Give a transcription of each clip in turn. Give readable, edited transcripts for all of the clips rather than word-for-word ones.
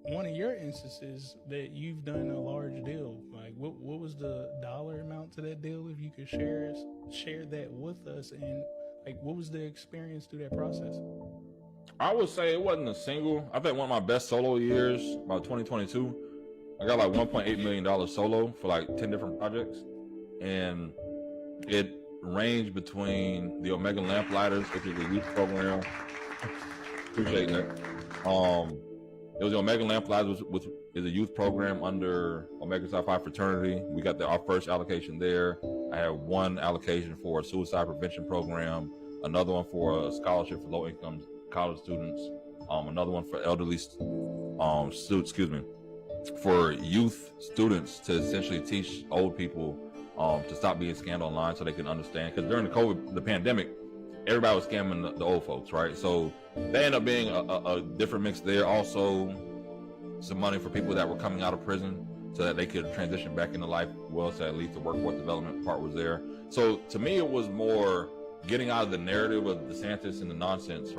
one of your instances that you've done a large deal, like what was the dollar amount to that deal? If you could share that with us, and like what was the experience through that process? I would say it wasn't a single. I think one of my best solo years, about 2022, I got like $1.8 million solo for like 10 different projects. And it ranged between the Omega Lamplighters, which is a youth program. Appreciate that. It was the Omega Lamplighters, which is a youth program under Omega Psi Phi fraternity. We got our first allocation there. I had one allocation for a suicide prevention program, another one for a scholarship for low-income college students, another one for elderly for youth students to essentially teach old people to stop being scammed online so they can understand. Because during the pandemic, everybody was scamming the old folks, right? So they ended up being a different mix there. Also, some money for people that were coming out of prison so that they could transition back into life well, so at least the workforce development part was there. So to me, it was more getting out of the narrative of DeSantis and the nonsense.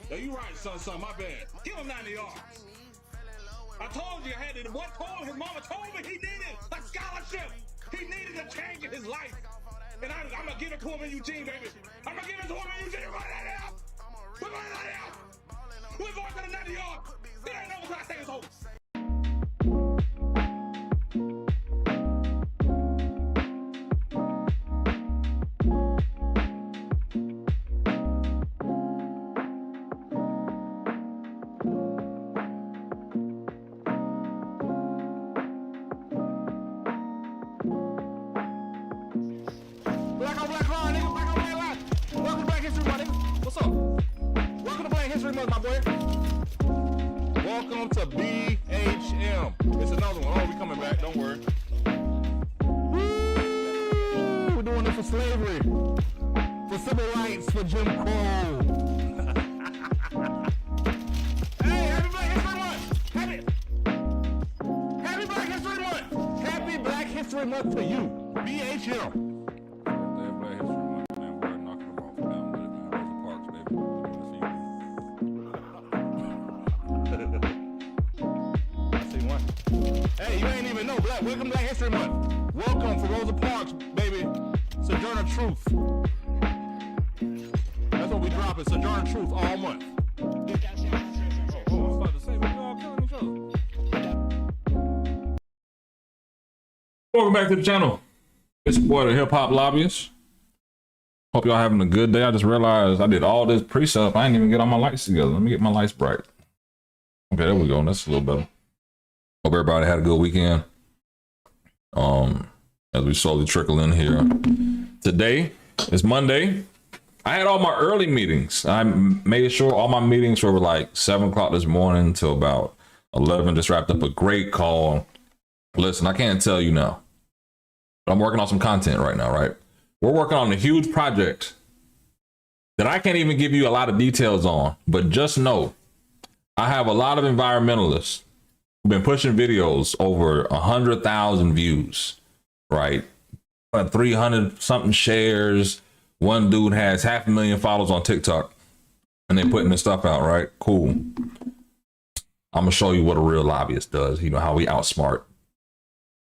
No, you right, son, my bad. Give him 90 yards. I told you I had it. What told his mama told me he needed a scholarship. He needed a change in his life. And I'm going to give it to him in Eugene, baby. I'm going to give it to him in Eugene right now. We're going to We're going to the 90 yards. It ain't over till I say it's over. Black on black line, nigga. Black on black line. Welcome to Black History Month, nigga. What's up? Welcome to Black History Month, my boy. Welcome to BHM. It's another one. Oh, we coming back. Don't worry. Woo! We're doing this for slavery, for civil rights, for Jim Crow. Hey, happy Black History Month. Happy Black History Month. Happy Black History Month to you. BHM. Hey, you ain't even know. Welcome to Black History Month. Welcome for Rosa Parks, baby. Sojourner Truth. That's what we drop it. Sojourner Truth all month. I was about to say, we all killing each other. Welcome back to the channel. It's your boy, the Hip Hop Lobbyist. Hope y'all having a good day. I just realized I did all this pre-setup. I didn't even get all my lights together. Let me get my lights bright. Okay, there we go. That's a little better. Hope everybody had a good weekend. As we slowly trickle in here. Today is Monday. I had all my early meetings. I made sure all my meetings were like 7 o'clock this morning till about 11. Just wrapped up a great call. Listen, I can't tell you now, but I'm working on some content right now, right? We're working on a huge project that I can't even give you a lot of details on, but just know I have a lot of environmentalists been pushing videos over 100,000 views, right? 300 something shares. One dude has 500,000 followers on TikTok, and they're putting this stuff out, right? Cool. I'm gonna show you what a real lobbyist does. You know, how we outsmart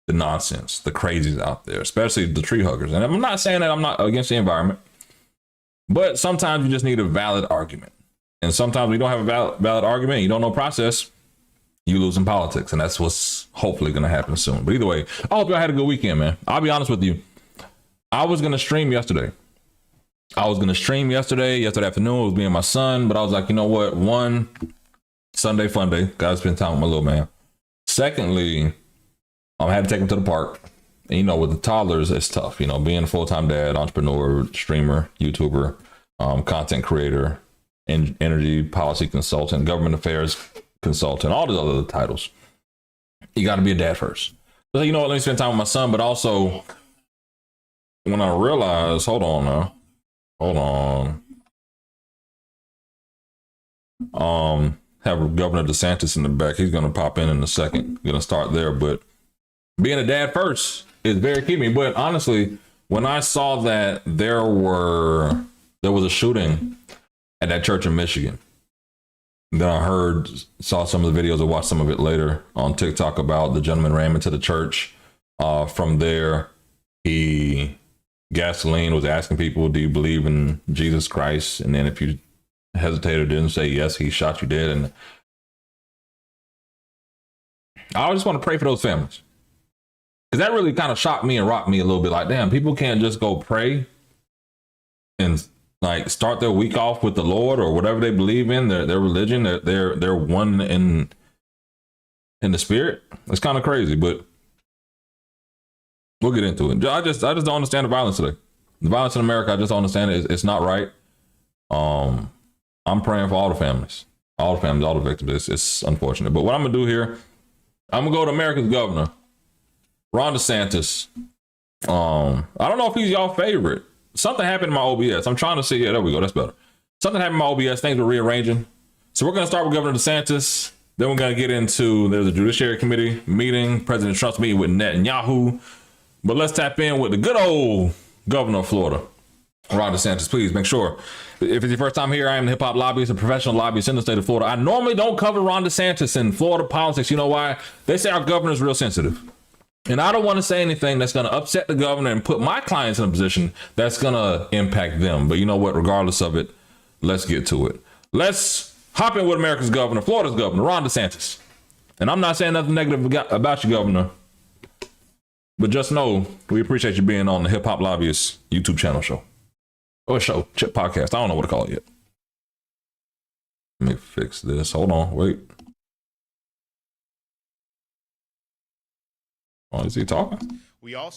the nonsense, the crazies out there, especially the tree huggers. And I'm not saying that I'm not against the environment, but sometimes you just need a valid argument. And sometimes we don't have a valid argument. You don't know process. You lose in politics, and that's what's hopefully going to happen soon. But either way, I hope y'all had a good weekend, man. I'll be honest with you. I was going to stream yesterday. Yesterday afternoon. It was me and my son, but I was like, you know what? One, Sunday fun day. Gotta spend time with my little man. Secondly, I had to take him to the park. And you know, with the toddlers, it's tough. You know, being a full-time dad, entrepreneur, streamer, YouTuber, content creator, energy policy consultant, government affairs consultant, all these other titles. You got to be a dad first. So, you know what, let me spend time with my son. But also, when I realized, hold on. have Governor DeSantis in the back. He's going to pop in a second. Going to start there, but being a dad first is very key to me. But honestly, when I saw that there was a shooting at that church in Michigan, then I saw some of the videos, I watched some of it later on TikTok about the gentleman ran into the church. From there, gasoline was asking people, do you believe in Jesus Christ? And then if you hesitated or didn't say yes, he shot you dead. And I just want to pray for those families. Because that really kind of shocked me and rocked me a little bit. Like, damn, people can't just go pray and like start their week off with the Lord or whatever they believe in, their religion. They're one in the spirit. It's kind of crazy, but we'll get into it. I just don't understand the violence today. The violence in America, I just don't understand it. It's not right. I'm praying for all the families, all the victims. It's unfortunate. But what I'm gonna do here, I'm gonna go to America's governor, Ron DeSantis. I don't know if he's y'all favorite. Something happened in my OBS. I'm trying to see. Yeah, there we go. That's better. Something happened in my OBS. Things were rearranging. So we're going to start with Governor DeSantis. Then we're going to get into, there's a Judiciary Committee meeting, President Trump's meeting with Netanyahu. But let's tap in with the good old governor of Florida, Ron DeSantis. Please make sure, if it's your first time here, I am the hip hop lobbyist, a professional lobbyist in the state of Florida. I normally don't cover Ron DeSantis in Florida politics. You know why? They say our governor is real sensitive. And I don't want to say anything that's going to upset the governor and put my clients in a position that's going to impact them. But you know what? Regardless of it, let's get to it. Let's hop in with America's governor, Florida's governor, Ron DeSantis. And I'm not saying nothing negative about you, governor, but just know we appreciate you being on the Hip Hop Lobbyist YouTube channel show. Or show, chip podcast. I don't know what to call it yet. Let me fix this. Hold on. Wait. Oh, is he talking? We'll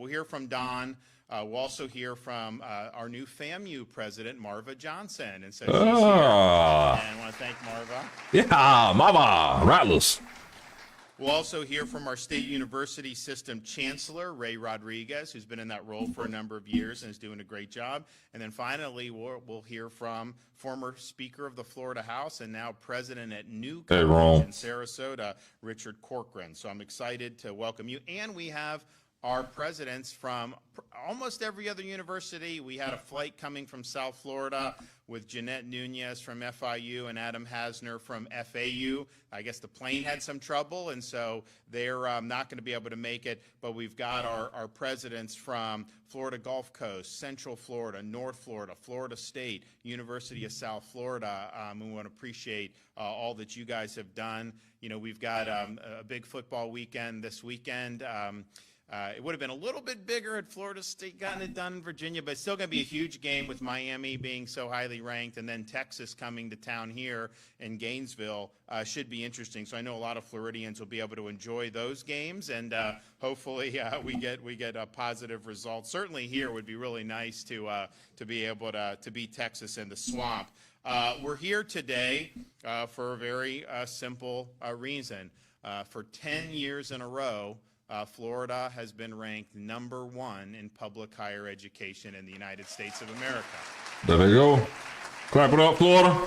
hear from Don. We'll also hear from our new FAMU president, Marva Johnson. And so she's here. And I want to thank Marva. Yeah, Marva, Rattlers. We'll also hear from our state university system chancellor, Ray Rodriguez, who's been in that role for a number of years and is doing a great job. And then finally, we'll hear from former Speaker of the Florida House and now president at New College in Sarasota, Richard Corcoran. So I'm excited to welcome you. And we have our presidents from almost every other university. We had a flight coming from South Florida with Jeanette Nunez from FIU and Adam Hasner from FAU. I guess the plane had some trouble, and so they're not going to be able to make it. But we've got our presidents from Florida Gulf Coast, Central Florida, North Florida, Florida State, University of South Florida. We want to appreciate all that you guys have done. You know, we've got a big football weekend this weekend. It would have been a little bit bigger had Florida State gotten it done in Virginia, but it's still going to be a huge game with Miami being so highly ranked, and then Texas coming to town here in Gainesville should be interesting. So I know a lot of Floridians will be able to enjoy those games, and hopefully we get a positive result. Certainly here would be really nice to be able to beat Texas in the swamp. We're here today for a very simple reason. For 10 years in a row, Florida has been ranked #1 in public higher education in the United States of America. There they go. Clap it up, Florida.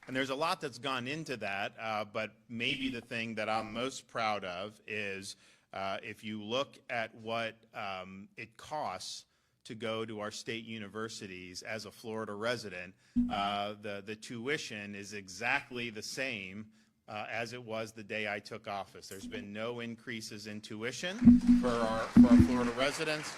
And there's a lot that's gone into that, but maybe the thing that I'm most proud of is if you look at what it costs to go to our state universities as a Florida resident, the tuition is exactly the same as it was the day I took office. There's been no increases in tuition for our Florida residents.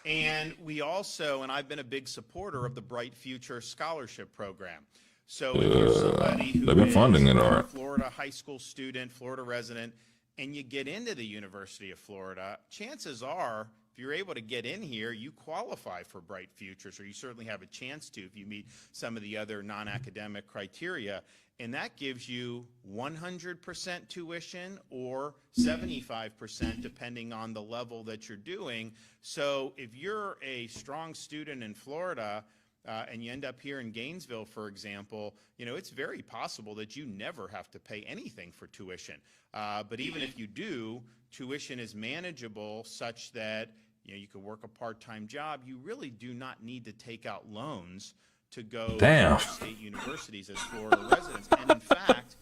And we also, and I've been a big supporter of the Bright Future Scholarship Program. So if you're somebody who they've been funding it, all a right. Florida high school student, Florida resident, and you get into the University of Florida, chances are, if you're able to get in here, you qualify for Bright Futures, or you certainly have a chance to if you meet some of the other non-academic criteria. And that gives you 100% tuition or 75% depending on the level that you're doing. So if you're a strong student in Florida and you end up here in Gainesville, for example, you know, it's very possible that you never have to pay anything for tuition. But even if you do, tuition is manageable such that you could work a part-time job. You really do not need to take out loans to go Damn. to state universities as Florida residents. And in fact,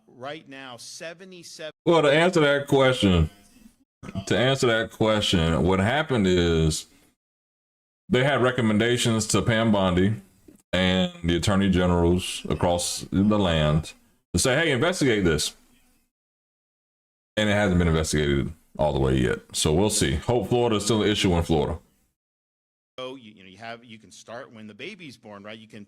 right now, 77. Well, to answer that question, what happened is they had recommendations to Pam Bondi and the attorney generals across the land to say, hey, investigate this. And it hasn't been investigated all the way yet. So we'll see. Hope Florida is still an issue in Florida. So you can start when the baby's born, right? You can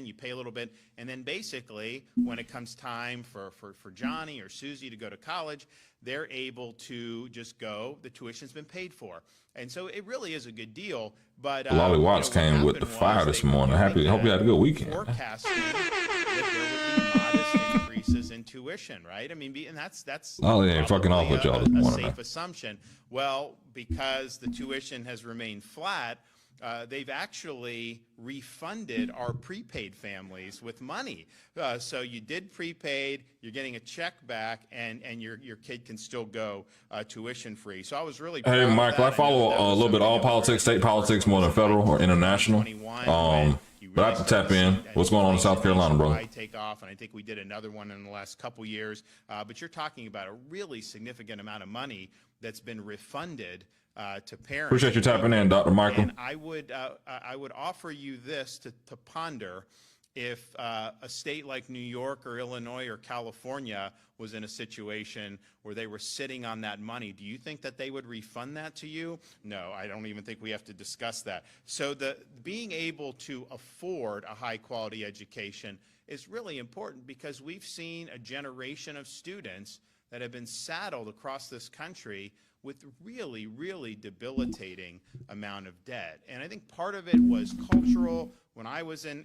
you pay a little bit, and then basically when it comes time for Johnny or Susie to go to college, they're able to just go. The tuition's been paid for, and so it really is a good deal. But Lolly Watts came with the fire this morning. Hope you had a good weekend. Forecasting that there would be modest increases in tuition, right? I mean, and that's Lolly ain't fucking off with y'all this morning. A safe assumption. Well, because the tuition has remained flat, they've actually refunded our prepaid families with money. So you did prepaid, you're getting a check back, and your kid can still go tuition free. So I was really proud Hey, of Michael, I that. follow a little bit all politics, state politics more than federal or international. But I have to tap in. What's going on in South Carolina, brother? Take off, and I think we did another one in the last couple years. But you're talking about a really significant amount of money that's been refunded to parents. Appreciate you tapping in, Dr. Michael. And I would offer you this to ponder. If a state like New York or Illinois or California was in a situation where they were sitting on that money, do you think that they would refund that to you? No, I don't even think we have to discuss that. So being able to afford a high quality education is really important, because we've seen a generation of students that have been saddled across this country with really, really debilitating amount of debt. And I think part of it was cultural. When I was in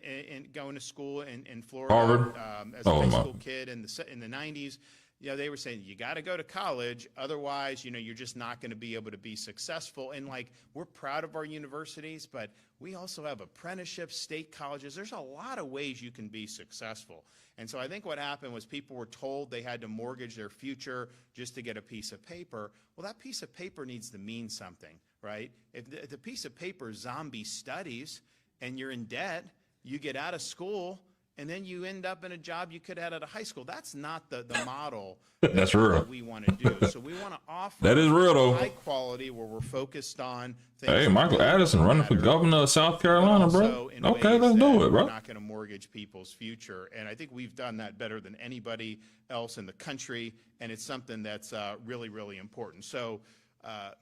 going to school in Florida, Harvard? As a high school kid in the 90s, they were saying, you got to go to college, otherwise, you're just not going to be able to be successful. And we're proud of our universities, but we also have apprenticeships, state colleges. There's a lot of ways you can be successful. And so I think what happened was people were told they had to mortgage their future just to get a piece of paper. Well, that piece of paper needs to mean something, right? If the piece of paper is zombie studies and you're in debt, you get out of school, and then you end up in a job you could have out of high school. That's not the model That's real. that we want to do. So we want to offer That is real, though. high quality where we're focused on things. Hey, that Michael really Addison running for matter, governor of South Carolina, but bro. also in Okay, ways let's do that it, bro. We're not going to mortgage people's future. And I think we've done that better than anybody else in the country. And it's something that's really, really important. So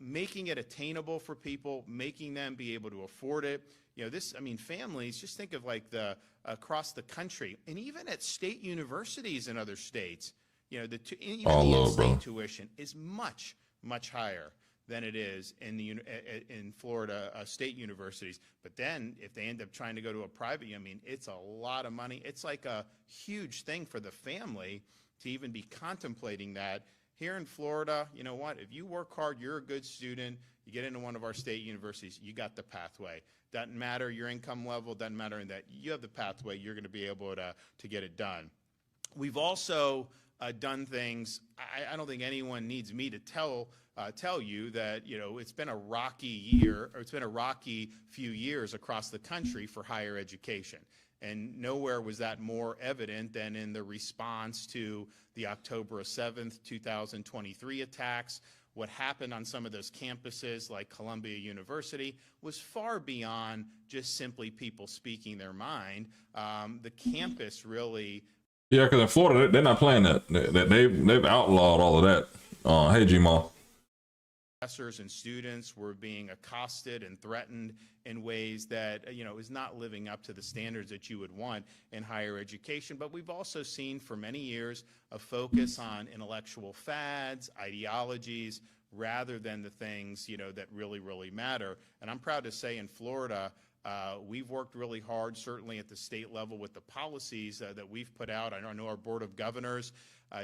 making it attainable for people, making them be able to afford it. Families, just think of across the country, and even at state universities in other states, even the in-state tuition is much, much higher than it is in Florida state universities. But then if they end up trying to go to a private, it's a lot of money. It's like a huge thing for the family to even be contemplating that. Here in Florida, you know what? If you work hard, you're a good student, you get into one of our state universities, you got the pathway. Doesn't matter your income level, doesn't matter in that you have the pathway, you're going to be able to get it done. We've also done things, I don't think anyone needs me to tell you that, it's been a rocky year, or it's been a rocky few years across the country for higher education. And nowhere was that more evident than in the response to the October 7th, 2023 attacks. What happened on some of those campuses like Columbia University was far beyond just simply people speaking their mind. The campus really... Yeah, because in Florida, they're not playing that. They've outlawed all of that. Hey, G-Mal. Professors and students were being accosted and threatened in ways that, is not living up to the standards that you would want in higher education. But we've also seen for many years a focus on intellectual fads, ideologies, rather than the things, that really, really matter. And I'm proud to say in Florida, we've worked really hard, certainly at the state level, with the policies that we've put out. I know our Board of Governors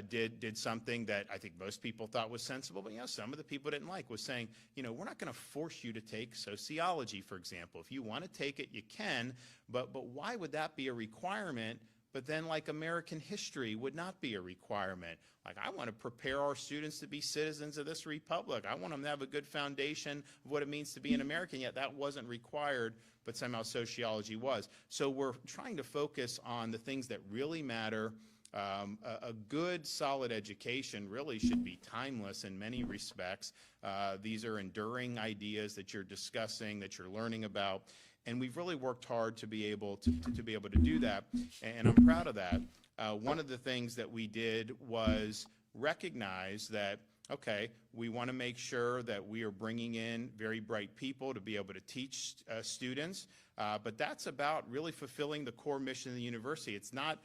did something that I think most people thought was sensible, but some of the people didn't like, was saying, we're not going to force you to take sociology, for example. If you want to take it, you can, but why would that be a requirement? but then like American history would not be a requirement. Like, I want to prepare our students to be citizens of this republic. I want them to have a good foundation of what it means to be an American, yet that wasn't required, but somehow sociology was. So we're trying to focus on the things that really matter. A good, solid education really should be timeless in many respects. These are enduring ideas that you're discussing, that you're learning about, and we've really worked hard to be able to do that, and I'm proud of that. One of the things that we did was recognize that, okay, we want to make sure that we are bringing in very bright people to be able to teach students, but that's about really fulfilling the core mission of the university. It's not,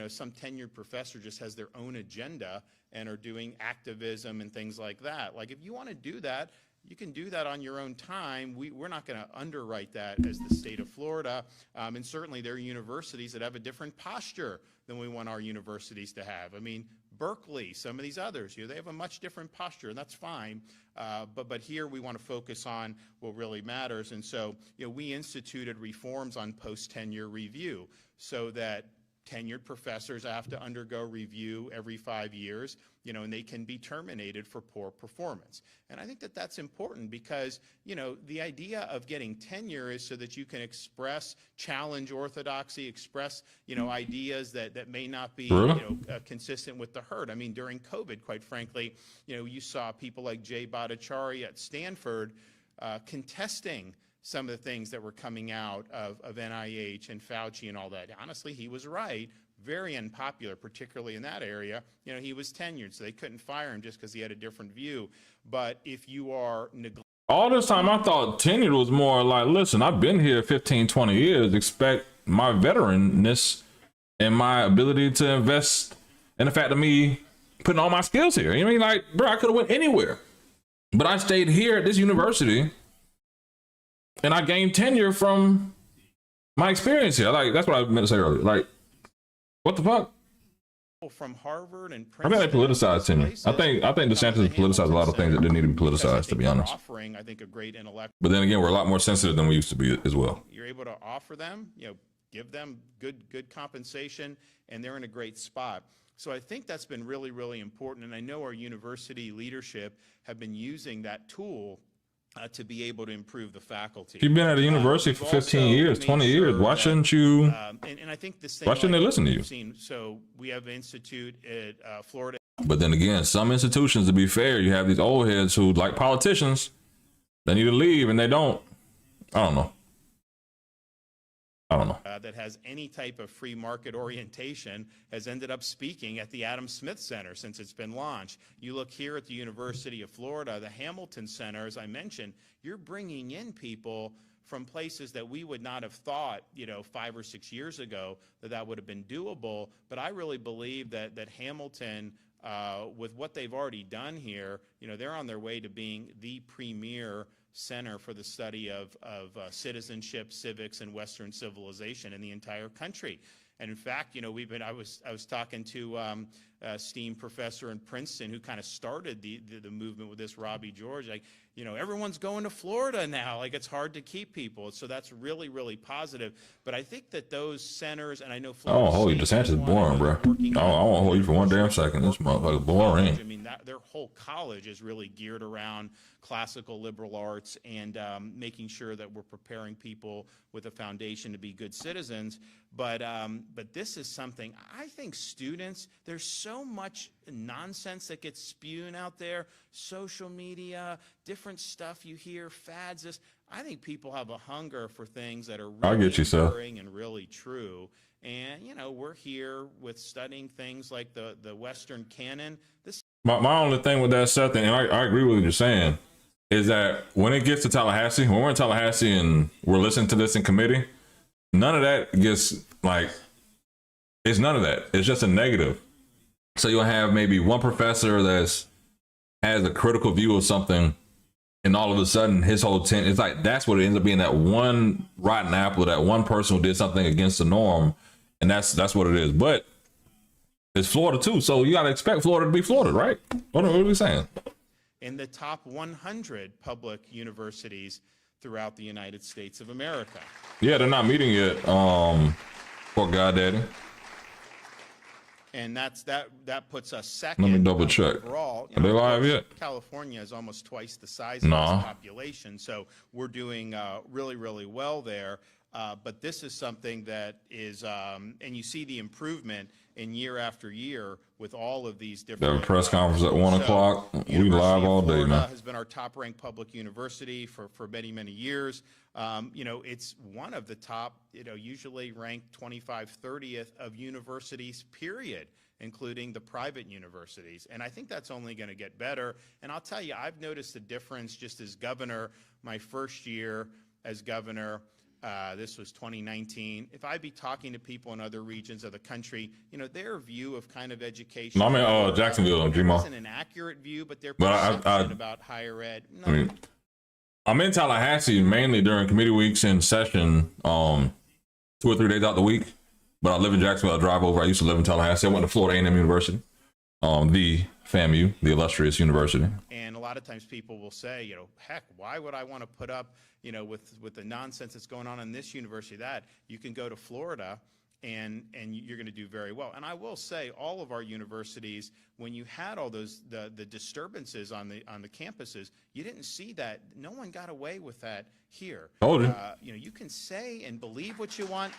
some tenured professor just has their own agenda and are doing activism and things like that. Like, if you want to do that, you can do that on your own time. We're not going to underwrite that as the state of Florida, and certainly there are universities that have a different posture than we want our universities to have. I mean, Berkeley, some of these others, they have a much different posture, and that's fine. But here we want to focus on what really matters. And so, we instituted reforms on post-tenure review so that tenured professors have to undergo review every 5 years, and they can be terminated for poor performance. And I think that that's important because, the idea of getting tenure is so that you can challenge orthodoxy, express, ideas that may not be, consistent with the herd. I mean, during COVID, quite frankly, you saw people like Jay Bhattacharya at Stanford contesting some of the things that were coming out of NIH and Fauci and all that. Honestly, he was right. Very unpopular, particularly in that area. He was tenured, so they couldn't fire him just because he had a different view. But if you are all this time, I thought tenured was more like, listen, I've been here 15, 20 years. Expect my veteranness and my ability to invest in the fact of me putting all my skills here. You know what I mean? Like, bro, I could have went anywhere, but I stayed here at this university. And I gained tenure from my experience here. Like, that's what I meant to say earlier. Like, what the fuck? From Harvard and I think they politicized tenure. I think DeSantis politicized a lot of things that didn't need to be politicized, to be honest. Offering, I think, a great intellectual. But then again, we're a lot more sensitive than we used to be as well. You're able to offer them, give them good compensation, and they're in a great spot. So I think that's been really, really important. And I know our university leadership have been using that tool to be able to improve the faculty. You've been at a university for 15 years, 20 years. Why shouldn't you? And I think the same. Why shouldn't they listen to you? So we have an institute at Florida. But then again, some institutions, to be fair, you have these old heads who, like politicians, they need to leave and they don't. I don't know. That has any type of free market orientation has ended up speaking at the Adam Smith Center since it's been launched. You look here at the University of Florida, the Hamilton Center, as I mentioned, you're bringing in people from places that we would not have thought, 5 or 6 years ago that would have been doable. But I really believe that Hamilton, with what they've already done here, they're on their way to being the premier center for the study of citizenship, civics, and Western civilization in the entire country. And in fact, I was talking to a esteemed professor in Princeton who kind of started the movement with this, Robbie George. Like, everyone's going to Florida now. Like, it's hard to keep people. So that's really, really positive. But I think that those centers, and I know Florida. Oh, holy, DeSantis is boring, bro. I won't hold you for one damn second. This motherfucker's boring. I mean, their whole college is really geared around classical liberal arts and making sure that we're preparing people with a foundation to be good citizens. But this is something, I think students, there's so much nonsense that gets spewed out there, social media, different stuff you hear, fads. I think people have a hunger for things that are really enduring and really true. And, we're here with studying things like the Western canon. My only thing with that, Seth, and I agree with what you're saying, is that when it gets to Tallahassee, when we're in Tallahassee and we're listening to this in committee, none of that gets, it's none of that. It's just a negative. So you'll have maybe one professor has a critical view of something, and all of a sudden his whole it's like, that's what it ends up being, that one rotten apple, that one person who did something against the norm, and that's what it is. But it's Florida too, so you gotta expect Florida to be Florida, right? What are we saying? In the top 100 public universities throughout the United States of America. Yeah, they're not meeting yet. Poor God Daddy. And that puts us second. Let me double check. Overall. Are they live yet? California is almost twice the size of its population, so we're doing really, really well there. But this is something that is, and you see the improvement in year after year with all of these different. They have a press conference at 1 o'clock. We University live all of day, Florida man. has been our top-ranked public university for many, many years. It's one of the top, usually ranked 25, 30th of universities, period, including the private universities. And I think that's only going to get better. And I'll tell you, I've noticed a difference just as governor, my first year as governor. This was 2019. If I'd be talking to people in other regions of the country, their view of kind of education. No, I'm in Jacksonville, Gmo. Isn't an accurate view, but their perception about higher ed. No. I mean, I'm in Tallahassee mainly during committee weeks in session, 2 or 3 days out the week. But I live in Jacksonville. I drive over. I used to live in Tallahassee. I went to Florida A&M University, the FAMU, the illustrious university. And a lot of times people will say, heck, why would I want to put up, with the nonsense that's going on in this university, that you can go to Florida and you're going to do very well. And I will say, all of our universities, when you had all those the disturbances on the campuses, you didn't see that. No one got away with that here. Told you. You can say and believe what you want.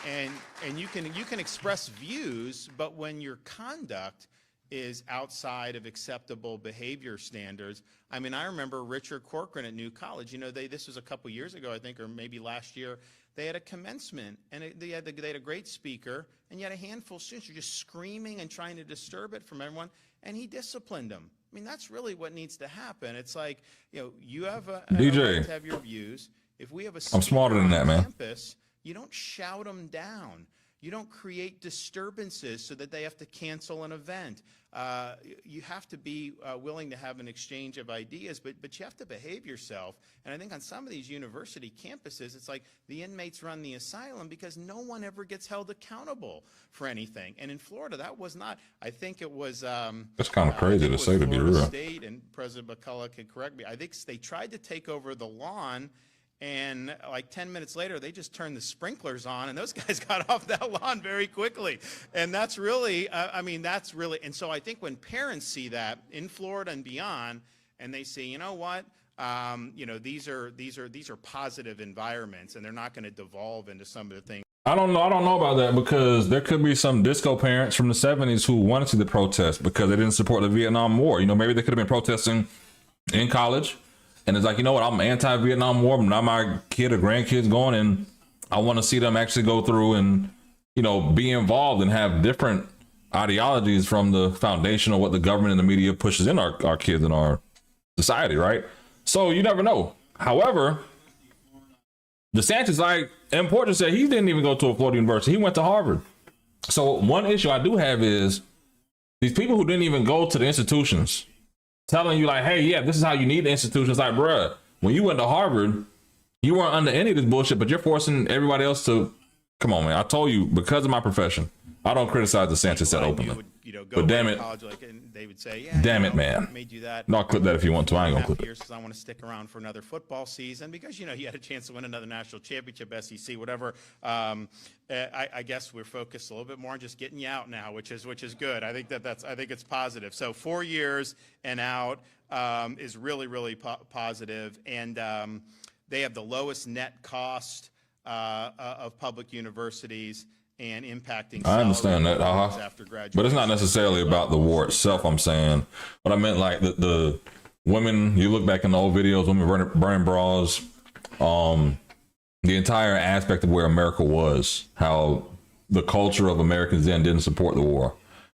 And you can express views, but when your conduct is outside of acceptable behavior standards. I mean, I remember Richard Corcoran at New College. This was a couple years ago, I think, or maybe last year. They had a commencement, and they had a great speaker, and you had a handful of students who were just screaming and trying to disturb it from everyone, and he disciplined them. I mean, that's really what needs to happen. It's like, you have a DJ. right to have your views. If we have a I'm smarter than that, man. Campus, you don't shout them down. You don't create disturbances so that they have to cancel an event. You have to be willing to have an exchange of ideas, but you have to behave yourself. And I think on some of these university campuses, it's like the inmates run the asylum because no one ever gets held accountable for anything. And in Florida, that was not. I think it was. That's kind of crazy to say, to be real. State, and President McCullough can correct me. I think they tried to take over the lawn. And like 10 minutes later, they just turned the sprinklers on, and those guys got off that lawn very quickly. And that's really, and so I think when parents see that in Florida and beyond, and they say, you know what, these are positive environments, and they're not going to devolve into some of the things. I don't know about that, because there could be some disco parents from the 70s who wanted to see the protest because they didn't support the Vietnam War. Maybe they could have been protesting in college. And it's like, you know what, I'm anti-Vietnam War, but now my kid or grandkids going, and I want to see them actually go through and, be involved and have different ideologies from the foundation of what the government and the media pushes in our kids and our society, right? So you never know. However, DeSantis, like M. Porter said, he didn't even go to a Florida university. He went to Harvard. So one issue I do have is these people who didn't even go to the institutions telling you like, hey, yeah, this is how you need the institutions. Like, bruh, when you went to Harvard, you weren't under any of this bullshit, but you're forcing everybody else to, come on, man. I told you, because of my profession, I don't criticize DeSantis that openly. But damn it, and they would say, yeah, damn it, man. I made you that. No, I'll clip that if you want to. I ain't gonna clip it. Because I want to stick around for another football season because you had a chance to win another national championship, SEC, whatever. I guess we're focused a little bit more on just getting you out now, which is good. I think I think it's positive. So 4 years and out is really, really positive, and they have the lowest net cost of public universities. And impacting. I understand that, after graduation. But it's not necessarily about the war itself. I'm saying, but I meant like the women. You look back in the old videos, women burning bras. The entire aspect of where America was, how the culture of Americans then didn't support the war,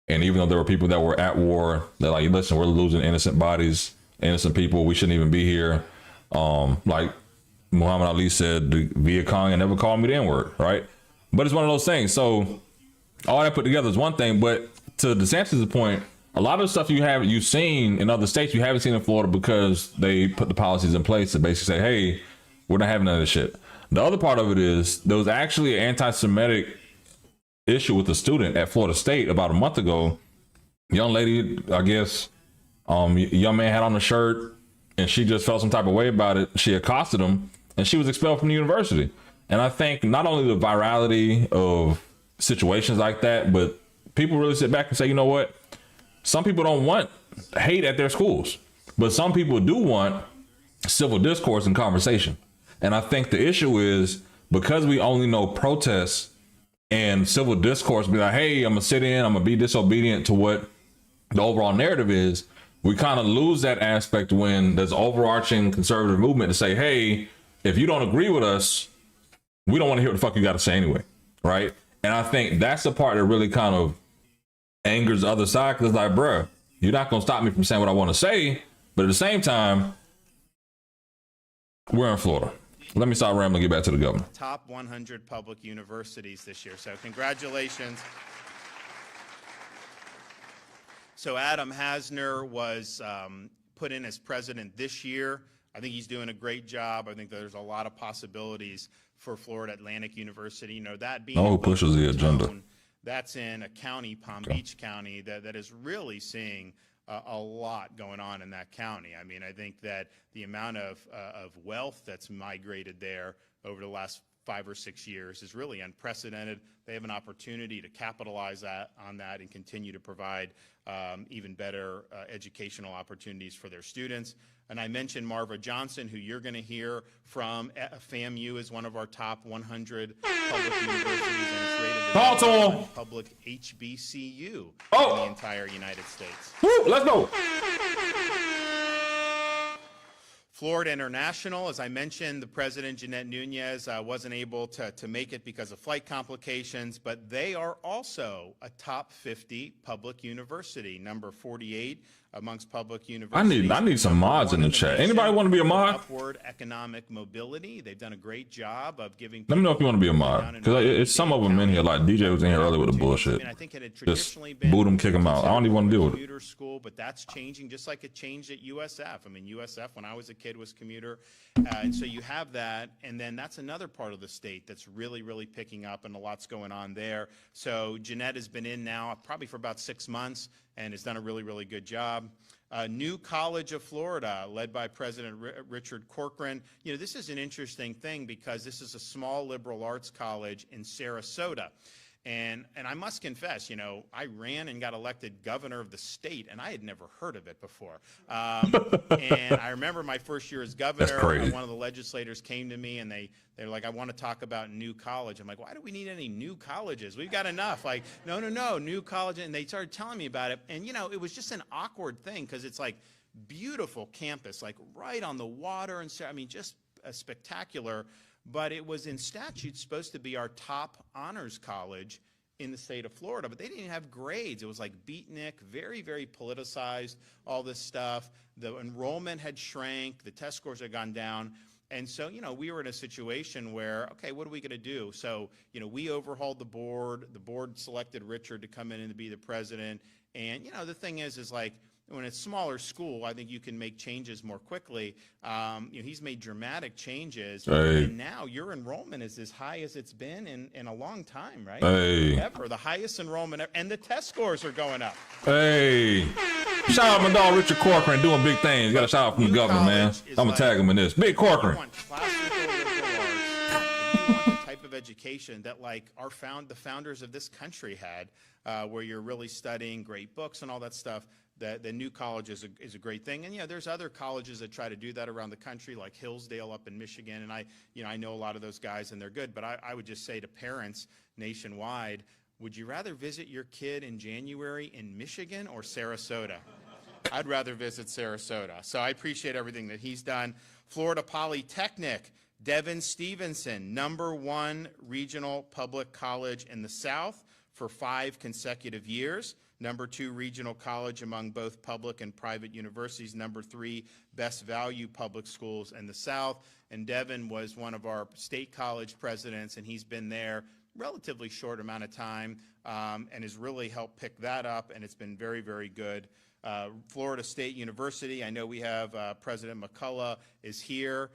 and even though there were people that were at war, they're like, listen, we're losing innocent bodies, innocent people. We shouldn't even be here. Like Muhammad Ali said, the Viet Cong and never called me the N-word, right? But it's one of those things. So all that put together is one thing. But to DeSantis' point, a lot of the stuff you've seen in other states, you haven't seen in Florida because they put the policies in place to basically say, hey, we're not having none of this shit. The other part of it is there was actually an anti-Semitic issue with a student at Florida State about a month ago. Young lady, I guess, young man had on a shirt and she just felt some type of way about it. She accosted him and she was expelled from the university. And I think not only the virality of situations like that, but people really sit back and say, you know what? Some people don't want hate at their schools, but some people do want civil discourse and conversation. And I think the issue is because we only know protests and civil discourse, be like, hey, I'm gonna sit in, I'm gonna be disobedient to what the overall narrative is. We kind of lose that aspect when there's overarching conservative movement to say, hey, if you don't agree with us, we don't want to hear what the fuck you got to say anyway, right? And I think that's the part that really kind of angers the other side, because it's like, bruh, you're not gonna stop me from saying what I want to say, but at the same time, we're in Florida. Let me stop rambling and get back to the governor. Top 100 public universities this year, so congratulations. So Adam Hasner was put in as president this year. I think he's doing a great job. I think there's a lot of possibilities for Florida Atlantic University. You know, that being who pushes the agenda? That's in a county, Palm Beach County, that is really seeing a lot going on in that county. I mean, I think that the amount of wealth that's migrated there over the last 5 or 6 years is really unprecedented. They have an opportunity to capitalize on that and continue to provide even better educational opportunities for their students. And I mentioned Marva Johnson, who you're going to hear from. FAMU is one of our top 100 public universities and is rated the number one public HBCU in the entire United States. Woo, let's go. Florida International, as I mentioned, the president, Jeanette Nunez, wasn't able to make it because of flight complications, but they are also a top 50 public university, number 48 amongst public universities. I need some mods in the chat. Anybody want to be a mod? Upward economic mobility. They've done a great job of giving. Let me know if you want to be a mod, because it's some of them in here. Like DJ was in here earlier with the bullshit. I mean, I think it had traditionally been boot them, kick them out. I don't even want to deal with it. Commuter school, but that's changing, just like it changed at USF. I mean, USF when I was a kid was commuter, and so you have that, and then that's another part of the state that's really, really picking up, and a lot's going on there. So Jeanette has been in now probably for about 6 months and has done a really, really good job. New College of Florida, led by President Richard Corcoran. You know, this is an interesting thing because this is a small liberal arts college in Sarasota. And I must confess, you know, I ran and got elected governor of the state, and I had never heard of it before. And I remember my first year as governor, one of the legislators came to me, and they were like, I want to talk about new college. I'm like, why do we need any new colleges? We've got enough. Like, no, new college. And they started telling me about it. And, you know, it was just an awkward thing because it's like beautiful campus, like right on the water. And so, I mean, just spectacular. But it was in statute supposed to be our top honors college in the state of Florida, but they didn't have grades. It was like beatnik, very, very politicized, all this stuff. The enrollment had shrank, the test scores had gone down. And so, you know, we were in a situation where, okay, what are we going to do? So, you know, we overhauled the board. The board selected Richard to come in and to be the president. And, you know, the thing is like, when it's smaller school, I think you can make changes more quickly. You know, he's made dramatic changes, and now your enrollment is as high as it's been in a long time, right? Ever. The highest enrollment ever, and the test scores are going up. Shout out my dog Richard Corcoran doing big things. You got a shout out from the governor, man. I'm gonna tag him in this. Big Corcoran. You want classical liberal arts, you want the type of education that like the founders of this country had, where you're really studying great books and all that stuff. The new college is a great thing. And, you know, there's other colleges that try to do that around the country, like Hillsdale up in Michigan. And I know a lot of those guys, and they're good. But I would just say to parents nationwide, would you rather visit your kid in January in Michigan or Sarasota? I'd rather visit Sarasota. So I appreciate everything that he's done. Florida Polytechnic, Devin Stevenson, #1 regional public college in the South for 5 consecutive years. #2 regional college among both public and private universities. #3 best value public schools in the South. And Devin was one of our state college presidents, and he's been there relatively short amount of time and has really helped pick that up, and it's been very, very good. Florida State University, I know we have President McCullough is here.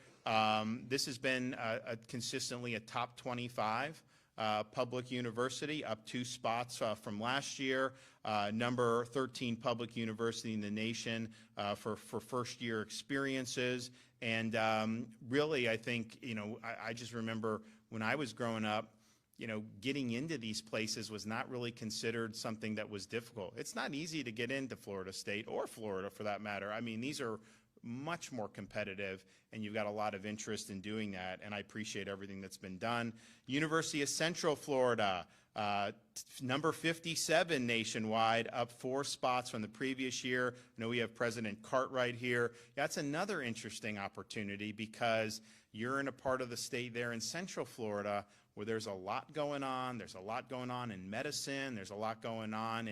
This has been consistently a top 25 public university, up 2 spots from last year. Number 13 public university in the nation for first-year experiences. And really, I think, you know, I just remember when I was growing up, getting into these places was not really considered something that was difficult. It's not easy to get into Florida State or Florida for that matter. I mean, these are much more competitive, and you've got a lot of interest in doing that, and I appreciate everything that's been done. University of Central Florida, number 57 nationwide, up 4 spots from the previous year. I know we have President Cartwright here. That's another interesting opportunity because you're in a part of the state there in Central Florida where there's a lot going on. There's a lot going on in medicine. There's a lot going on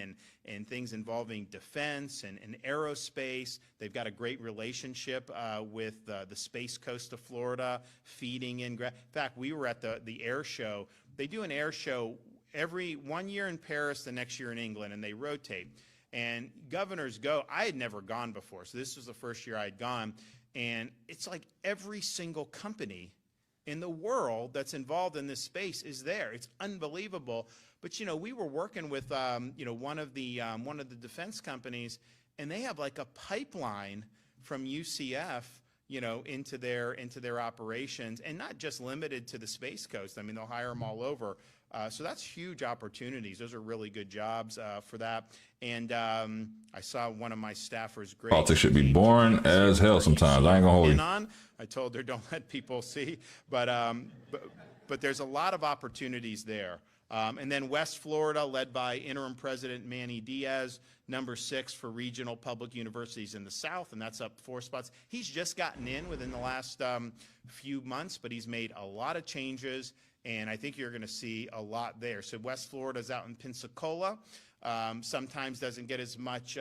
in things involving defense and aerospace. They've got a great relationship with the Space Coast of Florida, feeding in. In fact, we were at the air show. They do an air show every 1 year in Paris, the next year in England, and they rotate. And governors go. I had never gone before, so this was the first year I had gone. And it's like every single company in the world that's involved in this space is there. It's unbelievable. But we were working with one of the defense companies, and they have like a pipeline from UCF into their operations, and not just limited to the Space Coast. I mean, they'll hire them all over. So that's huge opportunities. Those are really good jobs for that. And I saw one of my staffers. Great. Politics should be boring as hell sometimes. I ain't gonna hold you. I told her don't let people see, but there's a lot of opportunities there. And then West Florida, led by interim president Manny Diaz, number 6 for regional public universities in the South, and that's up 4 spots. He's just gotten in within the last few months, but he's made a lot of changes, and I think you're going to see a lot there. So West Florida's out in Pensacola. Sometimes doesn't get as much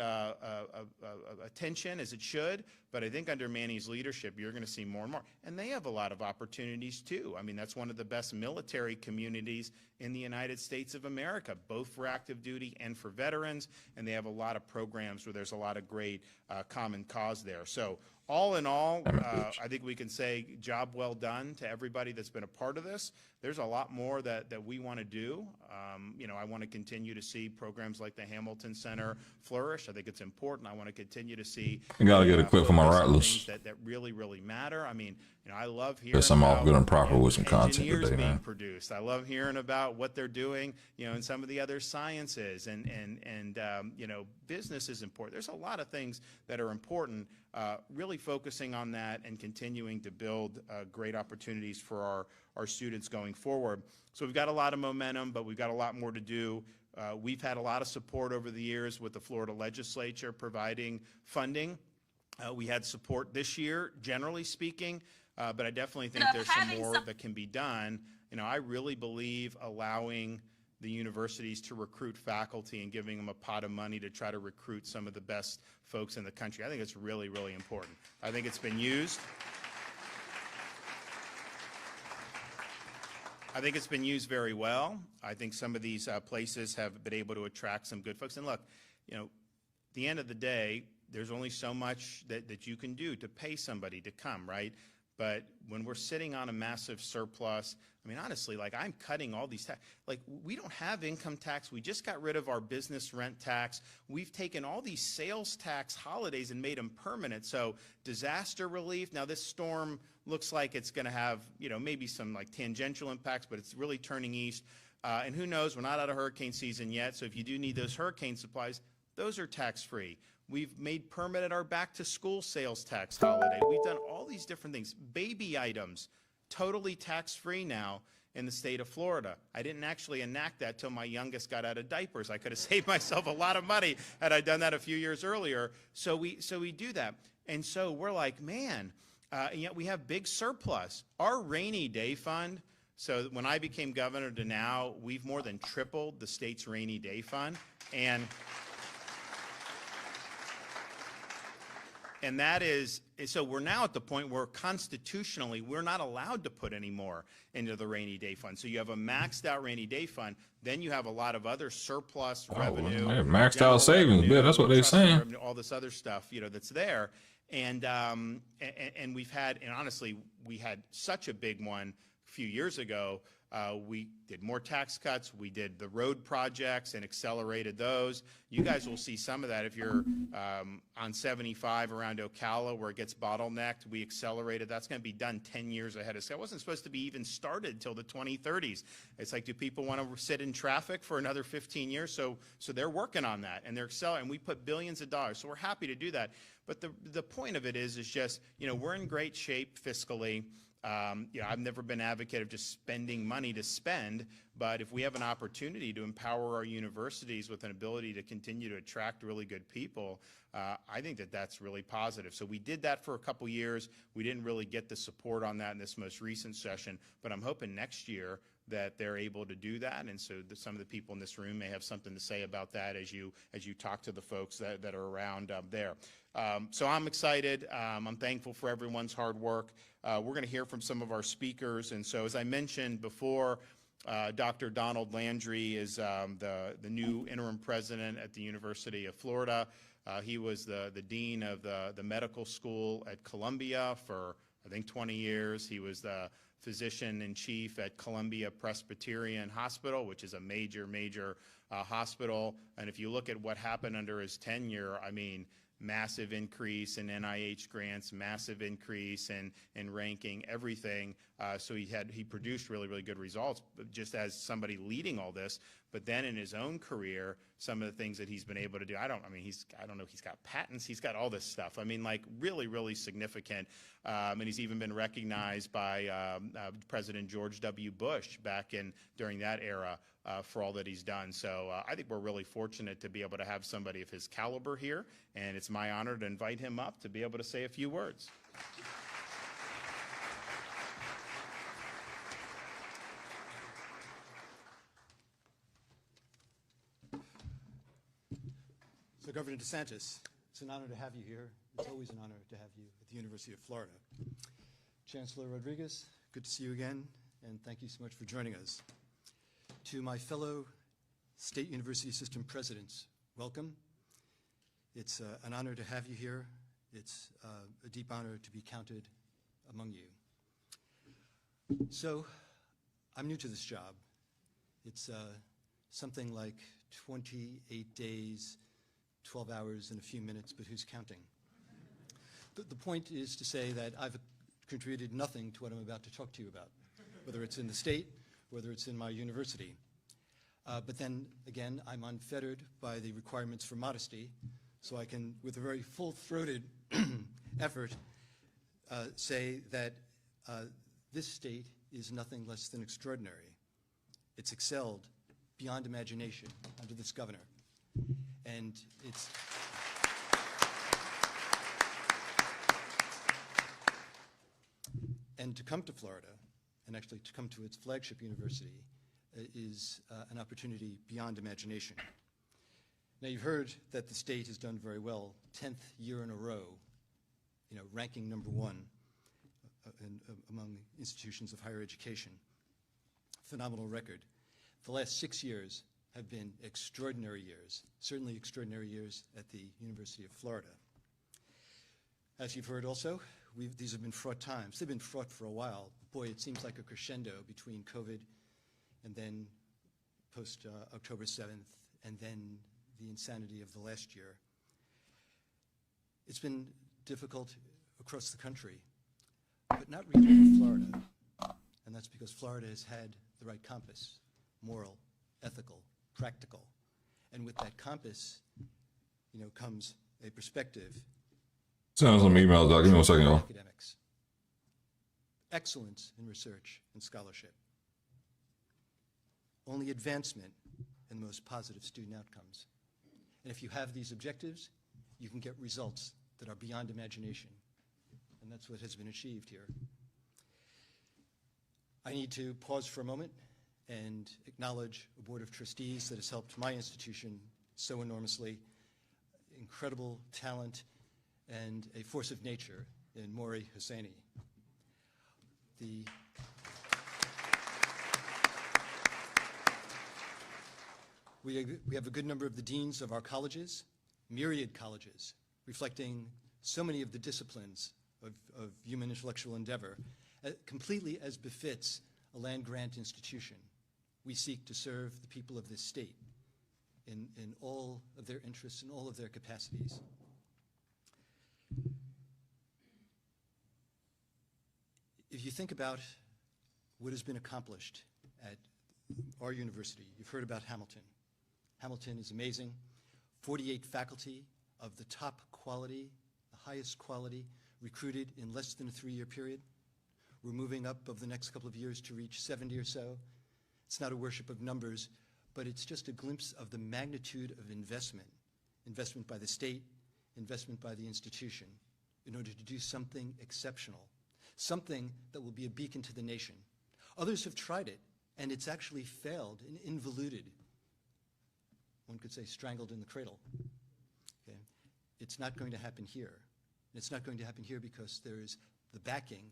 attention as it should, but I think under Manny's leadership, you're going to see more and more. And they have a lot of opportunities too. I mean, that's one of the best military communities in the United States of America, both for active duty and for veterans, and they have a lot of programs where there's a lot of great common cause there. So all in all, I think we can say job well done to everybody that's been a part of this. There's a lot more that we want to do. I want to continue to see programs like the Hamilton Center flourish. I think it's important. I want to continue to see. You got to get equipped for my Rattlers. That really, really matter. I mean, I love hearing some off good and proper with some content engineers today, being man. produced. I love hearing about what they're doing, in some of the other sciences, and business is important. There's a lot of things that are important. Really focusing on that and continuing to build great opportunities for our students going forward. So we've got a lot of momentum, but we've got a lot more to do. We've had a lot of support over the years with the Florida legislature providing funding. We had support this year, generally speaking, but I definitely think there's some more that can be done. I really believe allowing the universities to recruit faculty and giving them a pot of money to try to recruit some of the best folks in the country. I think it's really, really important. I think it's been used. I think it's been used very well. I think some of these places have been able to attract some good folks. And look, at the end of the day, there's only so much that you can do to pay somebody to come, right? But when we're sitting on a massive surplus, I mean, honestly, I'm cutting all these tax. We don't have income tax. We just got rid of our business rent tax. We've taken all these sales tax holidays and made them permanent. So disaster relief. Now this storm looks like it's going to have, maybe some tangential impacts, but it's really turning east. And who knows? We're not out of hurricane season yet. So if you do need those hurricane supplies, those are tax-free. We've made permanent our back-to-school sales tax holiday. We've done all these different things. Baby items, totally tax-free now in the state of Florida. I didn't actually enact that till my youngest got out of diapers. I could have saved myself a lot of money had I done that a few years earlier. So we do that. And so we're like, man, and yet we have big surplus. Our rainy day fund, so when I became governor to now, we've more than tripled the state's rainy day fund. And that is, so we're now at the point where constitutionally we're not allowed to put any more into the rainy day fund. So you have a maxed out rainy day fund, then you have a lot of other surplus revenue. Maxed out savings, yeah, that's what they're saying. Revenue, all this other stuff, that's there. And we've had, and honestly, we had such a big one a few years ago, We did more tax cuts. We did the road projects and accelerated those. You guys will see some of that if you're on 75 around Ocala where it gets bottlenecked. We accelerated. That's going to be done 10 years ahead of schedule. It wasn't supposed to be even started till the 2030s. It's like, do people want to sit in traffic for another 15 years? So they're working on that, and they're accelerating. We put billions of dollars. So we're happy to do that. But the point of it is just, we're in great shape fiscally. I've never been an advocate of just spending money to spend, but if we have an opportunity to empower our universities with an ability to continue to attract really good people, I think that that's really positive. So we did that for a couple years. We didn't really get the support on that in this most recent session, but I'm hoping next year that they're able to do that. And so some of the people in this room may have something to say about that as you talk to the folks that are around there. So I'm excited. I'm thankful for everyone's hard work. We're going to hear from some of our speakers. And so as I mentioned before, Dr. Donald Landry is the new interim president at the University of Florida. He was the dean of the medical school at Columbia for, I think, 20 years. He was the physician-in-chief at Columbia Presbyterian Hospital, which is a major hospital. And if you look at what happened under his tenure, I mean, massive increase in NIH grants, massive increase in ranking, everything. So he produced really good results, just as somebody leading all this. But then in his own career, some of the things that he's been able to do, I don't know if he's got patents, he's got all this stuff. I mean, like really significant. And he's even been recognized by President George W. Bush during that era for all that he's done. So I think we're really fortunate to be able to have somebody of his caliber here, and it's my honor to invite him up to be able to say a few words. So Governor DeSantis, it's an honor to have you here. It's always an honor to have you at the University of Florida. Chancellor Rodriguez, good to see you again, and thank you so much for joining us. To my fellow State University System presidents, welcome. It's an honor to have you here. It's a deep honor to be counted among you. So, I'm new to this job. It's something like 28 days, 12 hours and a few minutes, but who's counting? The point is to say that I've contributed nothing to what I'm about to talk to you about, whether it's in the state, whether it's in my university. But then, again, I'm unfettered by the requirements for modesty, so I can, with a very full-throated effort, say that this state is nothing less than extraordinary. It's excelled beyond imagination under this governor. And it's and to come to Florida, and actually to come to its flagship university, is an opportunity beyond imagination. Now, you've heard that the state has done very well, 10th year in a row, ranking number one among institutions of higher education. Phenomenal record. The last 6 years have been extraordinary years, certainly extraordinary years at the University of Florida. As you've heard also, these have been fraught times. They've been fraught for a while. Boy, it seems like a crescendo between COVID and then post-October 7th, and then the insanity of the last year. It's been difficult across the country, but not really in Florida. And that's because Florida has had the right compass, moral, ethical, practical. And with that compass, comes a perspective. Send some emails, Doc. Give me 1 second, y'all. Academics. Excellence in research and scholarship. Only advancement in the most positive student outcomes. And if you have these objectives, you can get results that are beyond imagination. And that's what has been achieved here. I need to pause for a moment and acknowledge a board of trustees that has helped my institution so enormously. Incredible talent and a force of nature in Maury Hosseini. We have a good number of the deans of our colleges, myriad colleges, reflecting so many of the disciplines of human intellectual endeavor, completely as befits a land-grant institution. We seek to serve the people of this state in all of their interests and all of their capacities. If you think about what has been accomplished at our university, you've heard about Hamilton. Hamilton is amazing. 48 faculty of the top quality, the highest quality, recruited in less than a 3-year period. We're moving up over the next couple of years to reach 70 or so. It's not a worship of numbers, but it's just a glimpse of the magnitude of investment by the state, investment by the institution, in order to do something exceptional, something that will be a beacon to the nation. Others have tried it, and it's actually failed and involuted. One could say strangled in the cradle. Okay? It's not going to happen here. And it's not going to happen here because there is the backing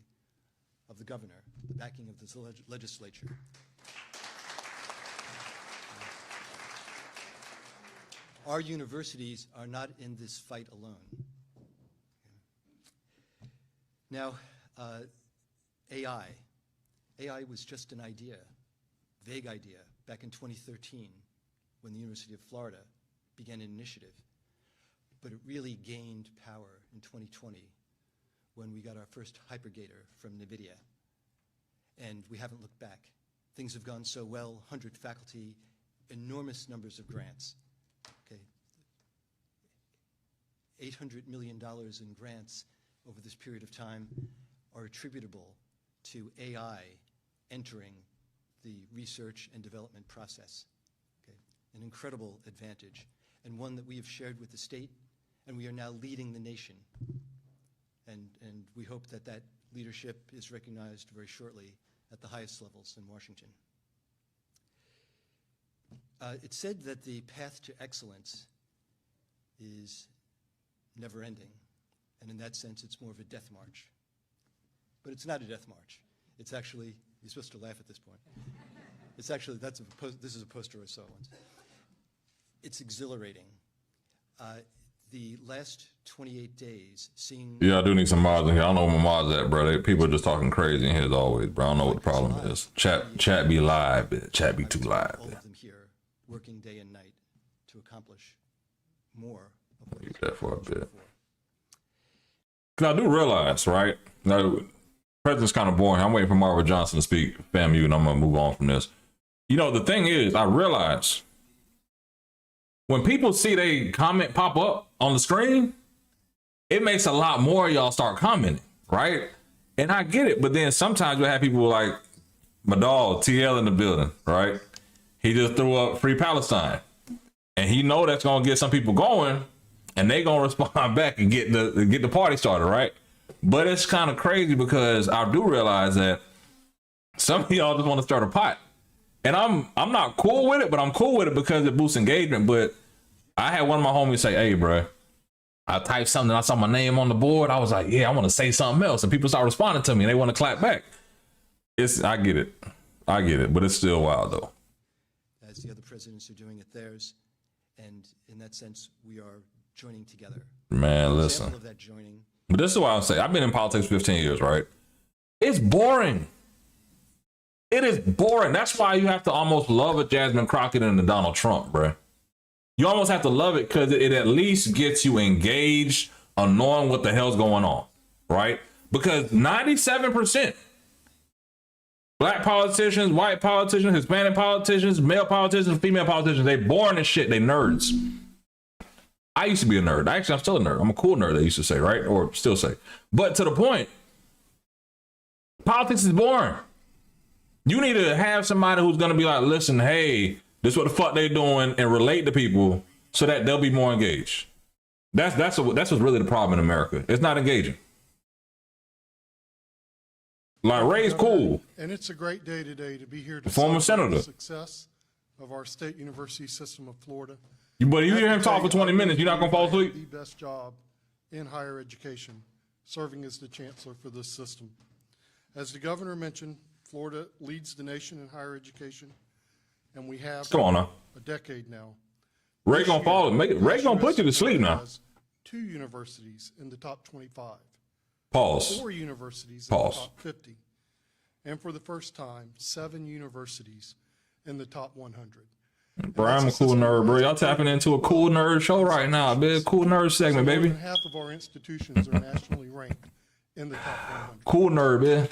of the governor, the backing of the legislature. Our universities are not in this fight alone. Now, AI. AI was just an idea, vague idea, back in 2013 when the University of Florida began an initiative. But it really gained power in 2020 when we got our first hypergator from NVIDIA. And we haven't looked back. Things have gone so well, 100 faculty, enormous numbers of grants. Okay. $800 million in grants over this period of time are attributable to AI entering the research and development process. Okay. An incredible advantage, and one that we have shared with the state, and we are now leading the nation. And we hope that that leadership is recognized very shortly at the highest levels in Washington. It's said that the path to excellence is never-ending, and in that sense, it's more of a death march. But it's not a death march. It's actually, you're supposed to laugh at this point. It's actually, this is a poster I saw once. It's exhilarating. The last 28 days, seeing... Yeah, I do need some mods in here. I don't know where my mods at, bro. People are just talking crazy in here as always, bro. I don't know what the problem is. Chat be live, bitch. Chat be too live. All of them here, working day and night to accomplish more of what Keep that for a bit. Because I do realize, right? Now, President's kind of boring. I'm waiting for Marva Johnson to speak, FAMU, and I'm going to move on from this. You know, the thing is, I realize when people see they comment pop up on the screen, it makes a lot more of y'all start commenting, right? And I get it, but then sometimes you have people like my dog TL in the building, right? He just threw up Free Palestine, and he know that's gonna get some people going, and they gonna respond back and get the party started, right? But it's kind of crazy because I do realize that some of y'all just want to start a pot. And I'm not cool with it, but I'm cool with it because it boosts engagement. But I had one of my homies say, "Hey, bro, I typed something, I saw my name on the board. I was like, yeah, I want to say something else." And people start responding to me and they want to clap back. I get it, but it's still wild though. As the other presidents are doing it theirs, and in that sense, we are joining together. Man, listen. Of that joining. But this is why I say I've been in politics 15 years, right? It's boring. It is boring. That's why you have to almost love a Jasmine Crockett and a Donald Trump, bro. You almost have to love it because it at least gets you engaged on knowing what the hell's going on, right? Because 97% black politicians, white politicians, Hispanic politicians, male politicians, female politicians, they boring as shit. They nerds. I used to be a nerd. Actually, I'm still a nerd. I'm a cool nerd, they used to say, right? Or still say. But to the point, politics is boring. You need to have somebody who's going to be like, listen, hey, this is what the fuck they doing, and relate to people so that they'll be more engaged. That's what's really the problem in America. It's not engaging. Like, Ray's cool. And it's a great day today to be here to Former celebrate senator. the success of our state university system of Florida. But you hear him talk for 20 minutes, you're not going to fall asleep? The best job in higher education, serving as the chancellor for this system. As the governor mentioned, Florida leads the nation in higher education, and we have Come on now. a decade now. Ray This gonna year, fall. Ray gonna put you to sleep now. has 2 universities in the top 25. Pause. 4 universities in Pause. the top 50. and for the first time, 7 universities in the top 100. Bro, I'm a cool nerd, bro. Y'all tapping into a cool nerd show right now, big cool nerd segment, More baby. than half of our institutions are nationally ranked in the top 100. Cool nerd, man.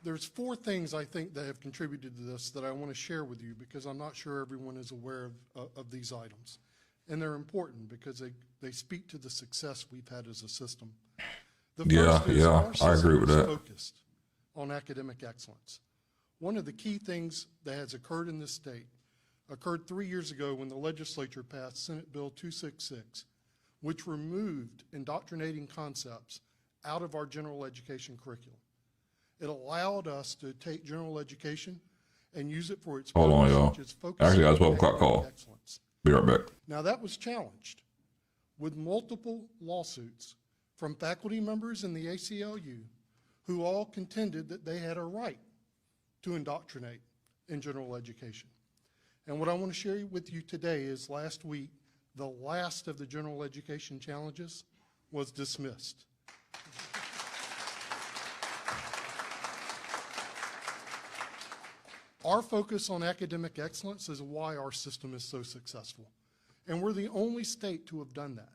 There's 4 things I think that have contributed to this that I want to share with you because I'm not sure everyone is aware of these items. And they're important because they speak to the success we've had as a system. The first is our I agree with system is that. focused on academic excellence. One of the key things that has occurred in this state occurred 3 years ago when the legislature passed Senate Bill 266, which removed indoctrinating concepts out of our general education curriculum. It allowed us to take general education and use it for its Hold on, purpose, y'all. which is focusing Actually, got a on 12 o'clock academic call. excellence. Be right back. Now, that was challenged with multiple lawsuits from faculty members in the ACLU who all contended that they had a right to indoctrinate in general education. And what I want to share with you today is last week, the last of the general education challenges was dismissed. Our focus on academic excellence is why our system is so successful. And we're the only state to have done that.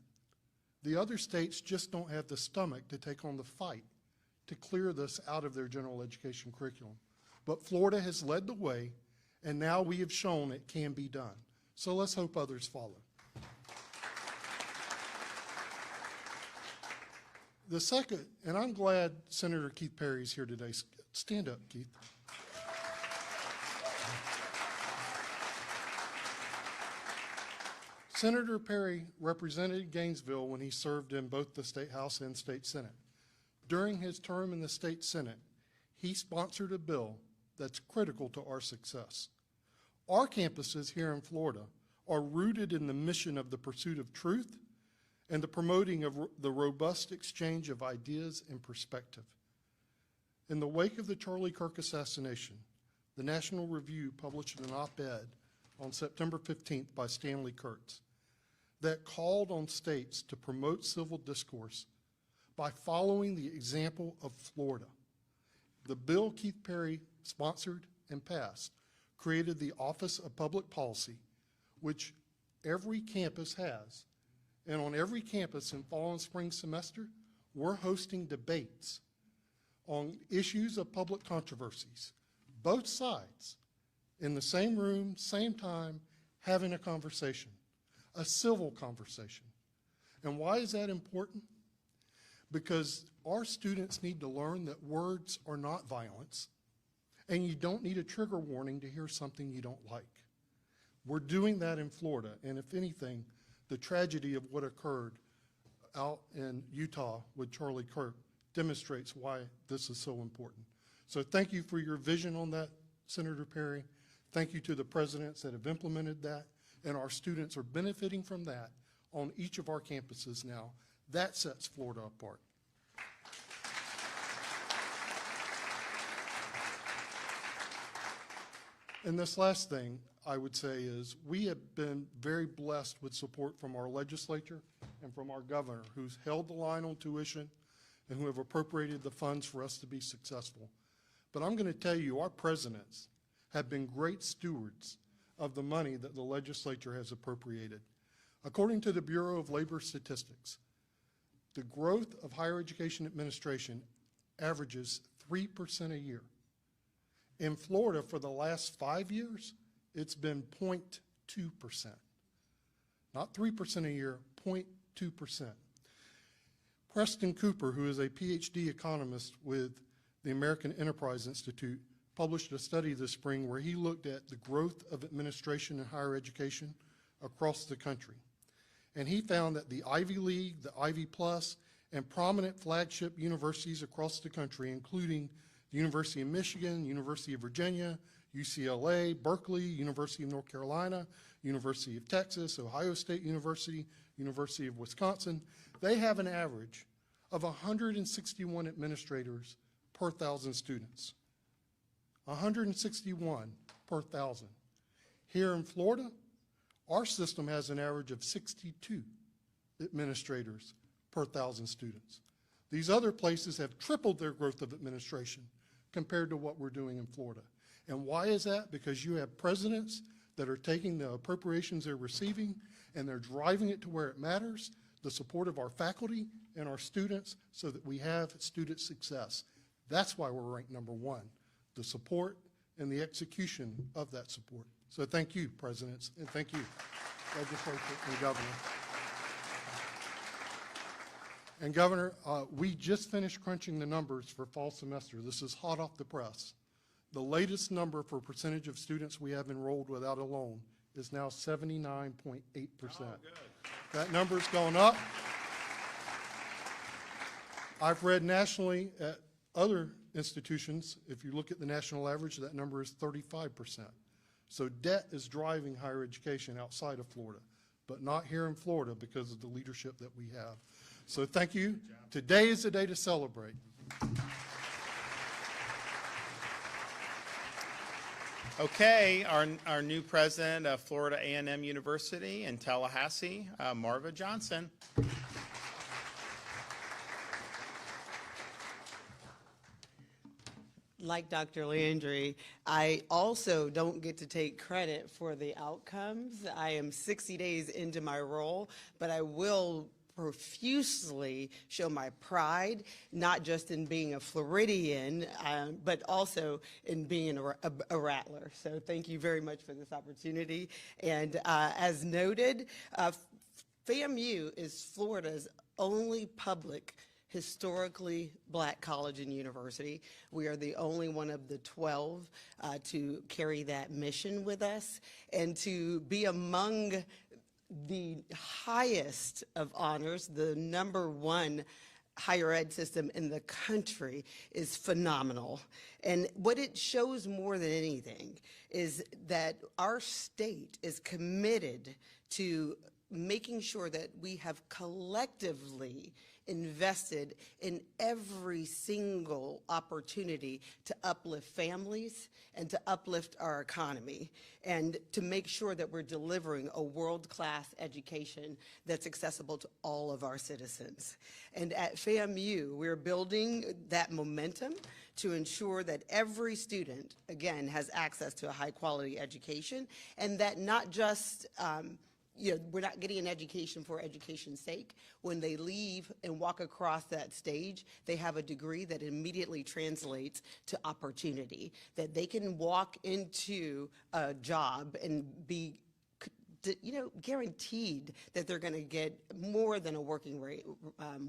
The other states just don't have the stomach to take on the fight to clear this out of their general education curriculum. But Florida has led the way, and now we have shown it can be done. So let's hope others follow. The second, and I'm glad Senator Keith Perry is here today. Stand up, Keith. Senator Perry represented Gainesville when he served in both the State House and State Senate. During his term in the State Senate, he sponsored a bill that's critical to our success. Our campuses here in Florida are rooted in the mission of the pursuit of truth and the promoting of the robust exchange of ideas and perspective. In the wake of the Charlie Kirk assassination, the National Review published an op-ed on September 15th by Stanley Kurtz that called on states to promote civil discourse by following the example of Florida. The bill Keith Perry sponsored and passed created the Office of Public Policy, which every campus has. And on every campus in fall and spring semester, we're hosting debates on issues of public controversies, both sides, in the same room, same time, having a conversation, a civil conversation. And why is that important? Because our students need to learn that words are not violence, and you don't need a trigger warning to hear something you don't like. We're doing that in Florida, and if anything, the tragedy of what occurred out in Utah with Charlie Kirk demonstrates why this is so important. So thank you for your vision on that, Senator Perry. Thank you to the presidents that have implemented that, and our students are benefiting from that on each of our campuses now. That sets Florida apart. And this last thing I would say is we have been very blessed with support from our legislature and from our governor, who's held the line on tuition and who have appropriated the funds for us to be successful. But I'm going to tell you, our presidents have been great stewards of the money that the legislature has appropriated. According to the Bureau of Labor Statistics, the growth of higher education administration averages 3% a year. In Florida, for the last 5 years, it's been 0.2%. Not 3% a year, 0.2%. Preston Cooper, who is a PhD economist with the American Enterprise Institute, published a study this spring where he looked at the growth of administration in higher education across the country. And he found that the Ivy League, the Ivy Plus, and prominent flagship universities across the country, including the University of Michigan, University of Virginia, UCLA, Berkeley, University of North Carolina, University of Texas, Ohio State University, University of Wisconsin, they have an average of 161 administrators per 1,000 students. 161 per 1,000. Here in Florida, our system has an average of 62 administrators per 1,000 students. These other places have tripled their growth of administration compared to what we're doing in Florida. And why is that? Because you have presidents that are taking the appropriations they're receiving and they're driving it to where it matters, the support of our faculty and our students, so that we have student success. That's why we're ranked #1, the support and the execution of that support. So thank you, presidents, and thank you, legislature and governor. And Governor, we just finished crunching the numbers for fall semester. This is hot off the press. The latest number for percentage of students we have enrolled without a loan is now 79.8%. That number's going up. I've read nationally at other institutions, if you look at the national average, that number is 35%. So debt is driving higher education outside of Florida, but not here in Florida because of the leadership that we have. So thank you. Today is the day to celebrate. Okay, our new president of Florida A&M University in Tallahassee, Marva Johnson. Like Dr. Landry, I also don't get to take credit for the outcomes. I am 60 days into my role, but I will profusely show my pride, not just in being a Floridian, but also in being a Rattler. So thank you very much for this opportunity. And as noted, FAMU is Florida's only public historically black college and university. We are the only one of the 12 to carry that mission with us, and to be among the highest of honors, the #1 higher ed system in the country, is phenomenal. And what it shows more than anything is that our state is committed to making sure that we have collectively invested in every single opportunity to uplift families and to uplift our economy, and to make sure that we're delivering a world-class education that's accessible to all of our citizens. And at FAMU, we're building that momentum to ensure that every student, again, has access to a high-quality education, and that not just we're not getting an education for education's sake. When they leave and walk across that stage, they have a degree that immediately translates to opportunity, that they can walk into a job and be guaranteed that they're going to get more than a working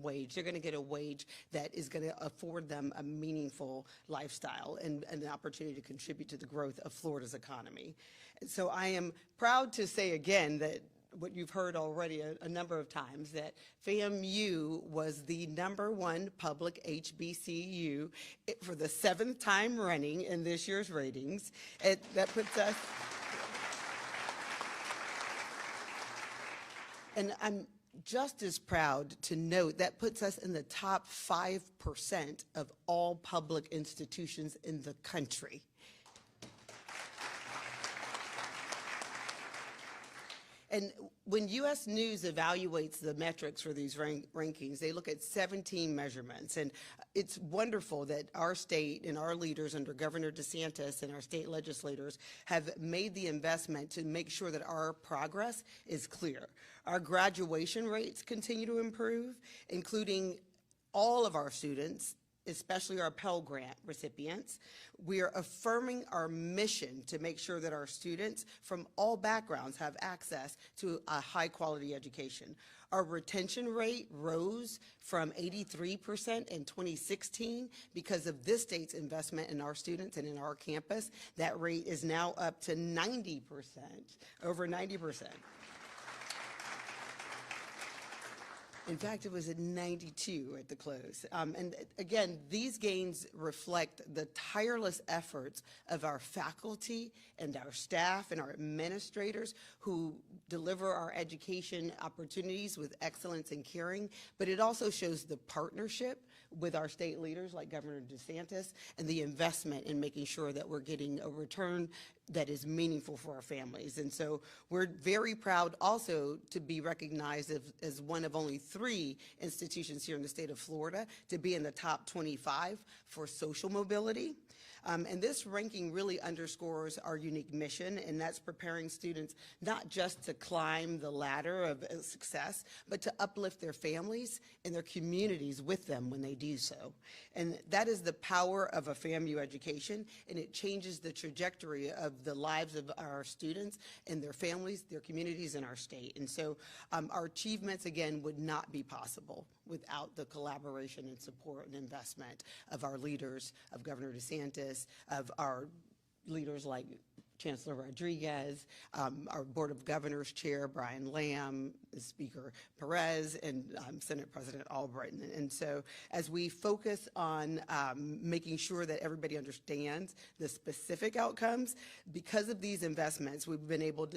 wage. They're going to get a wage that is going to afford them a meaningful lifestyle and an opportunity to contribute to the growth of Florida's economy. And so I am proud to say again that what you've heard already a number of times, that FAMU was the #1 public HBCU for the 7th time running in this year's ratings. That puts us, and I'm just as proud to note that puts us in the top 5% of all public institutions in the country. And when U.S. News evaluates the metrics for these rankings, they look at 17 measurements. And it's wonderful that our state and our leaders under Governor DeSantis and our state legislators have made the investment to make sure that our progress is clear. Our graduation rates continue to improve, including all of our students, especially our Pell Grant recipients. We are affirming our mission to make sure that our students from all backgrounds have access to a high-quality education. Our retention rate rose from 83% in 2016 because of this state's investment in our students and in our campus. That rate is now up to 90%, over 90%. In fact, it was at 92 at the close. And again, these gains reflect the tireless efforts of our faculty and our staff and our administrators who deliver our education opportunities with excellence and caring, but it also shows the partnership with our state leaders like Governor DeSantis and the investment in making sure that we're getting a return that is meaningful for our families. And so we're very proud also to be recognized as one of only 3 institutions here in the state of Florida to be in the top 25 for social mobility. And this ranking really underscores our unique mission, and that's preparing students not just to climb the ladder of success, but to uplift their families and their communities with them when they do so. And that is the power of a FAMU education, and it changes the trajectory of the lives of our students and their families, their communities, and our state. And so our achievements, again, would not be possible without the collaboration and support and investment of our leaders, of Governor DeSantis, of our leaders like Chancellor Rodriguez, our Board of Governors Chair Brian Lamb, Speaker Perez, and Senate President Albright. And so as we focus on making sure that everybody understands the specific outcomes, because of these investments, we've been able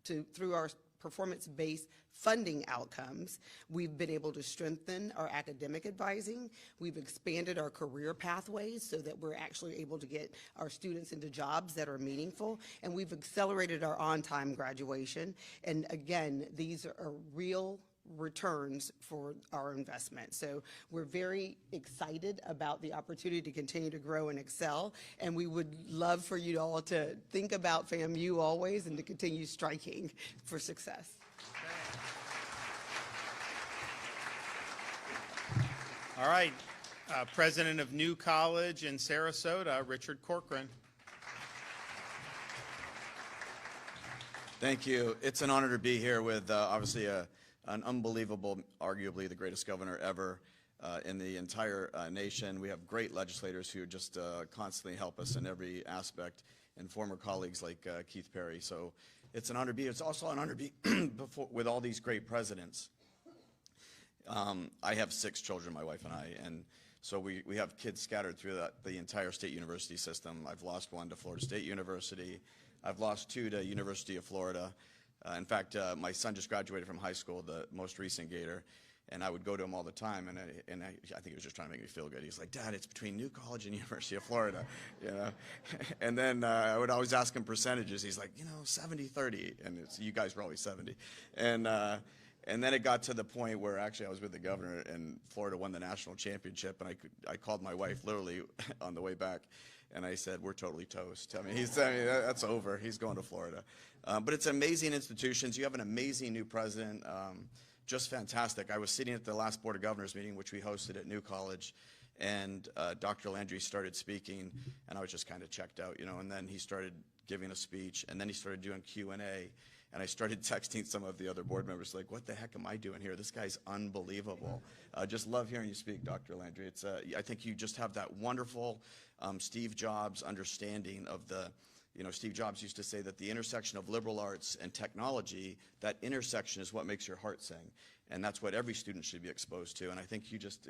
to through our performance-based funding outcomes, we've been able to strengthen our academic advising. We've expanded our career pathways so that we're actually able to get our students into jobs that are meaningful. And we've accelerated our on-time graduation. And again, these are real returns for our investment. So we're very excited about the opportunity to continue to grow and excel, and we would love for you all to think about FAMU always and to continue striking for success. All right, President of New College in Sarasota, Richard Corcoran. Thank you. It's an honor to be here with obviously an unbelievable, arguably the greatest governor ever in the entire nation. We have great legislators who just constantly help us in every aspect, and former colleagues like Keith Perry. So it's an honor to be here. It's also an honor to be with all these great presidents. I have 6 children, my wife and I, and so we have kids scattered through the entire state university system. I've lost 1 to Florida State University. I've lost 2 to University of Florida. In fact, my son just graduated from high school, the most recent Gator, and I would go to him all the time, and I think he was just trying to make me feel good. He's like, "Dad, it's between New College and University of Florida," you know. And then I would always ask him percentages. He's like, 70-30, and you guys were always 70. And then it got to the point where actually I was with the governor, and Florida won the national championship, and I called my wife literally on the way back, and I said, "We're totally toast." I mean, that's over. He's going to Florida. But it's amazing institutions. You have an amazing new president, just fantastic. I was sitting at the last Board of Governors meeting, which we hosted at New College, and Dr. Landry started speaking, and I was just kind of checked out, and then he started giving a speech, and then he started doing Q&A, and I started texting some of the other board members, like, "What the heck am I doing here? This guy's unbelievable." Just love hearing you speak, Dr. Landry. It's I think you just have that wonderful Steve Jobs understanding of the, Steve Jobs used to say that the intersection of liberal arts and technology, that intersection is what makes your heart sing. And that's what every student should be exposed to. And I think you just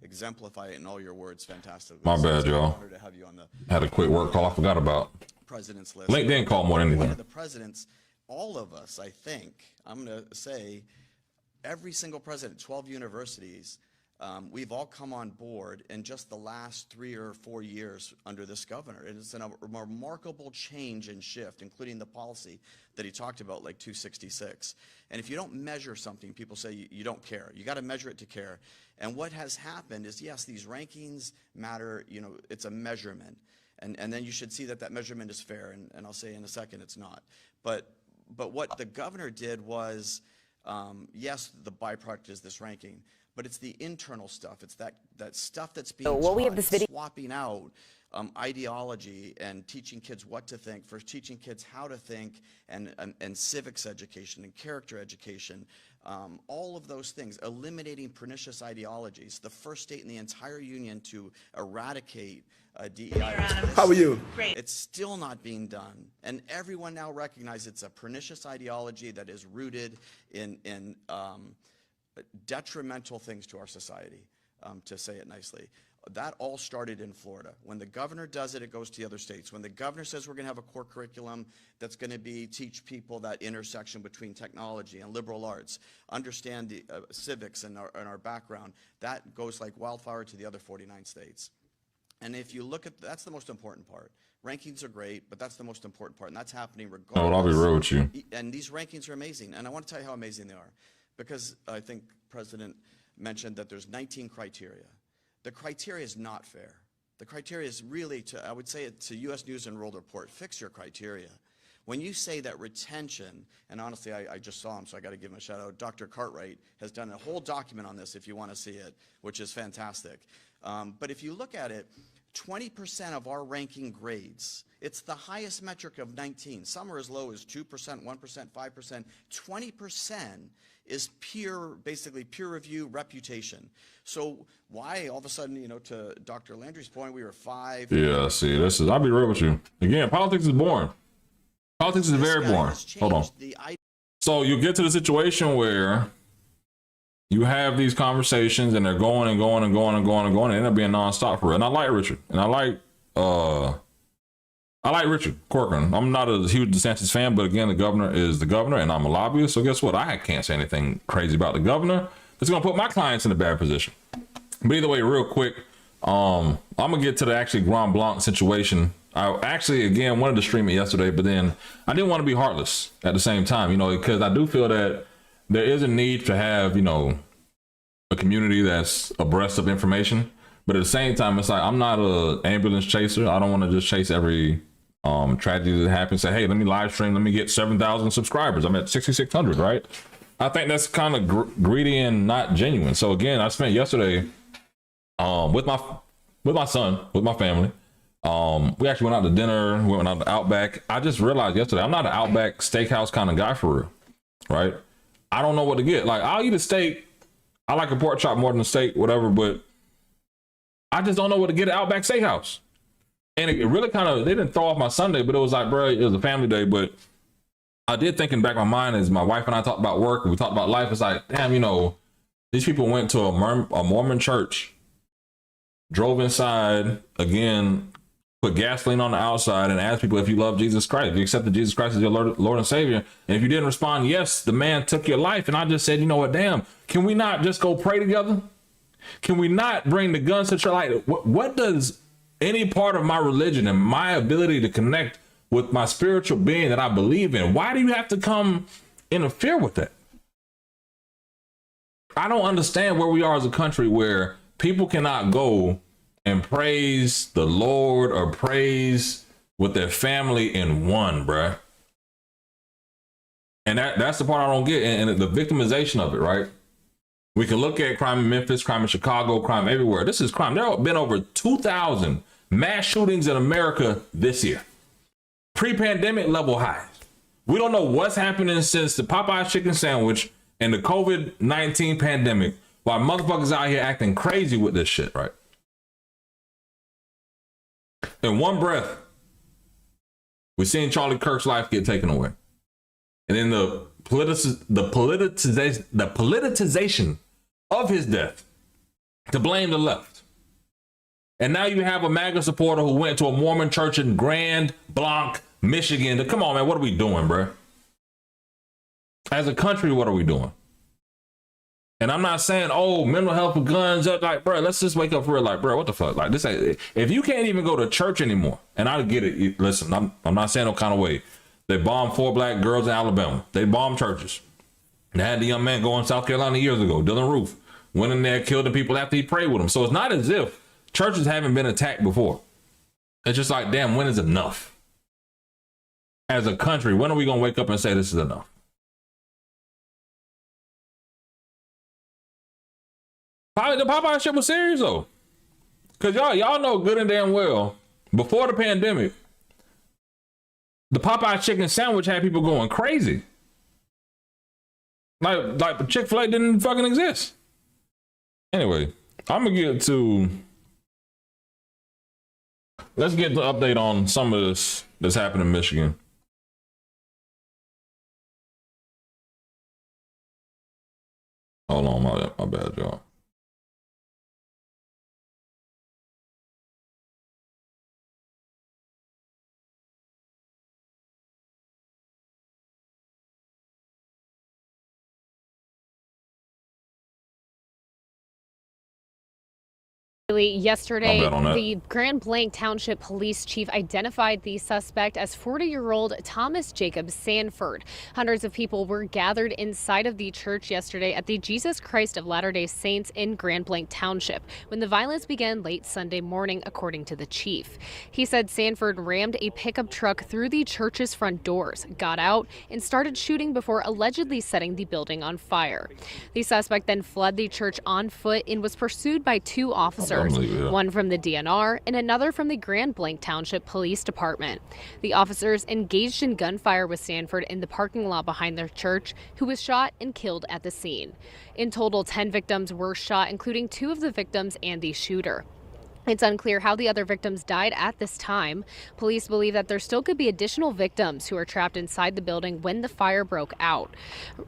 exemplify it in all your words fantastically. My bad, y'all. To have you on the Had a quick work call I forgot about. president's list. LinkedIn call more than One anything. of the presidents, all of us, I think, I'm going to say, every single president, 12 universities, we've all come on board in just the last 3 or 4 years under this governor. It is a remarkable change and shift, including the policy that he talked about, like 266. And if you don't measure something, people say you don't care. You got to measure it to care. And what has happened is, yes, these rankings matter. It's a measurement. And then you should see that measurement is fair. And I'll say in a second it's not. But what the governor did was, yes, the byproduct is this ranking, but it's the internal stuff. It's that stuff that's being taught, swapping out ideology and teaching kids what to think, for teaching kids how to think, and civics education and character education, all of those things, eliminating pernicious ideologies. The first state in the entire union to eradicate DEI. How are you? Great. It's still not being done, and everyone now recognizes it's a pernicious ideology that is rooted in detrimental things to our society, to say it nicely. That all started in Florida. When the governor does it, it goes to the other states. When the governor says we're going to have a core curriculum that's going to teach people that intersection between technology and liberal arts, understand the civics and our background, that goes like wildfire to the other 49 states. And if you look at, that's the most important part, Rankings are great, but that's the most important part, and that's happening Oh, regardless. well, I'll be real with you. And these rankings are amazing, and I want to tell you how amazing they are, because I think President mentioned that there's 19 criteria. The criteria is not fair. The criteria is really, I would say it to U.S. News and World Report, fix your criteria. When you say that retention, and honestly, I just saw him, so I got to give him a shout out. Dr. Cartwright has done a whole document on this if you want to see it, which is fantastic. But if you look at it, 20% of our ranking grades, it's the highest metric of 19. Some are as low as 2%, 1%, 5%. 20% is basically peer review reputation. So why all of a sudden, you know, to Dr. Landry's point, we were 5. Yeah, see, I'll be real with you. Again, politics is boring. Politics is very boring. Hold on. So you get to the situation where you have these conversations and they're going and going and going and going and going and end up being nonstop for it. And I like Richard. And I like Richard Corcoran. I'm not a huge DeSantis fan, but again, the governor is the governor and I'm a lobbyist. So guess what? I can't say anything crazy about the governor. It's going to put my clients in a bad position. But either way, real quick, I'm going to get to the actually Grand Blanc situation. I actually, again, wanted to stream it yesterday, but then I didn't want to be heartless at the same time, you know, because I do feel that there is a need to have, you know, a community that's abreast of information. But at the same time, it's like, I'm not an ambulance chaser. I don't want to just chase every tragedy that happens. Say, hey, let me live stream. Let me get 7,000 subscribers. I'm at 6,600, right? I think that's kind of greedy and not genuine. So again, I spent yesterday with my son, with my family. We actually went out to dinner. We went out to Outback. I just realized yesterday, I'm not an Outback steakhouse kind of guy for real, right? I don't know what to get. Like, I'll eat a steak. I like a pork chop more than a steak, whatever, but I just don't know what to get at Outback Steakhouse. And it really kind of, they didn't throw off my Sunday, but it was like, bro, it was a family day. But I did think in the back of my mind as my wife and I talked about work and we talked about life, it's like, damn, you know, these people went to a Mormon church, drove inside, again, put gasoline on the outside and asked people if you love Jesus Christ, if you accepted Jesus Christ as your Lord and Savior. And if you didn't respond, yes, the man took your life. And I just said, you know what, damn, can we not just go pray together? Can we not bring the guns to church? Like, what does any part of my religion and my ability to connect with my spiritual being that I believe in, why do you have to come interfere with that? I don't understand where we are as a country where people cannot go and praise the Lord or praise with their family in one, bruh. And that's the part I don't get. And the victimization of it, right? We can look at crime in Memphis, crime in Chicago, crime everywhere. This is crime. There have been over 2,000 mass shootings in America this year. Pre-pandemic level highs. We don't know what's happening since the Popeye chicken sandwich and the COVID-19 pandemic, while motherfuckers out here acting crazy with this shit, right? In one breath, we're seeing Charlie Kirk's life get taken away. And then the politicization of his death to blame the left. And now you have a MAGA supporter who went to a Mormon church in Grand Blanc, Michigan. Come on, man, what are we doing, bro? As a country, what are we doing? And I'm not saying, oh, mental health with guns up. Like, bro, let's just wake up for real. Like, bro, what the fuck? Like, this ain't, if you can't even go to church anymore, and I get it. Listen, I'm not saying no kind of way. They bombed 4 black girls in Alabama. They bombed churches. They had the young man go in South Carolina years ago, Dylan Roof, went in there, killed the people after he prayed with them. So it's not as if churches haven't been attacked before. It's just like, damn, when is enough? As a country, when are we going to wake up and say this is enough? The Popeye shit was serious though. Cause y'all know good and damn well, before the pandemic, the Popeye chicken sandwich had people going crazy. Like Chick-fil-A didn't fucking exist. Anyway, I'm gonna let's get the update on some of this that's happened in Michigan. Hold on, my bad, y'all. Yesterday, I'll bet on that. the Grand Blanc Township Police Chief identified the suspect as 40-year-old Thomas Jacob Sanford. Hundreds of people were gathered inside of the church yesterday at the Jesus Christ of Latter-day Saints in Grand Blanc Township when the violence began late Sunday morning, according to the chief. He said Sanford rammed a pickup truck through the church's front doors, got out, and started shooting before allegedly setting the building on fire. The suspect then fled the church on foot and was pursued by two officers. One from the DNR and another from the Grand Blanc Township Police Department. The officers engaged in gunfire with Sanford in the parking lot behind their church, who was shot and killed at the scene. In total, 10 victims were shot, including 2 of the victims and the shooter. It's unclear how the other victims died at this time. Police believe that there still could be additional victims who are trapped inside the building when the fire broke out.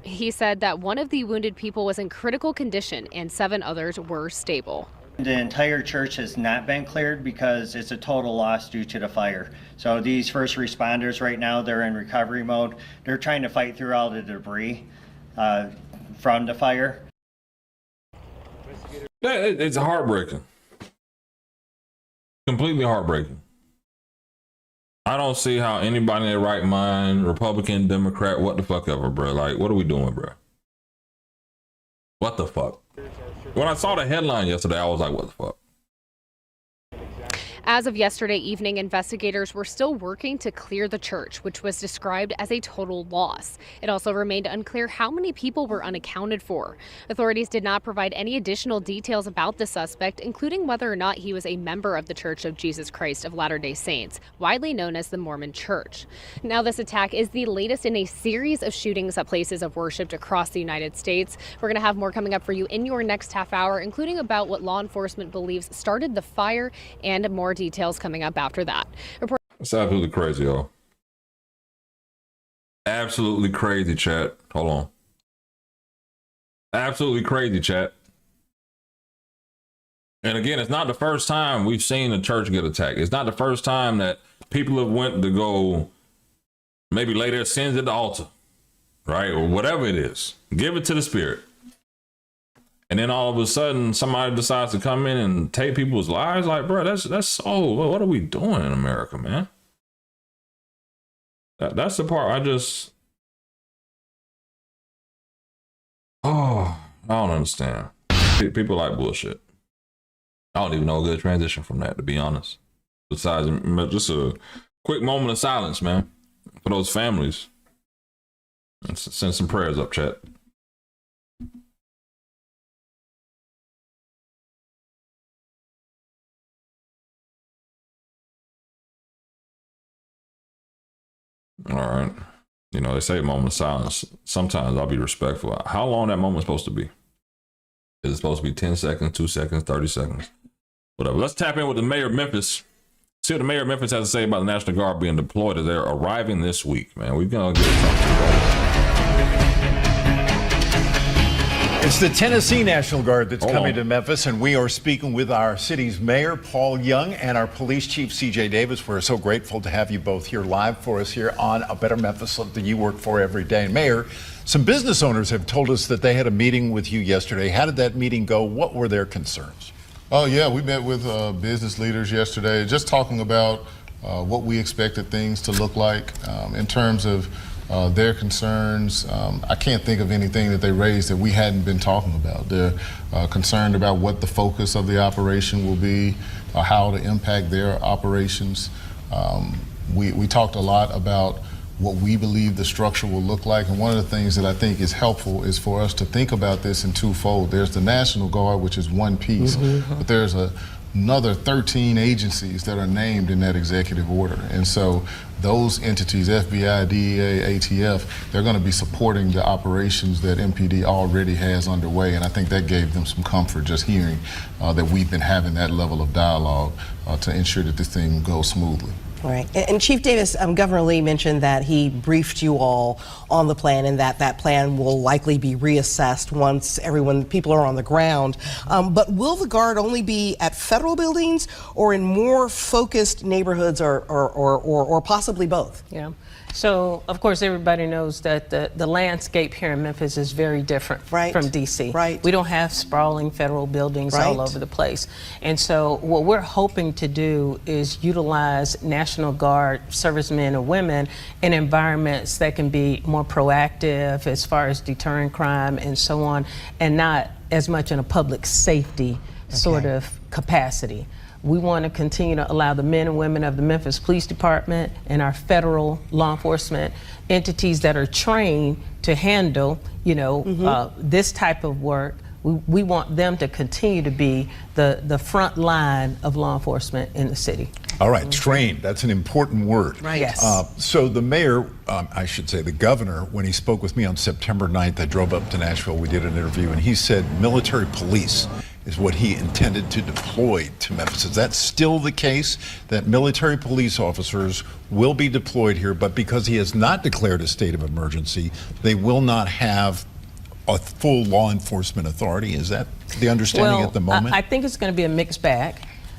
He said that one of the wounded people was in critical condition and 7 others were stable. The entire church has not been cleared because it's a total loss due to the fire. So these first responders right now, they're in recovery mode. They're trying to fight through all the debris from the fire. It's heartbreaking. Completely heartbreaking. I don't see how anybody in their right mind, Republican, Democrat, what the fuck ever, bro. Like, what are we doing, bro? What the fuck? When I saw the headline yesterday, I was like, what the fuck? As of yesterday evening, investigators were still working to clear the church, which was described as a total loss. It also remained unclear how many people were unaccounted for. Authorities did not provide any additional details about the suspect, including whether or not he was a member of the Church of Jesus Christ of Latter-day Saints, widely known as the Mormon Church. Now, this attack is the latest in a series of shootings at places of worship across the United States. We're going to have more coming up for you in your next half hour, including about what law enforcement believes started the fire and more details coming up after that. It's absolutely crazy, y'all. Absolutely crazy, chat. Hold on. Absolutely crazy, chat. And again, it's not the first time we've seen a church get attacked. It's not the first time that people have went to go maybe lay their sins at the altar, right? Or whatever it is. Give it to the Spirit. And then all of a sudden, somebody decides to come in and take people's lives. Like, bro, that's so. What are we doing in America, man? That's the part I just. Oh, I don't understand. People like bullshit. I don't even know a good transition from that, to be honest. Besides, just a quick moment of silence, man, for those families. And send some prayers up, chat. All right. You know, they say moment of silence. Sometimes I'll be respectful. How long that moment supposed to be? Is it supposed to be 10 seconds, 2 seconds, 30 seconds? Whatever. Let's tap in with the mayor of Memphis. See what the mayor of Memphis has to say about the National Guard being deployed as they're arriving this week, man. We're going to get something. It's the Tennessee National Guard that's coming to Memphis, and we are speaking with our city's mayor, Paul Young, and our police chief, C.J. Davis. We're so grateful to have you both here live for us here on A Better Memphis that you work for every day. And Mayor, some business owners have told us that they had a meeting with you yesterday. How did that meeting go? What were their concerns? Oh, yeah, we met with business leaders yesterday, just talking about what we expected things to look like in terms of their concerns. I can't think of anything that they raised that we hadn't been talking about. They're concerned about what the focus of the operation will be, how to impact their operations. We talked a lot about what we believe the structure will look like, and one of the things that I think is helpful is for us to think about this in twofold. There's the National Guard, which is one piece, but there's another 13 agencies that are named in that executive order. And so those entities, FBI, DEA, ATF, they're going to be supporting the operations that MPD already has underway. And I think that gave them some comfort just hearing that we've been having that level of dialogue to ensure that this thing goes smoothly. Right. And Chief Davis, Governor Lee mentioned that he briefed you all on the plan and that plan will likely be reassessed once people are on the ground. But will the Guard only be at federal buildings or in more focused neighborhoods or possibly both? Yeah. So, of course, everybody knows that the landscape here in Memphis is very different from D.C. Right. We don't have sprawling federal buildings all over the place. And so what we're hoping to do is utilize National Guard servicemen and women in environments that can be more proactive as far as deterring crime and so on, and not as much in a public safety sort of capacity. We want to continue to allow the men and women of the Memphis Police Department and our federal law enforcement entities that are trained to handle, this type of work. We want them to continue to be the front line of law enforcement in the city. All right, trained. That's an important word. Right. Yes. So the mayor, I should say the governor, when he spoke with me on September 9th, I drove up to Nashville, we did an interview, and he said military police is what he intended to deploy to Memphis. Is that still the case, that military police officers will be deployed here, but because he has not declared a state of emergency, they will not have a full law enforcement authority? Is that the understanding at the moment? I think it's going to be a mixed bag,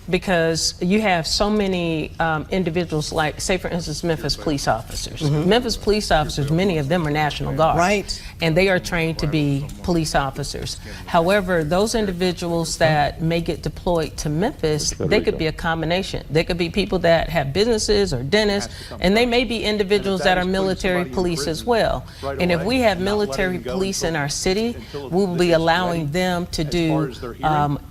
because you have so many individuals, like, say, for instance, Memphis police officers. Memphis police officers, many of them are National Guard. Right. And they are trained to be police officers. However, those individuals that may get deployed to Memphis, they could be a combination. They could be people that have businesses or dentists, and they may be individuals that are military police as well. And if we have military police in our city, we will be allowing them to do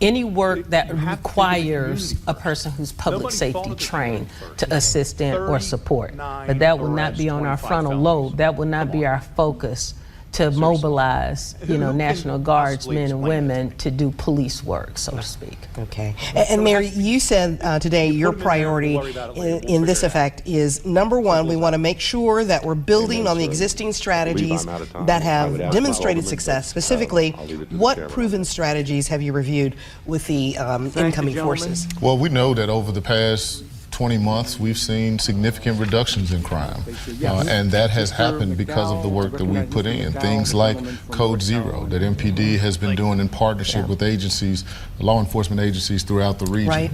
any work that requires a person who's public safety trained to assist in or support. But that will not be on our frontal lobe. That will not be our focus to mobilize, National Guards, men and women, to do police work, so to speak. Okay. And Mary, you said today your priority in this effect is, number one, we want to make sure that we're building on the existing strategies that have demonstrated success. Specifically, what proven strategies have you reviewed with the incoming forces? Well, we know that over the past 20 months, we've seen significant reductions in crime. And that has happened because of the work that we put in. Things like Code Zero that MPD has been doing in partnership with agencies, law enforcement agencies throughout the region.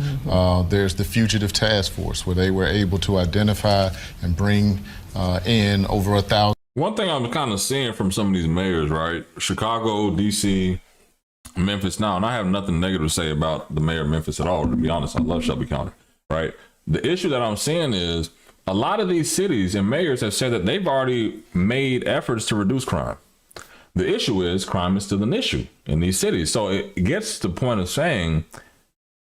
There's the Fugitive Task Force, where they were able to identify and bring in over 1,000. One thing I'm kind of seeing from some of these mayors, right? Chicago, DC, Memphis now, and I have nothing negative to say about the mayor of Memphis at all, to be honest. I love Shelby County, right? The issue that I'm seeing is a lot of these cities and mayors have said that they've already made efforts to reduce crime. The issue is crime is still an issue in these cities. So it gets to the point of saying,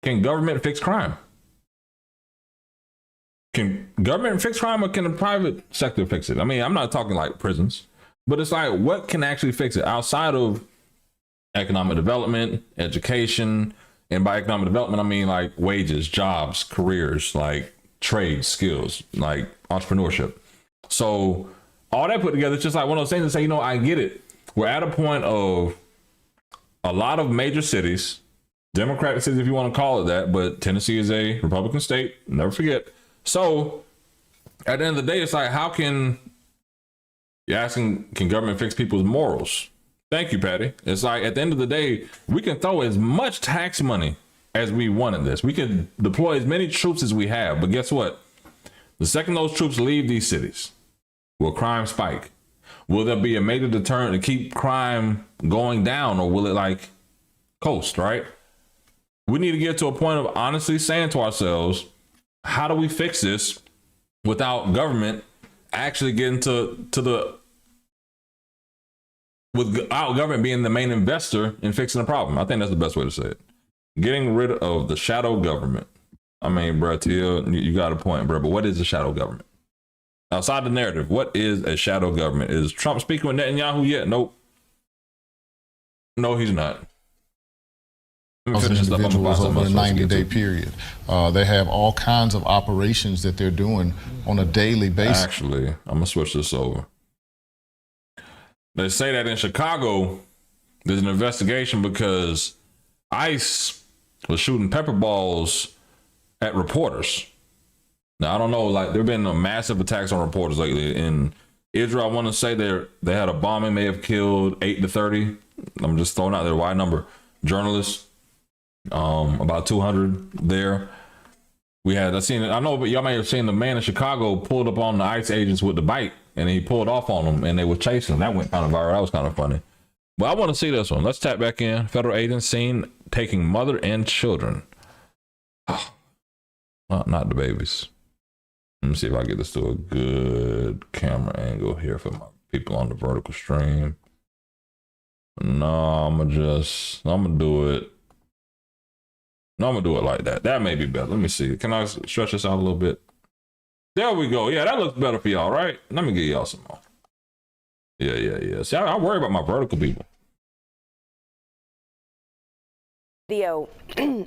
can government fix crime? Can government fix crime, or can the private sector fix it? I mean, I'm not talking like prisons, but it's like, what can actually fix it outside of economic development, education? And by economic development, I mean like wages, jobs, careers, like trade skills, like entrepreneurship. So all that put together, it's just like one of those things that say, I get it. We're at a point of a lot of major cities, Democratic cities, if you want to call it that, but Tennessee is a Republican state, never forget. So at the end of the day, it's like, you're asking, can government fix people's morals? Thank you, Patty. It's like, at the end of the day, we can throw as much tax money as we want in this. We can deploy as many troops as we have. But guess what? The second those troops leave these cities, will crime spike? Will there be a major deterrent to keep crime going down, or will it coast, right? We need to get to a point of honestly saying to ourselves, how do we fix this without government actually getting without government being the main investor in fixing the problem? I think that's the best way to say it. Getting rid of the shadow government. I mean, bro, Tia, you got a point, bro, but what is a shadow government? Outside the narrative, what is a shadow government? Is Trump speaking with Netanyahu yet? Nope. No, he's not. Individuals over a 90-day period. They have all kinds of operations that they're doing on a daily basis. Actually, I'm going to switch this over. They say that in Chicago, there's an investigation because ICE was shooting pepper balls at reporters. Now I don't know, like there've been massive attacks on reporters lately in Israel. I want to say they had a bombing, may have killed 8 to 30. I'm just throwing out there a wide number journalists. About 200 there. I know, but y'all may have seen the man in Chicago pulled up on the ICE agents with the bike, and he pulled off on them, and they were chasing. That went kind of viral. That was kind of funny. But I want to see this one. Let's tap back in. Federal agents seen taking mother and children. Oh, not the babies. Let me see if I get this to a good camera angle here for my people on the vertical stream. No, I'm gonna do it. No, I'm gonna do it like that. That may be better. Let me see. Can I stretch this out a little bit? There we go. Yeah, that looks better for y'all, right? Let me get y'all some more. Yeah. See, I worry about my vertical people. Video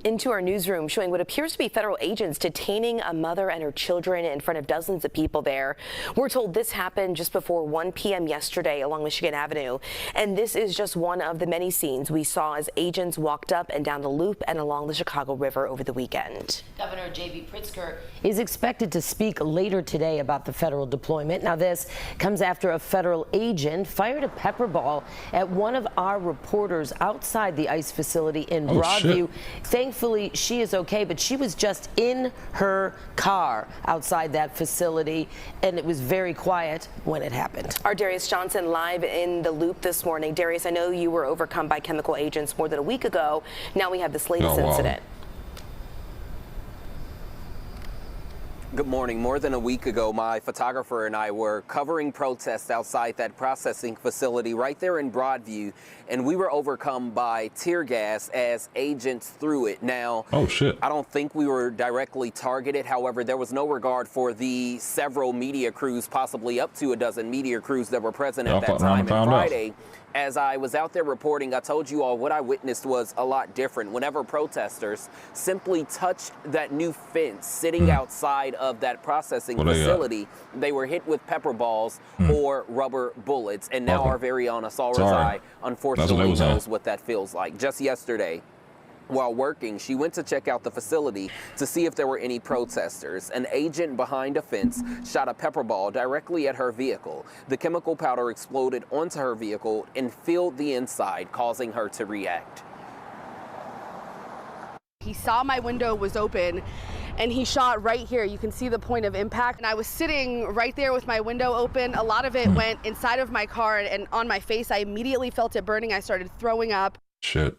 into our newsroom showing what appears to be federal agents detaining a mother and her children in front of dozens of people there. We're told this happened just before 1 p.m. yesterday along Michigan Avenue. And this is just one of the many scenes we saw as agents walked up and down the Loop and along the Chicago River over the weekend. Governor J.B. Pritzker is expected to speak later today about the federal deployment. Now, this comes after a federal agent fired a pepper ball at one of our reporters outside the ICE facility in Broadview. Thankfully, she is okay, but she was just in her car outside that facility, and it was very quiet when it happened. Our Darius Johnson live in the Loop this morning. Darius, I know you were overcome by chemical agents more than a week ago. Now we have this latest incident. Good morning. More than a week ago, my photographer and I were covering protests outside that processing facility right there in Broadview, and we were overcome by tear gas as agents threw it. Now, I don't think we were directly targeted. However, there was no regard for the several media crews, possibly up to a dozen media crews that were present at that time. And Friday, as I was out there reporting, I told you all what I witnessed was a lot different. Whenever protesters simply touched that new fence sitting outside of that processing facility, they were hit with pepper balls or rubber bullets. And now our very own Asal Razai, unfortunately, knows what that feels like. Just yesterday, while working, she went to check out the facility to see if there were any protesters. An agent behind a fence shot a pepper ball directly at her vehicle. The chemical powder exploded onto her vehicle and filled the inside, causing her to react. He saw my window was open and he shot right here. You can see the point of impact. And I was sitting right there with my window open. A lot of it went inside of my car and on my face. I immediately felt it burning. I started throwing up. Shit.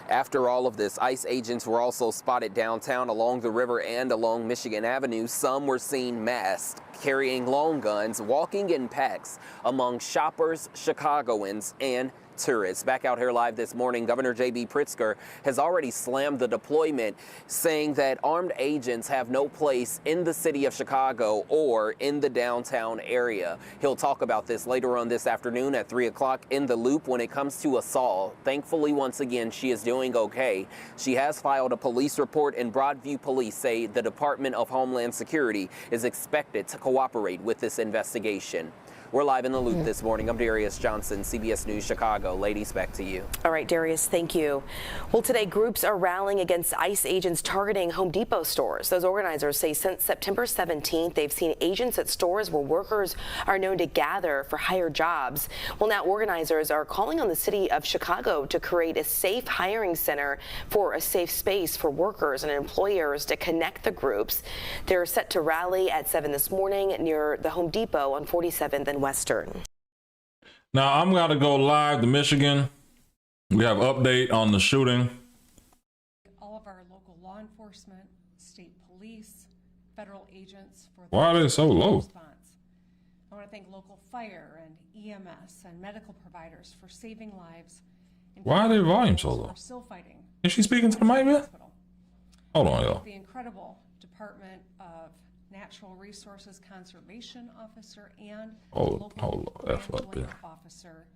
After all of this, ICE agents were also spotted downtown along the river and along Michigan Avenue. Some were seen masked, carrying long guns, walking in packs among shoppers, Chicagoans, and tourists. Back out here live this morning, Governor J.B. Pritzker has already slammed the deployment, saying that armed agents have no place in the city of Chicago or in the downtown area. He'll talk about this later on this afternoon at 3 o'clock in the Loop. When it comes to Asal, thankfully, once again, she is doing okay. She has filed a police report, and Broadview police say the Department of Homeland Security is expected to cooperate with this investigation. We're live in the Loop this morning. I'm Darius Johnson, CBS News Chicago. Ladies, back to you. All right, Darius, thank you. Well, today groups are rallying against ICE agents targeting Home Depot stores. Those organizers say since September 17th, they've seen agents at stores where workers are known to gather for higher jobs. Well, now organizers are calling on the city of Chicago to create a safe hiring center for a safe space for workers and employers to connect the groups. They're set to rally at 7 this morning near the Home Depot on 47th and Western. Now I'm going to go live to Michigan. We have update on the shooting. All of our local law enforcement, state police, federal agents for why are they so low? Response. I want to thank local fire and EMS and medical providers for saving lives. Why are their volume so low? Still fighting. Is she speaking to the mic yet? Hold on, y'all. The incredible Department of Natural Resources Conservation Officer and local officer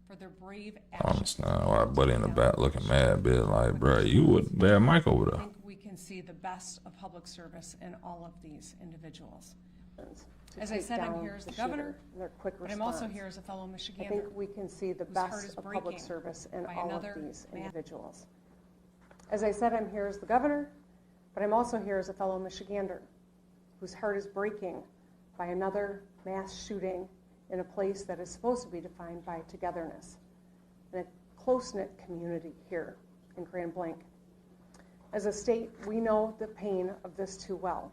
for their brave actions. I understand why buddy in the back looking mad, bit like, bro, you would bad mic over there. I think we can see the best of public service in all of these individuals. As I said, I'm here as the governor, but I'm also here as a fellow Michigander. I think we can see the best of public service in all of these individuals. As I said, I'm here as the governor, but I'm also here as a fellow Michigander. whose heart is breaking by another mass shooting in a place that is supposed to be defined by togetherness and a close-knit community here in Grand Blanc. As a state, we know the pain of this too well.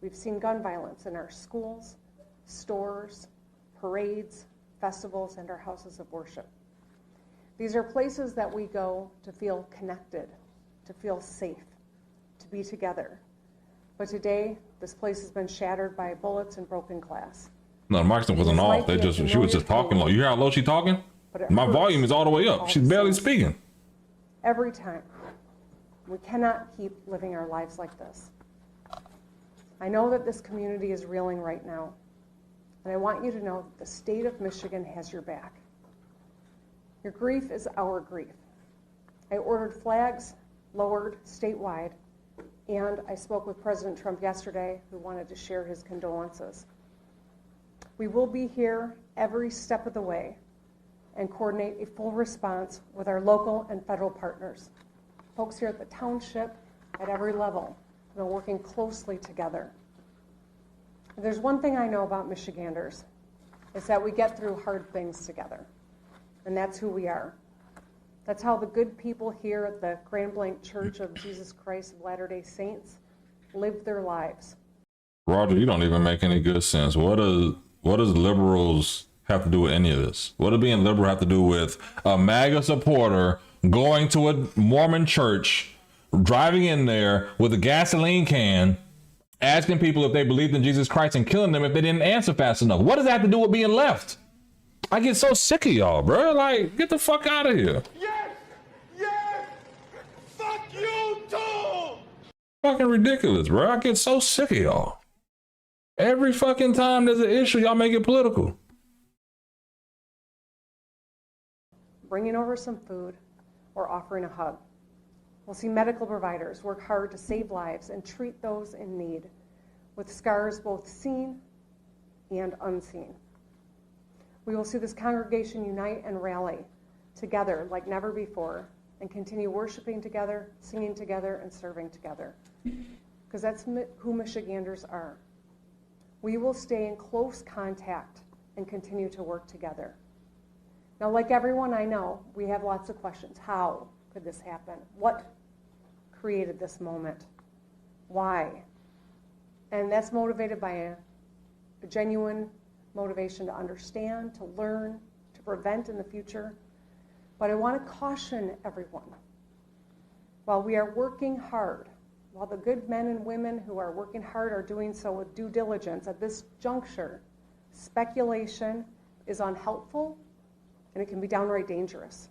We've seen gun violence in our schools, stores, parades, festivals, and our houses of worship. These are places that we go to feel connected, to feel safe, to be together. But today, this place has been shattered by bullets and broken glass. No, the microphone wasn't off. She was just talking low. You hear how low she talking? My volume is all the way up. She's barely speaking. Every time. We cannot keep living our lives like this. I know that this community is reeling right now, and I want you to know that the state of Michigan has your back. Your grief is our grief. I ordered flags lowered statewide, and I spoke with President Trump yesterday, who wanted to share his condolences. We will be here every step of the way and coordinate a full response with our local and federal partners. Folks here at the township, at every level, have been working closely together. If there's one thing I know about Michiganders, it's that we get through hard things together, and that's who we are. That's how the good people here at the Grand Blanc Church of Jesus Christ of Latter-day Saints live their lives. Roger, you don't even make any good sense. What does liberals have to do with any of this? What does being liberal have to do with a MAGA supporter going to a Mormon church, driving in there with a gasoline can, asking people if they believed in Jesus Christ and killing them if they didn't answer fast enough? What does that have to do with being left? I get so sick of y'all, bro. Like, get the fuck out of here. Yes! Yes! Fuck you too! Fucking ridiculous, bro. I get so sick of y'all. Every fucking time there's an issue, y'all make it political. Bringing over some food or offering a hug. We'll see medical providers work hard to save lives and treat those in need, with scars both seen and unseen. We will see this congregation unite and rally together like never before and continue worshiping together, singing together, and serving together, because that's who Michiganders are. We will stay in close contact and continue to work together. Now, like everyone I know, we have lots of questions. How could this happen? What created this moment? Why? And that's motivated by a genuine motivation to understand, to learn, to prevent in the future. But I want to caution everyone. While we are working hard, while the good men and women who are working hard are doing so with due diligence at this juncture, speculation is unhelpful and it can be downright dangerous.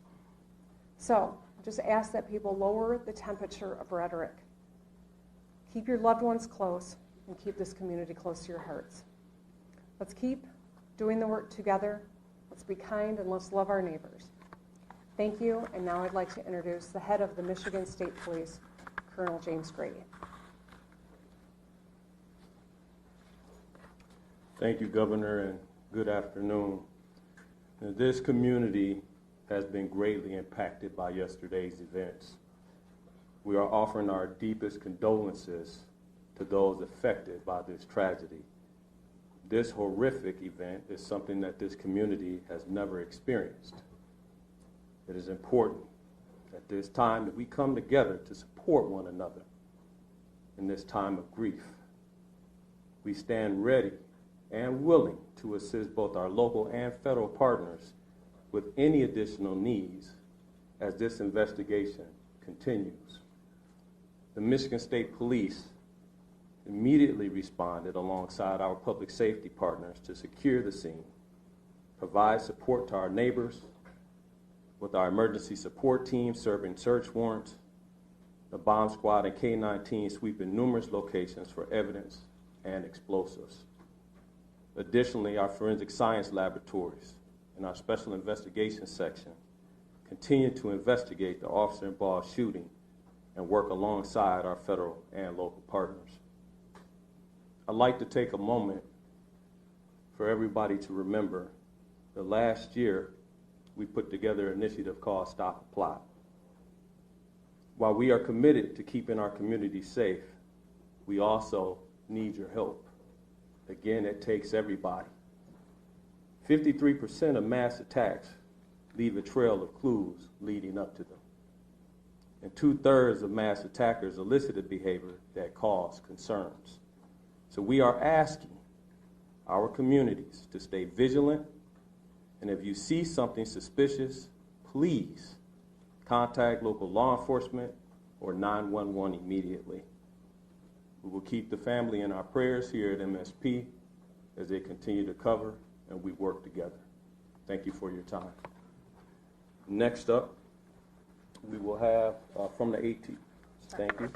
So just ask that people lower the temperature of rhetoric. Keep your loved ones close and keep this community close to your hearts. Let's keep doing the work together. Let's be kind and let's love our neighbors. Thank you, and now I'd like to introduce the head of the Michigan State Police, Colonel James Grady. Thank you, Governor, and good afternoon. Now, this community has been greatly impacted by yesterday's events. We are offering our deepest condolences to those affected by this tragedy. This horrific event is something that this community has never experienced. It is important at this time that we come together to support one another in this time of grief. We stand ready and willing to assist both our local and federal partners with any additional needs as this investigation continues. The Michigan State Police immediately responded alongside our public safety partners to secure the scene, provide support to our neighbors, with our emergency support team serving search warrants, the bomb squad and K-9 team sweeping numerous locations for evidence and explosives. Additionally, our forensic science laboratories and our special investigations section continue to investigate the officer-involved shooting and work alongside our federal and local partners. I'd like to take a moment for everybody to remember that last year we put together an initiative called Stop a Plot. While we are committed to keeping our community safe, we also need your help. again, it takes everybody. 53% of mass attacks leave a trail of clues leading up to them. And 2/3 of mass attackers elicited behavior that caused concerns. So we are asking our communities to stay vigilant, and if you see something suspicious, please contact local law enforcement or 911 immediately. We will keep the family in our prayers here at MSP as they continue to cover and we work together. Thank you for your time. Next up, we will have from the AT. Thank you.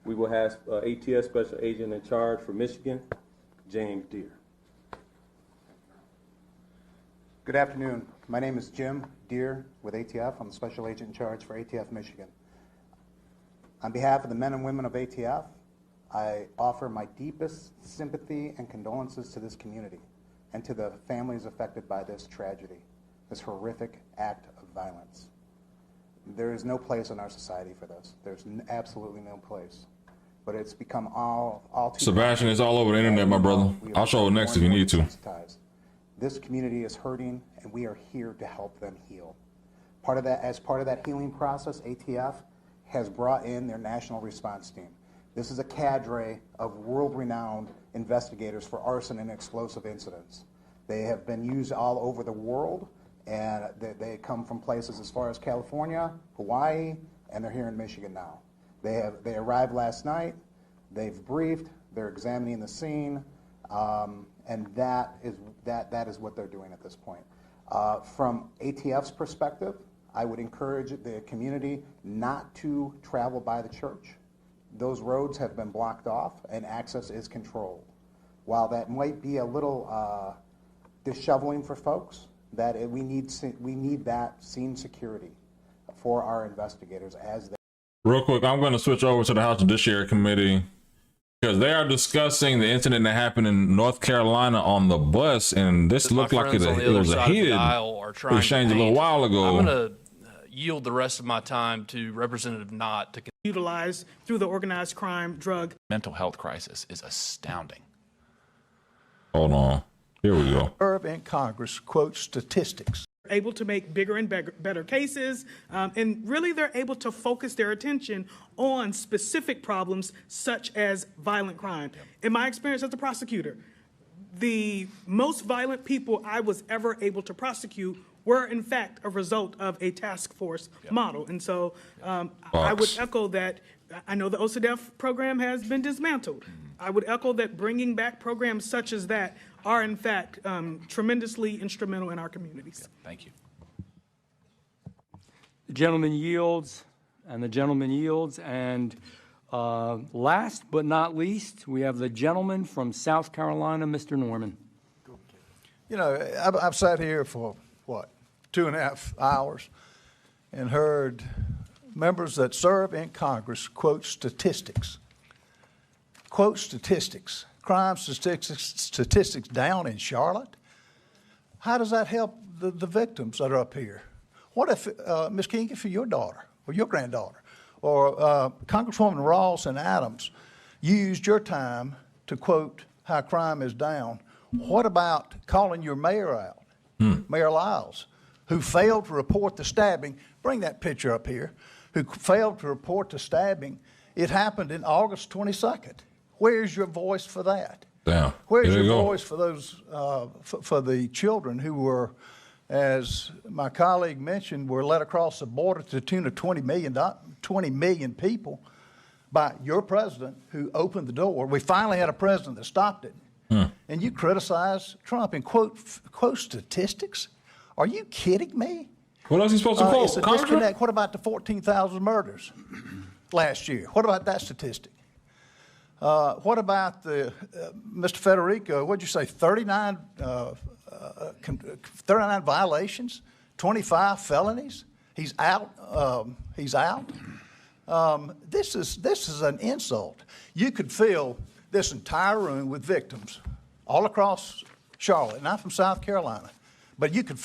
We will have ATS Special Agent in Charge for Michigan, James Deere. Good afternoon. My name is Jim Deere with ATF. I'm the Special Agent in Charge for ATF Michigan. On behalf of the men and women of ATF, I offer my deepest sympathy and condolences to this community and to the families affected by this tragedy, this horrific act of violence. There is no place in our society for this. There's absolutely no place. But it's become all too... Sebastian, it's all over the internet, my brother. I'll show it next if you need to. This community is hurting, and we are here to help them heal. As part of that healing process, ATF has brought in their national response team. This is a cadre of world-renowned investigators for arson and explosive incidents. They have been used all over the world, and they come from places as far as California, Hawaii, and they're here in Michigan now. They arrived last night, they've briefed, they're examining the scene, and that is what they're doing at this point. From ATF's perspective, I would encourage the community not to travel by the church. Those roads have been blocked off and access is controlled. While that might be a little disheveling for folks, we need that scene security for our investigators as they... Real quick, I'm going to switch over to the House Judiciary Committee because they are discussing the incident that happened in North Carolina on the bus, and this looked like it was a heated exchange a little while ago. I'm going to yield the rest of my time to Representative Knott to utilize through the organized crime drug. Mental health crisis is astounding. Hold on. Here we go. Herb in Congress quotes statistics. Able to make bigger and better cases, and really they're able to focus their attention on specific problems such as violent crime. In my experience as a prosecutor, the most violent people I was ever able to prosecute were in fact a result of a task force model. And so I would echo that. I know the OCDF program has been dismantled. I would echo that bringing back programs such as that are in fact tremendously instrumental in our communities. Thank you. The gentleman yields, and the gentleman yields. And last but not least, we have the gentleman from South Carolina, Mr. Norman. You know, I've sat here for, what, 2.5 hours and heard members that serve in Congress quote statistics. Quote statistics. Crime statistics down in Charlotte. How does that help the victims that are up here? What if, Ms. King, if your daughter or your granddaughter or Congresswoman Ross and Adams used your time to quote how crime is down, what about calling your mayor out, Mayor Lyles, who failed to report the stabbing? Bring that picture up here. Who failed to report the stabbing. It happened in August 22nd. Where's your voice for that? Damn. Where's your voice for those, for the children who were, as my colleague mentioned, were led across the border to the tune of 20 million people by your president who opened the door. We finally had a president that stopped it. And you criticize Trump and quote statistics? Are you kidding me? What else are you supposed to quote? It's a disconnect. What about the 14,000 murders last year? What about that statistic? What about the, Mr. Federico, what'd you say, 39 violations, 25 felonies? He's out. He's out. This is an insult. You could fill this entire room with victims all across Charlotte, and I'm from South Carolina, but you could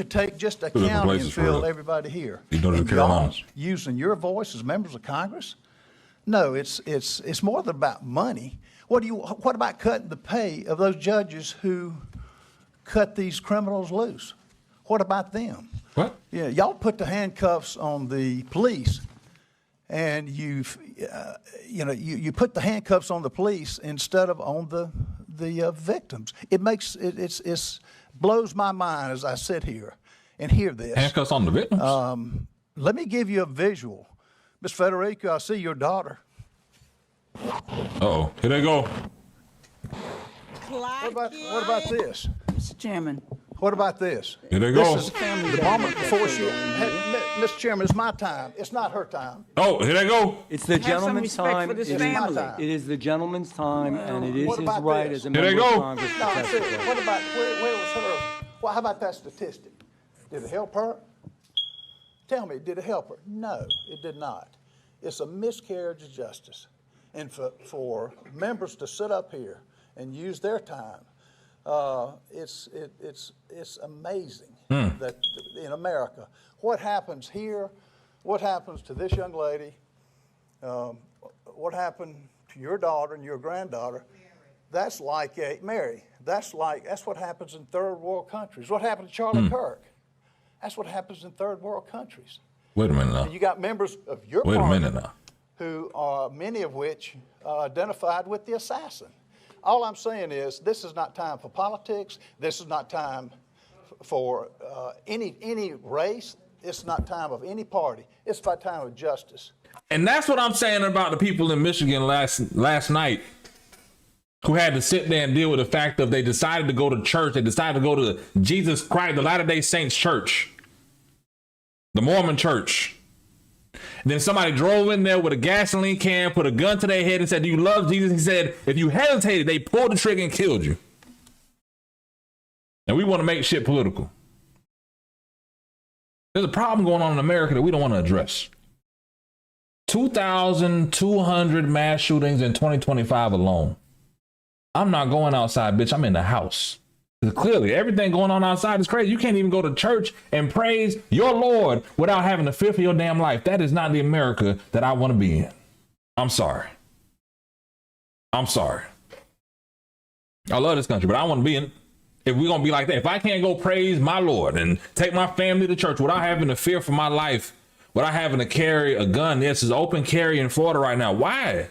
take just a county and fill everybody here. And y'all using your voice as members of Congress? No, it's more than about money. What about cutting the pay of those judges who cut these criminals loose? What about them? What? Yeah, y'all put the handcuffs on the police, and you put the handcuffs on the police instead of on the victims. It blows my mind as I sit here and hear this. Handcuffs on the victims? Let me give you a visual. Ms. Federico, I see your daughter. Uh-oh, here they go. What about this? Mr. Chairman. What about this? Here they go. This is the moment before she... Mr. Chairman, it's my time. It's not her time. Oh, here they go. It's the gentleman's time. For this It's family. my time. It is the gentleman's time, and it is What his about right this? as a Here they member of go. Congress to No, I'm serious. testify. What about, where was her? Well, how about that statistic? Did it help her? Tell me, did it help her? No, it did not. It's a miscarriage of justice. And for members to sit up here and use their time, it's amazing that in America, what happens here, what happens to this young lady, what happened to your daughter and your granddaughter, that's like Mary. That's what happens in third world countries. What happened to Charlie Kirk? That's what happens in third world countries. Wait a minute now. And you got members of your Wait a party minute now. who are, many of which identified with the assassin. All I'm saying is this is not time for politics. This is not time for any race. It's not time of any party. It's about time of justice. And that's what I'm saying about the people in Michigan last night who had to sit there and deal with the fact that they decided to go to church. They decided to go to Jesus Christ, the Latter-day Saints church, the Mormon church. And then somebody drove in there with a gasoline can, put a gun to their head and said, "Do you love Jesus?" He said, "If you hesitated, they pulled the trigger and killed you." And we want to make shit political. There's a problem going on in America that we don't want to address. 2,200 mass shootings in 2025 alone. I'm not going outside, bitch. I'm in the house. Clearly, everything going on outside is crazy. You can't even go to church and praise your Lord without having to fear for your damn life. That is not the America that I want to be in. I'm sorry. I'm sorry. I love this country, but I want to be in. If we're going to be like that, if I can't go praise my Lord and take my family to church without having to fear for my life, without having to carry a gun, this is open carry in Florida right now. Why?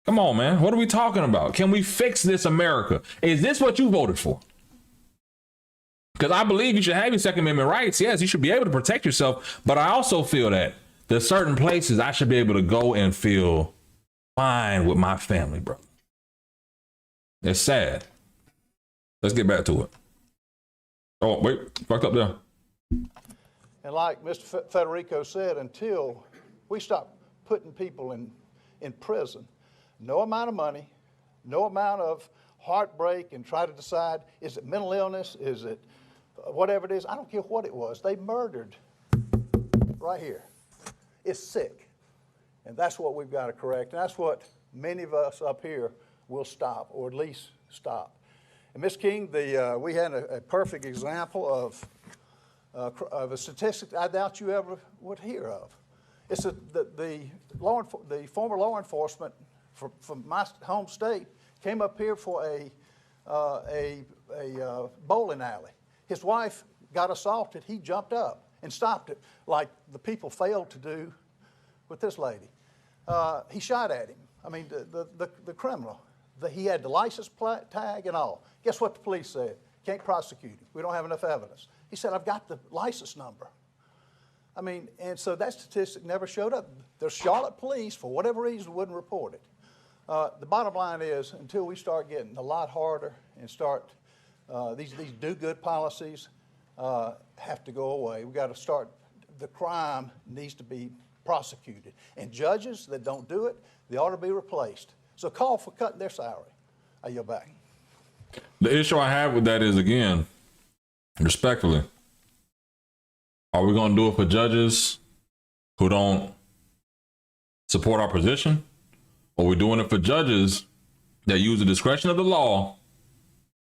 Come on, man. What are we talking about? Can we fix this America? Is this what you voted for? Because I believe you should have your Second Amendment rights. Yes, you should be able to protect yourself. But I also feel that there's certain places I should be able to go and feel fine with my family, bro. It's sad. Let's get back to it. Oh, wait. Fucked up there. And like Mr. Federico said, until we stop putting people in prison, no amount of money, no amount of heartbreak and try to decide, is it mental illness? Is it whatever it is? I don't care what it was. They murdered right here. It's sick. And that's what we've got to correct. And that's what many of us up here will stop, or at least stop. And Ms. King, we had a perfect example of a statistic I doubt you ever would hear of. It's the former law enforcement from my home state came up here for a bowling alley. His wife got assaulted. He jumped up and stopped it, like the people failed to do with this lady. He shot at him. I mean, the criminal. He had the license tag and all. Guess what the police said? Can't prosecute him. We don't have enough evidence. He said, "I've got the license number." I mean, and so that statistic never showed up. The Charlotte police, for whatever reason, wouldn't report it. The bottom line is, until we start getting a lot harder and start these do-good policies have to go away. We got to start. The crime needs to be prosecuted, and judges that don't do it, they ought to be replaced. So call for cutting their salary. I yield back. The issue I have with that is, again, respectfully, are we going to do it for judges who don't support our position? Or are we doing it for judges that use the discretion of the law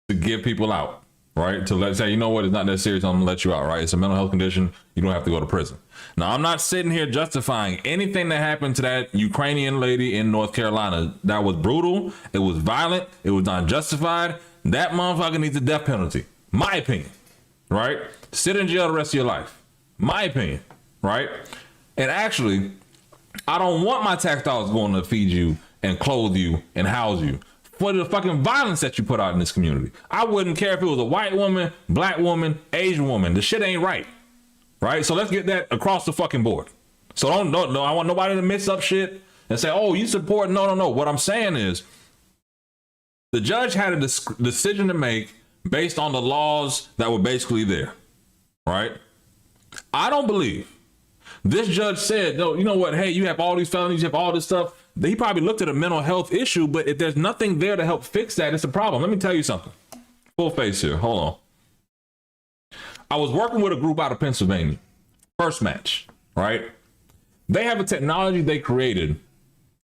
to give people out? right? To let's say, you know what, it's not that serious, I'm gonna let you out, right? It's a mental health condition, you don't have to go to prison. Now, I'm not sitting here justifying anything that happened to that Ukrainian lady in North Carolina. That was brutal, it was violent, it was unjustified. That motherfucker needs a death penalty, my opinion, right? Sit in jail the rest of your life, my opinion, right? And actually, I don't want my tax dollars going to feed you and clothe you and house you for the fucking violence that you put out in this community. I wouldn't care if it was a white woman, black woman, Asian woman. The shit ain't right. Right? So let's get that across the fucking board. So don't I want nobody to mix up shit and say, oh, you support. No. What I'm saying is the judge had a decision to make based on the laws that were basically there. Right? I don't believe this judge said, no, you know what? Hey, you have all these felonies, you have all this stuff. He probably looked at a mental health issue, but if there's nothing there to help fix that, it's a problem. Let me tell you something. Full face here. Hold on. I was working with a group out of Pennsylvania. First Match, right? They have a technology they created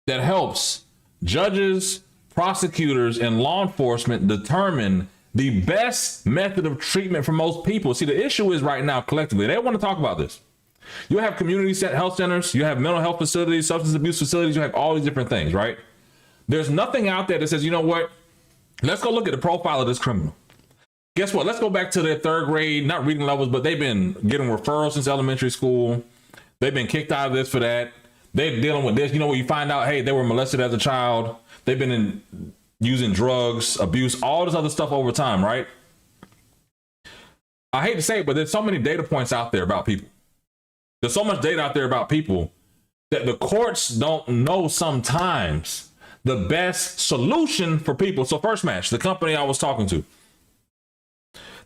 that helps judges, prosecutors, and law enforcement determine the best method of treatment for most people. See, the issue is right now, collectively, they don't want to talk about this. You have community health centers, you have mental health facilities, substance abuse facilities, you have all these different things, right? There's nothing out there that says, you know what? Let's go look at the profile of this criminal. Guess what? Let's go back to their third grade, not reading levels, but they've been getting referrals since elementary school. They've been kicked out of this for that. They're dealing with this. You know, when you find out, hey, they were molested as a child. They've been using drugs, abuse, all this other stuff over time, right? I hate to say it, but there's so many data points out there about people. There's so much data out there about people that the courts don't know sometimes the best solution for people. So First Match, the company I was talking to,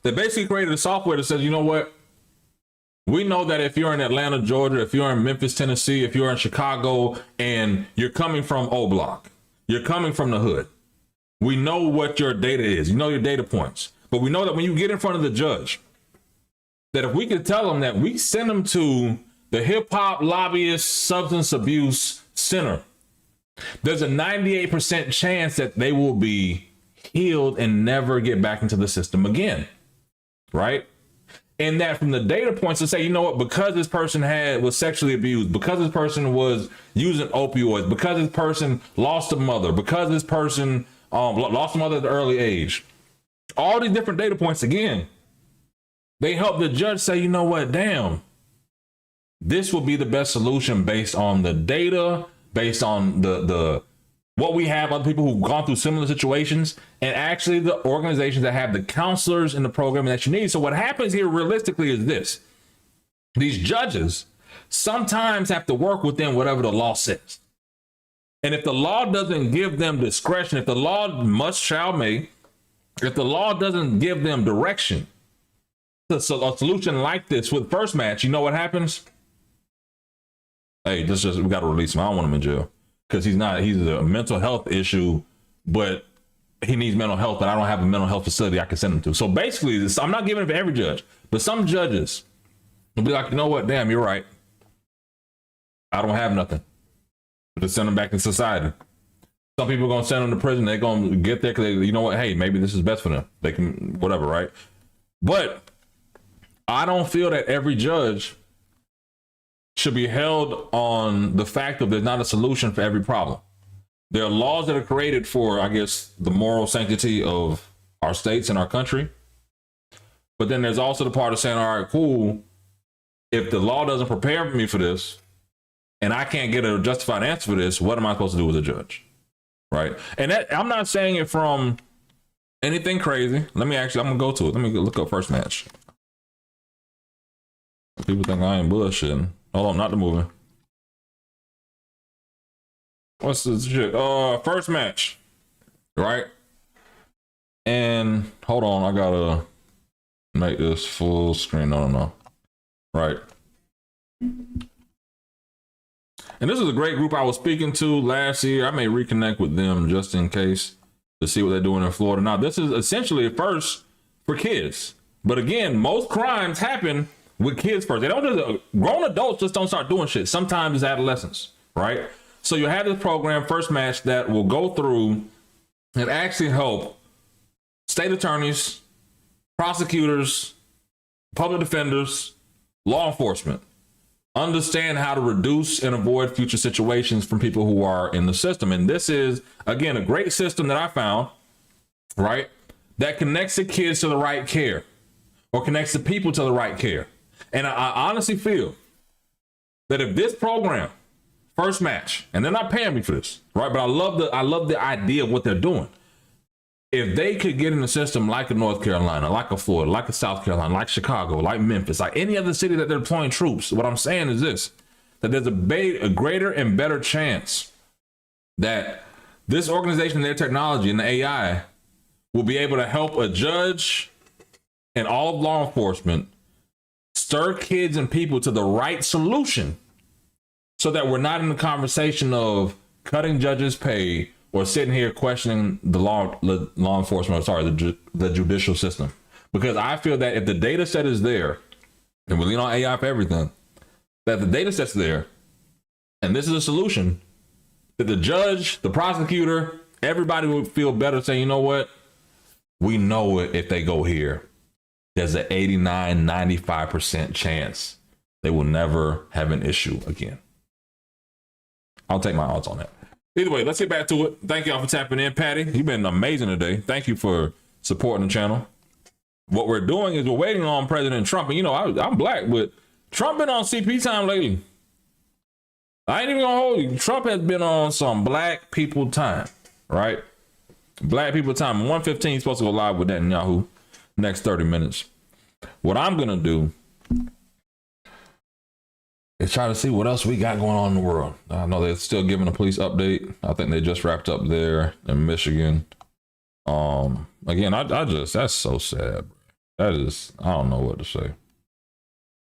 they basically created a software that says, you know what? We know that if you're in Atlanta, Georgia, if you're in Memphis, Tennessee, if you're in Chicago, and you're coming from O Block, you're coming from the hood, we know what your data is. You know your data points. But we know that when you get in front of the judge, that if we could tell them that we send them to the hip hop lobbyist substance abuse center, there's a 98% chance that they will be healed and never get back into the system again. Right? And that from the data points to say, you know what, because this person was sexually abused, because this person was using opioids, because this person lost a mother, because this person lost a mother at an early age, all these different data points again, they help the judge say, you know what, damn, this will be the best solution based on the data, based on the what we have, other people who've gone through similar situations, and actually the organizations that have the counselors in the program that you need. So what happens here realistically is this. These judges sometimes have to work within whatever the law says. And if the law doesn't give them discretion, if the law must, shall, may, if the law doesn't give them direction, a solution like this with First Match, you know what happens? Hey, we got to release him. I don't want him in jail because he's a mental health issue, but he needs mental health, but I don't have a mental health facility I can send him to. So basically, I'm not giving it to every judge, but some judges will be like, you know what? Damn, you're right. I don't have nothing. Just send them back to society. Some people are going to send them to prison. They're going to get there because you know what? Hey, maybe this is best for them. They can, whatever, right? But I don't feel that every judge should be held on the fact that there's not a solution for every problem. There are laws that are created for, I guess, the moral sanctity of our states and our country. But then there's also the part of saying, all right, cool. If the law doesn't prepare me for this and I can't get a justified answer for this, what am I supposed to do as a judge? Right. And I'm not saying it from anything crazy. I'm going to go to it. Let me look up First Match. People think I ain't bullshitting. Hold on, not the movie. What's this shit? First Match. Right? And hold on, I gotta make this full screen. No. Right. And this is a great group I was speaking to last year. I may reconnect with them just in case to see what they're doing in Florida. Now, this is essentially a first for kids. But again, most crimes happen with kids first. They don't just, grown adults just don't start doing shit. Sometimes it's adolescents, right? So you have this program, First Match, that will go through and actually help state attorneys, prosecutors, public defenders, law enforcement understand how to reduce and avoid future situations from people who are in the system. And this is, again, a great system that I found, right, that connects the kids to the right care or connects the people to the right care. And I honestly feel that if this program, First Match, and they're not paying me for this, right, but I love the idea of what they're doing. If they could get in the system like a North Carolina, like a Florida, like a South Carolina, like Chicago, like Memphis, like any other city that they're deploying troops, what I'm saying is this, that there's a greater and better chance that this organization, their technology and the AI will be able to help a judge and all of law enforcement stir kids and people to the right solution so that we're not in the conversation of cutting judges' pay or sitting here questioning the law enforcement, the judicial system. Because I feel that if the data set is there, and we lean on AI for everything, that the data set's there, and this is a solution, that the judge, the prosecutor, everybody would feel better saying, you know what? We know it if they go here. There's an 89, 95% chance they will never have an issue again. I'll take my odds on that. Either way, let's get back to it. Thank y'all for tapping in. Patty, you've been amazing today. Thank you for supporting the channel. What we're doing is we're waiting on President Trump. And, you know, I'm black, but Trump been on CP time lately. I ain't even gonna hold you. Trump has been on some black people time, right? Black people time. 1:15 supposed to go live with Netanyahu next 30 minutes. What I'm going to do is try to see what else we got going on in the world. I know they're still giving a police update. I think they just wrapped up there in Michigan. Again, I just, that's so sad. That is, I don't know what to say.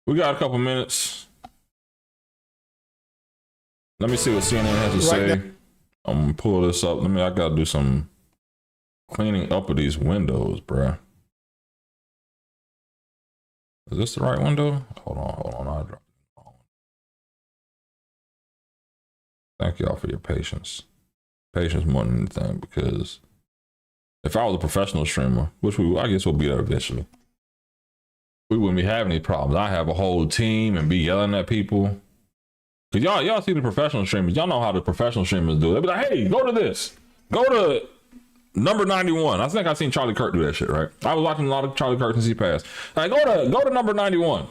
We got a couple minutes. Let me see what CNN has to say. I'm gonna pull this up. I gotta do some cleaning up of these windows, bruh. Is this the right window? Hold on. I'll drop. Thank y'all for your patience. Patience more than anything, because if I was a professional streamer, which I guess we'll be there eventually, we wouldn't be having any problems. I have a whole team and be yelling at people. Cause y'all see the professional streamers. Y'all know how the professional streamers do it. They'll be like, hey, go to this. Go to number 91. I think I've seen Charlie Kirk do that shit, right? I was watching a lot of Charlie Kirk since he passed. Like, go to number 91.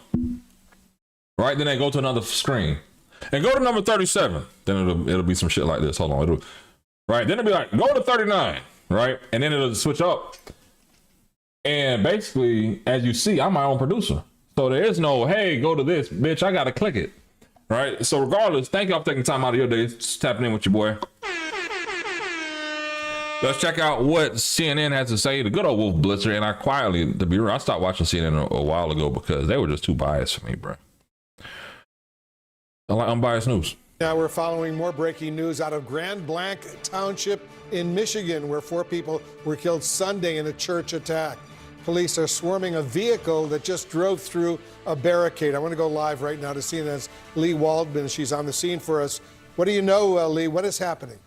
Right? Then they go to another screen. And go to number 37. Then it'll be some shit like this. Hold on. Right? Then it'll be like, go to 39. Right? And then it'll switch up. And basically, as you see, I'm my own producer. So there is no, hey, go to this. Bitch, I got to click it. Right? So regardless, thank y'all for taking time out of your day. Just tapping in with your boy. Let's check out what CNN has to say. The good old Wolf Blitzer. And I quietly, to be real, I stopped watching CNN a while ago because they were just too biased for me, bro. I like unbiased news. Now we're following more breaking news out of Grand Blanc Township in Michigan, where 4 people were killed Sunday in a church attack. Police are swarming a vehicle that just drove through a barricade. I want to go live right now to CNN's Lee Waldman. She's on the scene for us. What do you know, Lee? What is happening?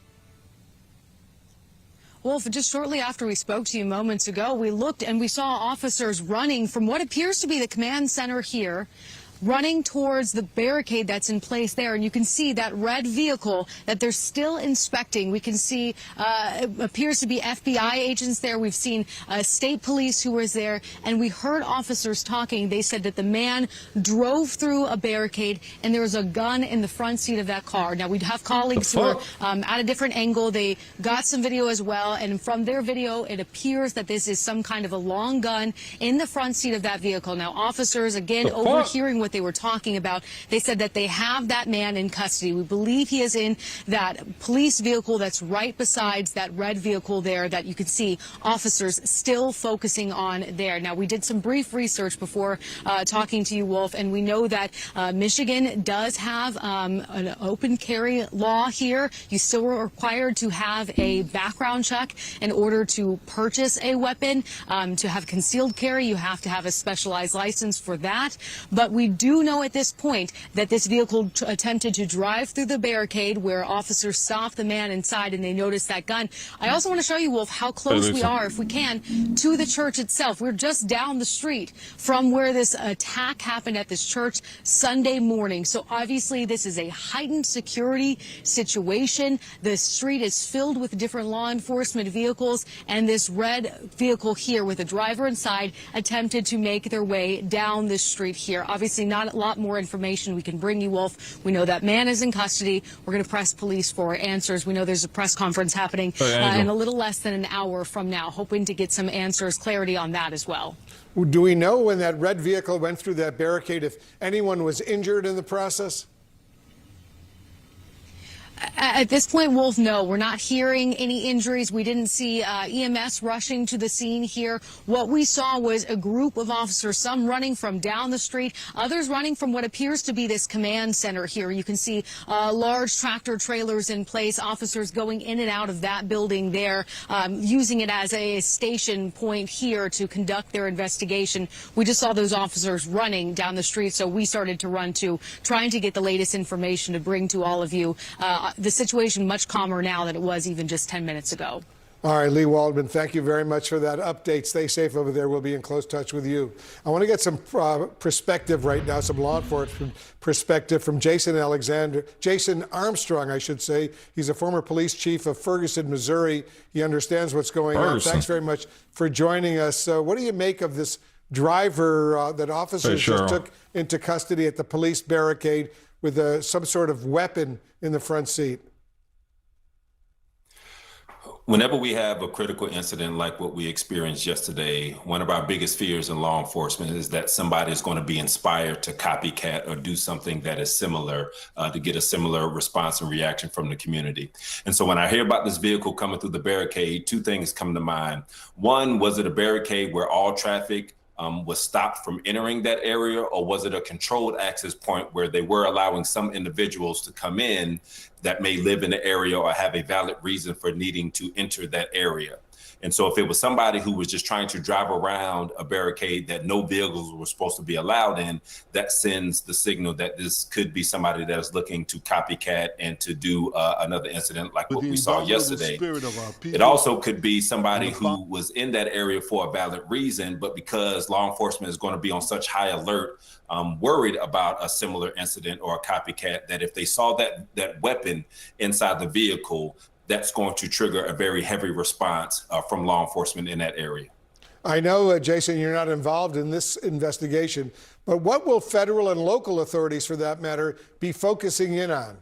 Wolf, just shortly after we spoke to you moments ago, we looked and we saw officers running from what appears to be the command center here, running towards the barricade that's in place there. And you can see that red vehicle that they're still inspecting. We can see it appears to be FBI agents there. We've seen state police who was there, and we heard officers talking. They said that the man drove through a barricade and there was a gun in the front seat of that car. Now, we have colleagues who are at a different angle. They got some video as well, and from their video, it appears that this is some kind of a long gun in the front seat of that vehicle. Now, officers, again, overhearing what they were talking about, they said that they have that man in custody. We believe he is in that police vehicle that's right besides that red vehicle there that you can see officers still focusing on there. Now, we did some brief research before talking to you, Wolf, and we know that Michigan does have an open carry law here. You still are required to have a background check in order to purchase a weapon. To have concealed carry, you have to have a specialized license for that. But we do know at this point that this vehicle attempted to drive through the barricade where officers stopped the man inside and they noticed that gun. I also want to show you, Wolf, how close we are, if we can, to the church itself. We're just down the street from where this attack happened at this church Sunday morning. So obviously this is a heightened security situation. The street is filled with different law enforcement vehicles, and this red vehicle here with a driver inside attempted to make their way down this street here. Obviously not a lot more information we can bring you, Wolf. We know that man is in custody. We're going to press police for answers. We know there's a press conference happening in a little less than an hour from now, hoping to get some answers, clarity on that as well. Do we know when that red vehicle went through that barricade if anyone was injured in the process? At this point, Wolf, no, we're not hearing any injuries. We didn't see EMS rushing to the scene here. What we saw was a group of officers, some running from down the street, others running from what appears to be this command center here. You can see large tractor trailers in place, officers going in and out of that building there, using it as a station point here to conduct their investigation. We just saw those officers running down the street, so we started to run too, trying to get the latest information to bring to all of you. The situation much calmer now than it was even just 10 minutes ago. All right, Lee Waldman, thank you very much for that update. Stay safe over there. We'll be in close touch with you. I want to get some perspective right now, some law enforcement perspective from Jason Armstrong, I should say. He's a former police chief of Ferguson, Missouri. He understands what's going on. Thanks very much for joining us. What do you make of this driver that officers just took into custody at the police barricade with some sort of weapon in the front seat? Whenever we have a critical incident like what we experienced yesterday, one of our biggest fears in law enforcement is that somebody is going to be inspired to copycat or do something that is similar to get a similar response and reaction from the community. And so when I hear about this vehicle coming through the barricade, two things come to mind. One, was it a barricade where all traffic was stopped from entering that area, or was it a controlled access point where they were allowing some individuals to come in that may live in the area or have a valid reason for needing to enter that area? And so if it was somebody who was just trying to drive around a barricade that no vehicles were supposed to be allowed in, that sends the signal that this could be somebody that is looking to copycat and to do another incident like what we saw yesterday. It also could be somebody who was in that area for a valid reason, but because law enforcement is going to be on such high alert, worried about a similar incident or a copycat, that if they saw that weapon inside the vehicle, that's going to trigger a very heavy response from law enforcement in that area. I know, Jason, you're not involved in this investigation, but what will federal and local authorities, for that matter, be focusing in on?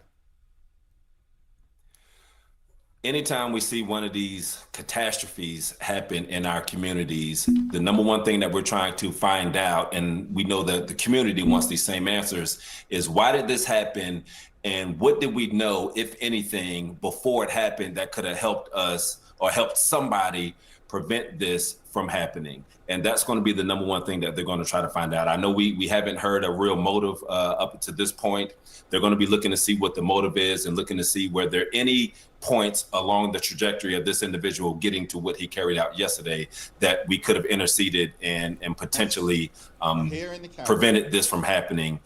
Anytime we see one of these catastrophes happen in our communities, the number one thing that we're trying to find out, and we know that the community wants these same answers, is why did this happen? And what did we know, if anything, before it happened that could have helped us or helped somebody prevent this from happening? And that's going to be the number one thing that they're going to try to find out. I know we haven't heard a real motive up to this point. They're going to be looking to see what the motive is and looking to see were there any points along the trajectory of this individual getting to what he carried out yesterday that we could have interceded and potentially prevented this from happening,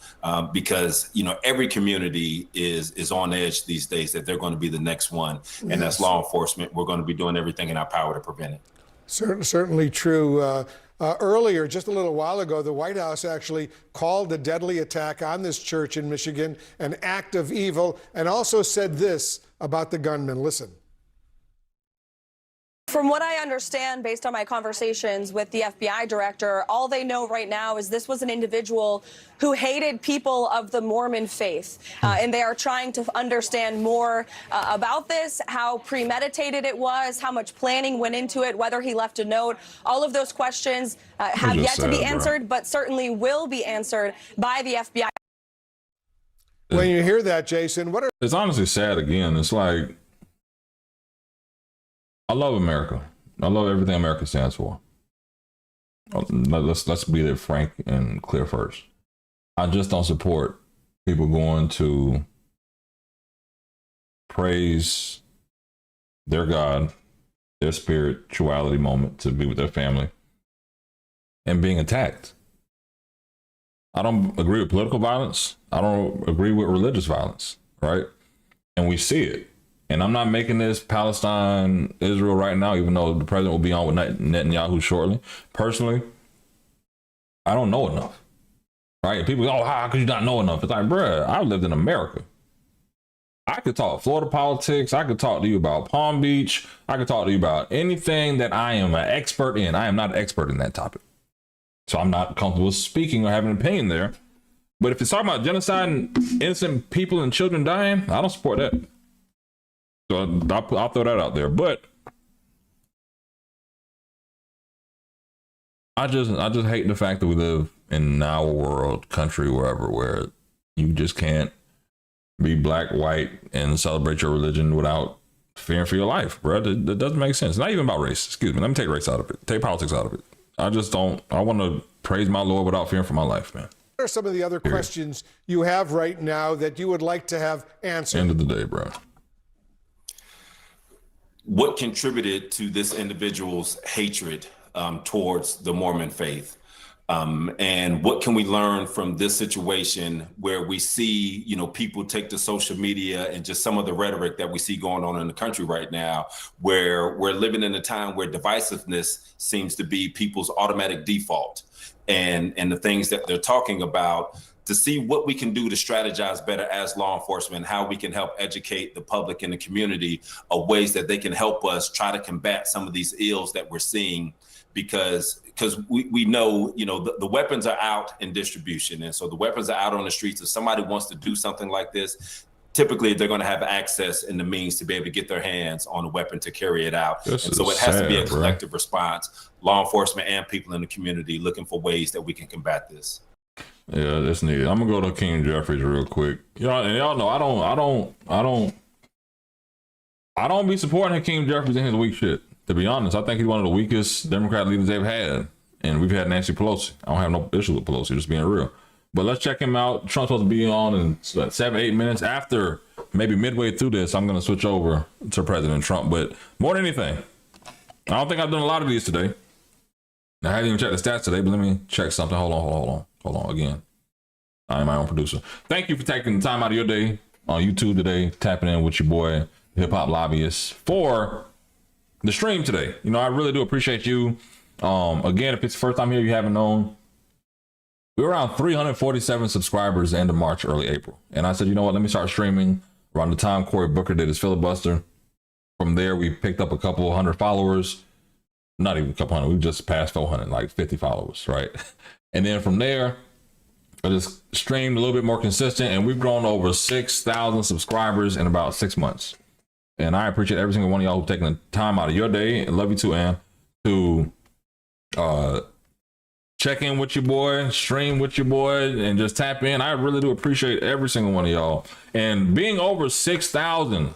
because every community is on edge these days that they're going to be the next one. And as law enforcement, we're going to be doing everything in our power to prevent it. Certainly true. Earlier, just a little while ago, the White House actually called the deadly attack on this church in Michigan an act of evil, and also said this about the gunman. Listen. From what I understand, based on my conversations with the FBI director, all they know right now is this was an individual who hated people of the Mormon faith. And they are trying to understand more about this, how premeditated it was, how much planning went into it, whether he left a note. All of those questions have yet to be answered, but certainly will be answered by the FBI. When you hear that, Jason, it's honestly sad again. It's like, I love America. I love everything America stands for. Let's be there frank and clear first. I just don't support people going to praise their God, their spirituality moment to be with their family, and being attacked. I don't agree with political violence. I don't agree with religious violence, right? And we see it. And I'm not making this Palestine, Israel right now, even though the president will be on with Netanyahu shortly. Personally, I don't know enough, right? People go, oh, how could you not know enough? It's like, bruh, I lived in America. I could talk Florida politics. I could talk to you about Palm Beach. I could talk to you about anything that I am an expert in. I am not an expert in that topic. So I'm not comfortable speaking or having an opinion there. But if it's talking about genocide and innocent people and children dying, I don't support that. So I'll throw that out there. But I just hate the fact that we live in our world, country, wherever, where you just can't be black, white, and celebrate your religion without fearing for your life, bro. That doesn't make sense. It's not even about race. Excuse me. Let me take race out of it. Take politics out of it. I just don't. I want to praise my Lord without fearing for my life, man. What are some of the other questions you have right now that you would like to have answered? End of the day, bro. What contributed to this individual's hatred towards the Mormon faith? And what can we learn from this situation where we see, people take to social media and just some of the rhetoric that we see going on in the country right now, where we're living in a time where divisiveness seems to be people's automatic default, and the things that they're talking about, to see what we can do to strategize better as law enforcement, how we can help educate the public and the community of ways that they can help us try to combat some of these ills that we're seeing, because we know, the weapons are out in distribution. And so the weapons are out on the streets. If somebody wants to do something like this, typically they're going to have access and the means to be able to get their hands on a weapon to carry it out. And so it has to be a collective response, law enforcement and people in the community looking for ways that we can combat this. Yeah, that's needed. I'm gonna go to King Jeffries real quick. And y'all know I don't be supporting Hakeem Jeffries in his weak shit. To be honest, I think he's one of the weakest Democrat leaders they've had. And we've had Nancy Pelosi. I don't have no issue with Pelosi, just being real. But let's check him out. Trump's supposed to be on in 7-8 minutes. After maybe midway through this, I'm going to switch over to President Trump. But more than anything, I don't think I've done a lot of these today. I haven't even checked the stats today, but let me check something. Hold on again. I am my own producer. Thank you for taking the time out of your day on YouTube today, tapping in with your boy, Hip Hop Lobbyist, for the stream today. I really do appreciate you. Again, if it's the first time here, you haven't known, we were around 347 subscribers end of March, early April. And I said, you know what, let me start streaming around the time Cory Booker did his filibuster. From there, we picked up a couple hundred followers. Not even a couple hundred, we just passed 400, like 50 followers, right? And then from there, I just streamed a little bit more consistent, and we've grown over 6,000 subscribers in about 6 months. And I appreciate every single one of y'all who've taken the time out of your day, and love you too, Ann, to check in with your boy, stream with your boy, and just tap in. I really do appreciate every single one of y'all. And being over 6,000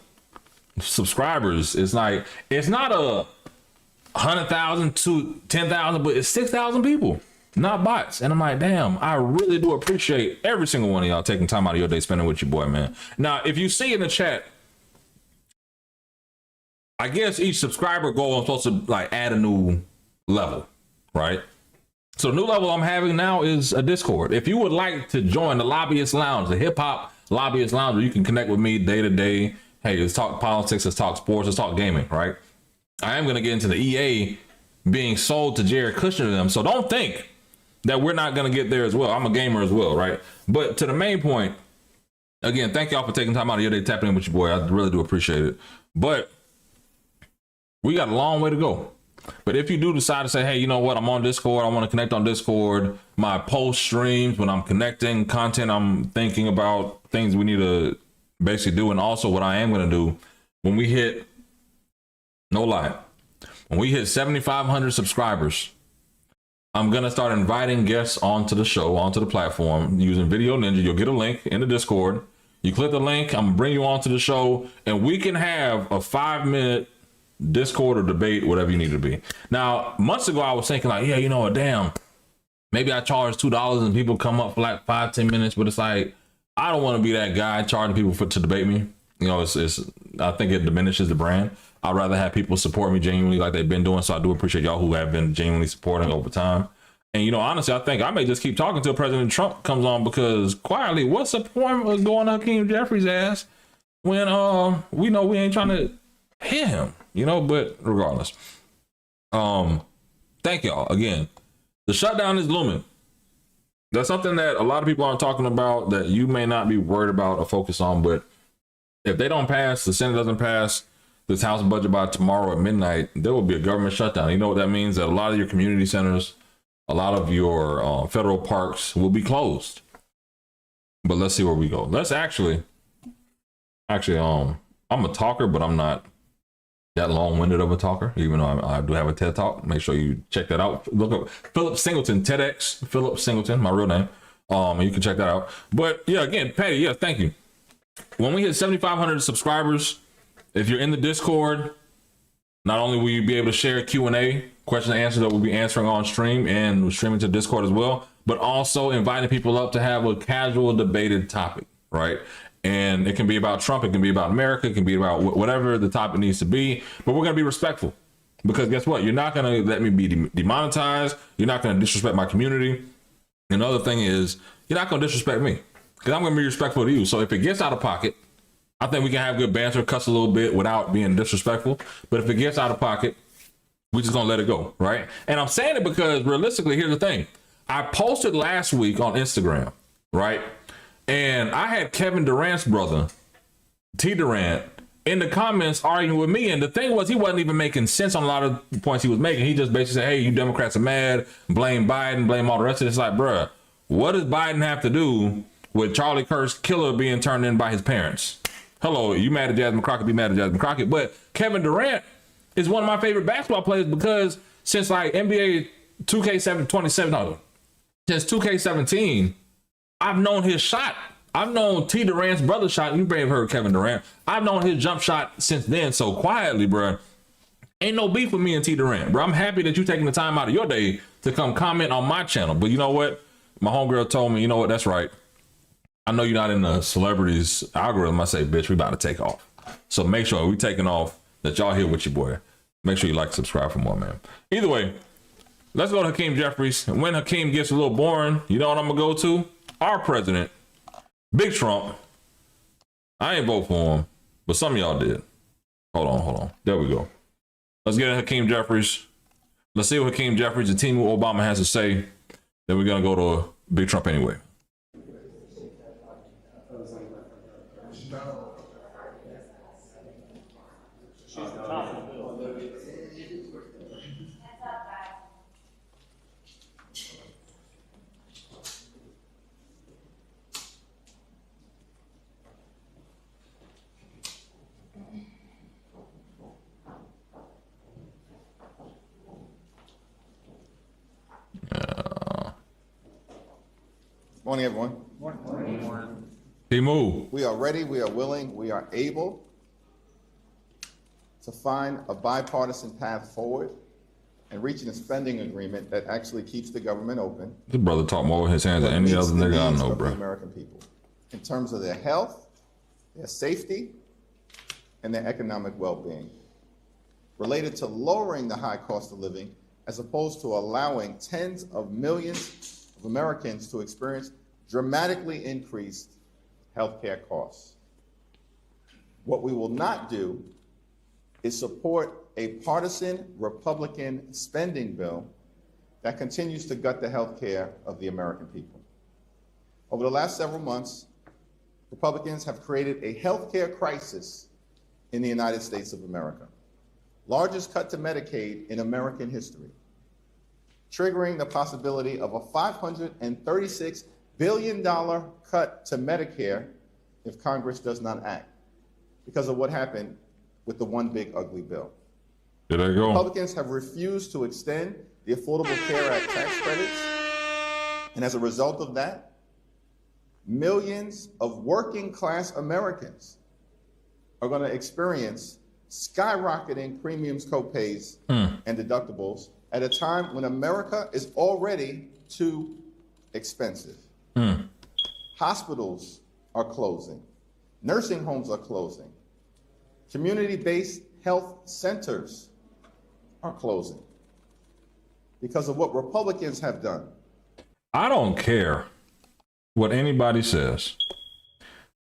subscribers is like, it's not 100,000 to 10,000, but it's 6,000 people, not bots. And I'm like, damn, I really do appreciate every single one of y'all taking time out of your day spending with your boy, man. Now, if you see in the chat, I guess each subscriber goal, I'm supposed to like add a new level, right? So the new level I'm having now is a Discord. If you would like to join the Lobbyist Lounge, the Hip Hop Lobbyist Lounge, where you can connect with me day to day. Hey, let's talk politics, let's talk sports, let's talk gaming, right? I am going to get into the EA being sold to Jared Kushner and them. So don't think that we're not going to get there as well. I'm a gamer as well, right? But to the main point, again, thank y'all for taking time out of your day, tapping in with your boy. I really do appreciate it. But we got a long way to go. But if you do decide to say, hey, you know what, I'm on Discord, I want to connect on Discord, my post streams, when I'm connecting content, I'm thinking about things we need to basically do. And also what I am going to do when we hit, no lie, when we hit 7,500 subscribers, I'm going to start inviting guests onto the show, onto the platform using Video Ninja. You'll get a link in the Discord. You click the link, I'm going to bring you onto the show, and we can have a 5-minute Discord or debate, whatever you need to be. Now, months ago, I was thinking like, yeah, you know what, damn, maybe I charge $2 and people come up for like 5-10 minutes, but it's like, I don't want to be that guy charging people to debate me. I think it diminishes the brand. I'd rather have people support me genuinely like they've been doing. So I do appreciate y'all who have been genuinely supporting over time. And, you know, honestly, I think I may just keep talking until President Trump comes on, because quietly, what's the point of going to Hakeem Jeffries' ass when we know we ain't trying to hit him, you know? But regardless, thank y'all again. The shutdown is looming. That's something that a lot of people aren't talking about, that you may not be worried about or focus on. But if they don't pass, the Senate doesn't pass this House budget by tomorrow at midnight, there will be a government shutdown. You know what that means? That a lot of your community centers, a lot of your federal parks will be closed. But let's see where we go. Let's actually, I'm a talker, but I'm not that long-winded of a talker, even though I do have a TED Talk. Make sure you check that out. Look up Philip Singleton, TEDx, Philip Singleton, my real name. And you can check that out. But yeah, again, Patty, yeah, thank you. When we hit 7,500 subscribers, if you're in the Discord, not only will you be able to share Q&A, questions and answers that we'll be answering on stream, and we're streaming to Discord as well, but also inviting people up to have a casual debated topic, right? And it can be about Trump, it can be about America, it can be about whatever the topic needs to be, but we're going to be respectful, because guess what? You're not going to let me be demonetized. You're not going to disrespect my community. Another thing is, you're not going to disrespect me, because I'm going to be respectful to you. So if it gets out of pocket, I think we can have good banter, cuss a little bit without being disrespectful. But if it gets out of pocket, we're just going to let it go, right? And I'm saying it because realistically, here's the thing. I posted last week on Instagram, right? And I had Kevin Durant's brother, T. Durant, in the comments arguing with me. And the thing was, he wasn't even making sense on a lot of the points he was making. He just basically said, hey, you Democrats are mad, blame Biden, blame all the rest of it. It's like, bruh, what does Biden have to do with Charlie Kirk's killer being turned in by his parents? Hello, you mad at Jasmine Crockett, be mad at Jasmine Crockett. But Kevin Durant is one of my favorite basketball players, because since like NBA 2K27, since 2K17, I've known his shot. I've known T. Durant's brother shot. You may have heard Kevin Durant. I've known his jump shot since then. So quietly, bro, ain't no beef with me and T. Durant, bro. I'm happy that you're taking the time out of your day to come comment on my channel. But you know what? My homegirl told me, you know what? That's right. I know you're not in the celebrities algorithm. I say, bitch, we about to take off. So make sure we taking off, that y'all here with your boy. Make sure you like, subscribe for more, man. Either way, let's go to Hakeem Jeffries. And when Hakeem gets a little boring, you know what I'm going to go to? Our president, Big Trump. I ain't vote for him, but some of y'all did. Hold on. There we go. Let's get to Hakeem Jeffries. Let's see what Hakeem Jeffries and Team Obama has to say. Then we're going to go to Big Trump anyway. Morning, everyone. Morning. He moved. We are ready, we are willing, we are able to find a bipartisan path forward and reaching a spending agreement that actually keeps the government open. This brother talk more with his hands than any other nigga I know, bro. The American people, in terms of their health, their safety, and their economic well-being, related to lowering the high cost of living, as opposed to allowing tens of millions of Americans to experience dramatically increased healthcare costs. What we will not do is support a partisan Republican spending bill that continues to gut the healthcare of the American people. Over the last several months, Republicans have created a healthcare crisis in the United States of America. Largest cut to Medicaid in American history, triggering the possibility of a $536 billion cut to Medicare if Congress does not act, because of what happened with the one big ugly bill. There you go. Republicans have refused to extend the Affordable Care Act tax credits, and as a result of that, millions of working class Americans are going to experience skyrocketing premiums, copays, and deductibles at a time when America is already too expensive. Hospitals are closing. Nursing homes are closing. Community-based health centers are closing. because of what Republicans have done. I don't care what anybody says.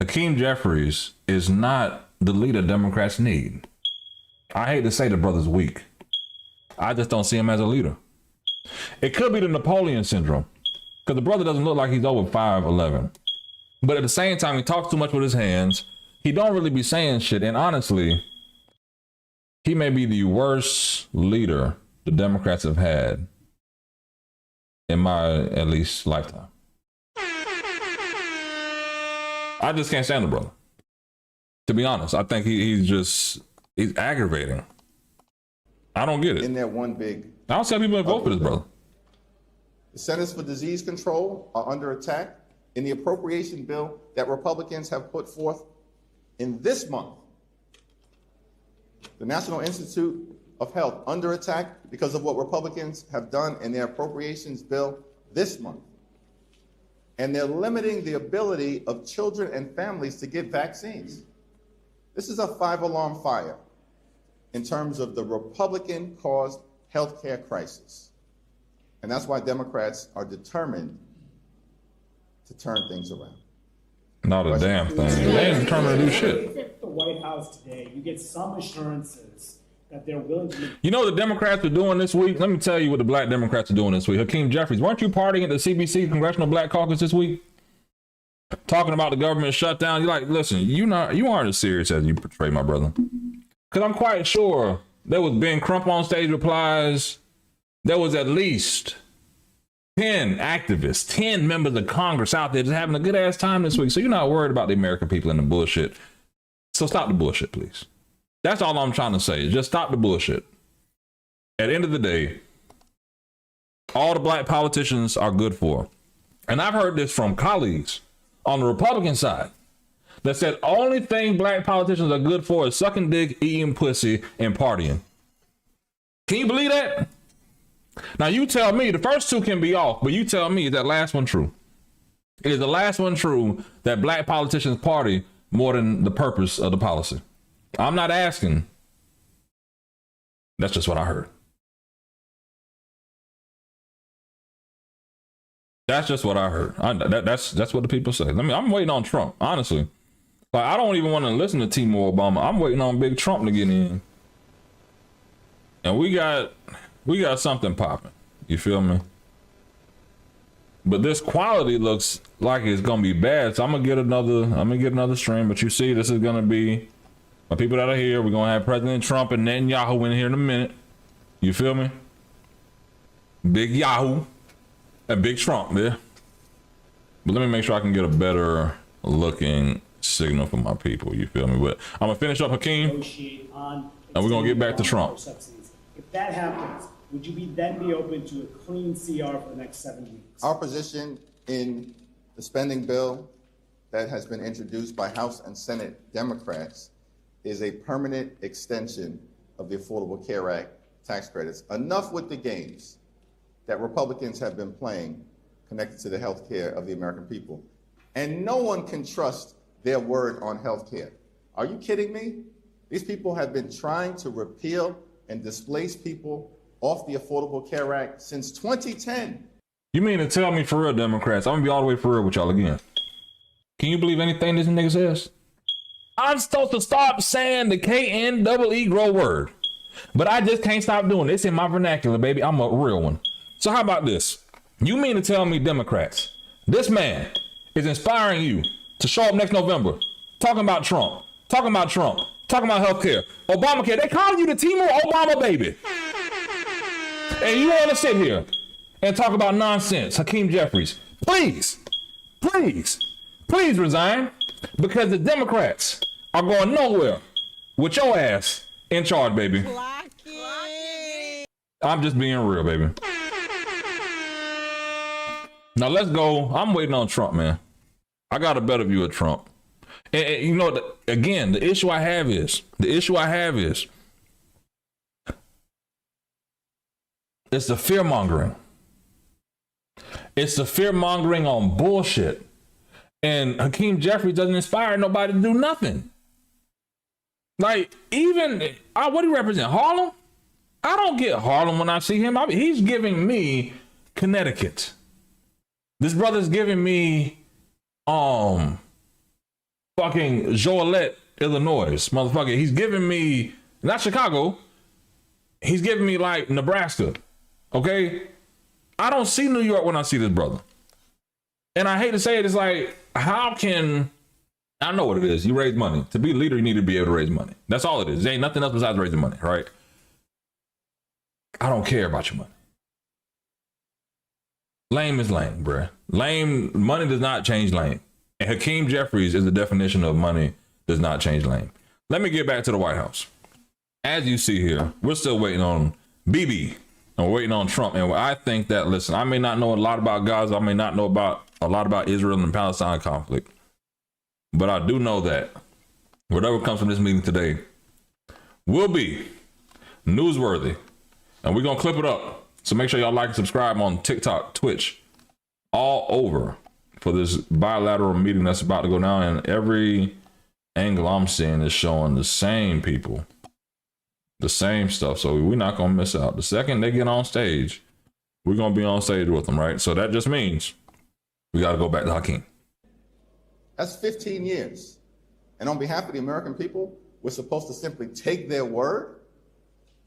Hakeem Jeffries is not the leader Democrats need. I hate to say the brother's weak. I just don't see him as a leader. It could be the Napoleon syndrome, because the brother doesn't look like he's over 5'11". But at the same time, he talks too much with his hands. He don't really be saying shit. And honestly, he may be the worst leader the Democrats have had in my, at least, lifetime. I just can't stand the brother. To be honest, I think he's aggravating. I don't get it. In that one big... I don't see how people vote for this brother. The Centers for Disease Control are under attack in the appropriation bill that Republicans have put forth in this month. The National Institute of Health under attack because of what Republicans have done in their appropriations bill this month. And they're limiting the ability of children and families to get vaccines. This is a 5-alarm fire in terms of the Republican-caused healthcare crisis. And that's why Democrats are determined to turn things around. Not a damn thing. They ain't determined to do shit. If the White House today, you get some assurances that they're willing to... You know what the Democrats are doing this week? Let me tell you what the black Democrats are doing this week. Hakeem Jeffries, weren't you partying at the CBC Congressional Black Caucus this week? Talking about the government shutdown. You're like, listen, you aren't as serious as you portray, my brother. Because I'm quite sure there was Ben Crump on stage replies. There was at least 10 activists, 10 members of Congress out there just having a good ass time this week. So you're not worried about the American people and the bullshit. So stop the bullshit, please. That's all I'm trying to say, is just stop the bullshit. At the end of the day, all the black politicians are good for. And I've heard this from colleagues on the Republican side that said only thing black politicians are good for is sucking dick, eating pussy, and partying. Can you believe that? Now you tell me, the first two can be off, but you tell me, is that last one true? Is the last one true that black politicians party more than the purpose of the policy? I'm not asking. That's just what I heard. That's just what I heard. That's what the people say. I'm waiting on Trump, honestly. Like, I don't even want to listen to Timur Obama. I'm waiting on Big Trump to get in. And we got something popping. You feel me? But this quality looks like it's gonna be bad. So I'm gonna get another stream. But you see, this is gonna be my people that are here. We're gonna have President Trump and Netanyahu in here in a minute. You feel me? Big Yahoo and Big Trump there. But let me make sure I can get a better looking signal for my people. You feel me? But I'm gonna finish up Hakeem, and we're gonna get back to Trump. If that happens, would you then be open to a clean CR for the next 7 weeks? Our position in the spending bill that has been introduced by House and Senate Democrats is a permanent extension of the Affordable Care Act tax credits. Enough with the games that Republicans have been playing connected to the health care of the American people. And no one can trust their word on health care. Are you kidding me? These people have been trying to repeal and displace people off the Affordable Care Act since 2010. You mean to tell me, for real, Democrats, I'm gonna be all the way for real with y'all again. Can you believe anything this nigga says? I'm supposed to stop saying the K-N-E-E word, but I just can't stop doing it. It's in my vernacular, baby. I'm a real one. So how about this? You mean to tell me, Democrats, this man is inspiring you to show up next November talking about Trump, talking about healthcare, Obamacare. They calling you the Timur Obama baby. And you want to sit here and talk about nonsense, Hakeem Jeffries. Please resign, because the Democrats are going nowhere with your ass in charge, baby. I'm just being real, baby. Now let's go. I'm waiting on Trump, man. I got a better view of Trump. And you know, again, the issue I have is it's the fear mongering. It's the fear mongering on bullshit. And Hakeem Jeffries doesn't inspire nobody to do nothing. Like, even, what do you represent? Harlem? I don't get Harlem when I see him. He's giving me Connecticut. This brother's giving me fucking Joliet, Illinois, motherfucker. He's giving me not Chicago. He's giving me like Nebraska. Okay, I don't see New York when I see this brother. And I hate to say it, it's like, how can, I know what it is. You raise money. To be a leader, you need to be able to raise money. That's all it is. There ain't nothing else besides raising money, right? I don't care about your money. Lame is lame, bruh. Lame, money does not change lame. And Hakeem Jeffries is the definition of money does not change lame. Let me get back to the White House. As you see here, we're still waiting on BB. And we're waiting on Trump. And I think that, listen, I may not know a lot about Gaza. I may not know a lot about Israel and the Palestine conflict. But I do know that whatever comes from this meeting today will be newsworthy. And we're going to clip it up. So make sure y'all like and subscribe on TikTok, Twitch, all over for this bilateral meeting that's about to go down. And every angle I'm seeing is showing the same people, the same stuff. So we're not going to miss out. The second they get on stage, we're going to be on stage with them, right? So that just means we got to go back to Hakeem. That's 15 years. And on behalf of the American people, we're supposed to simply take their word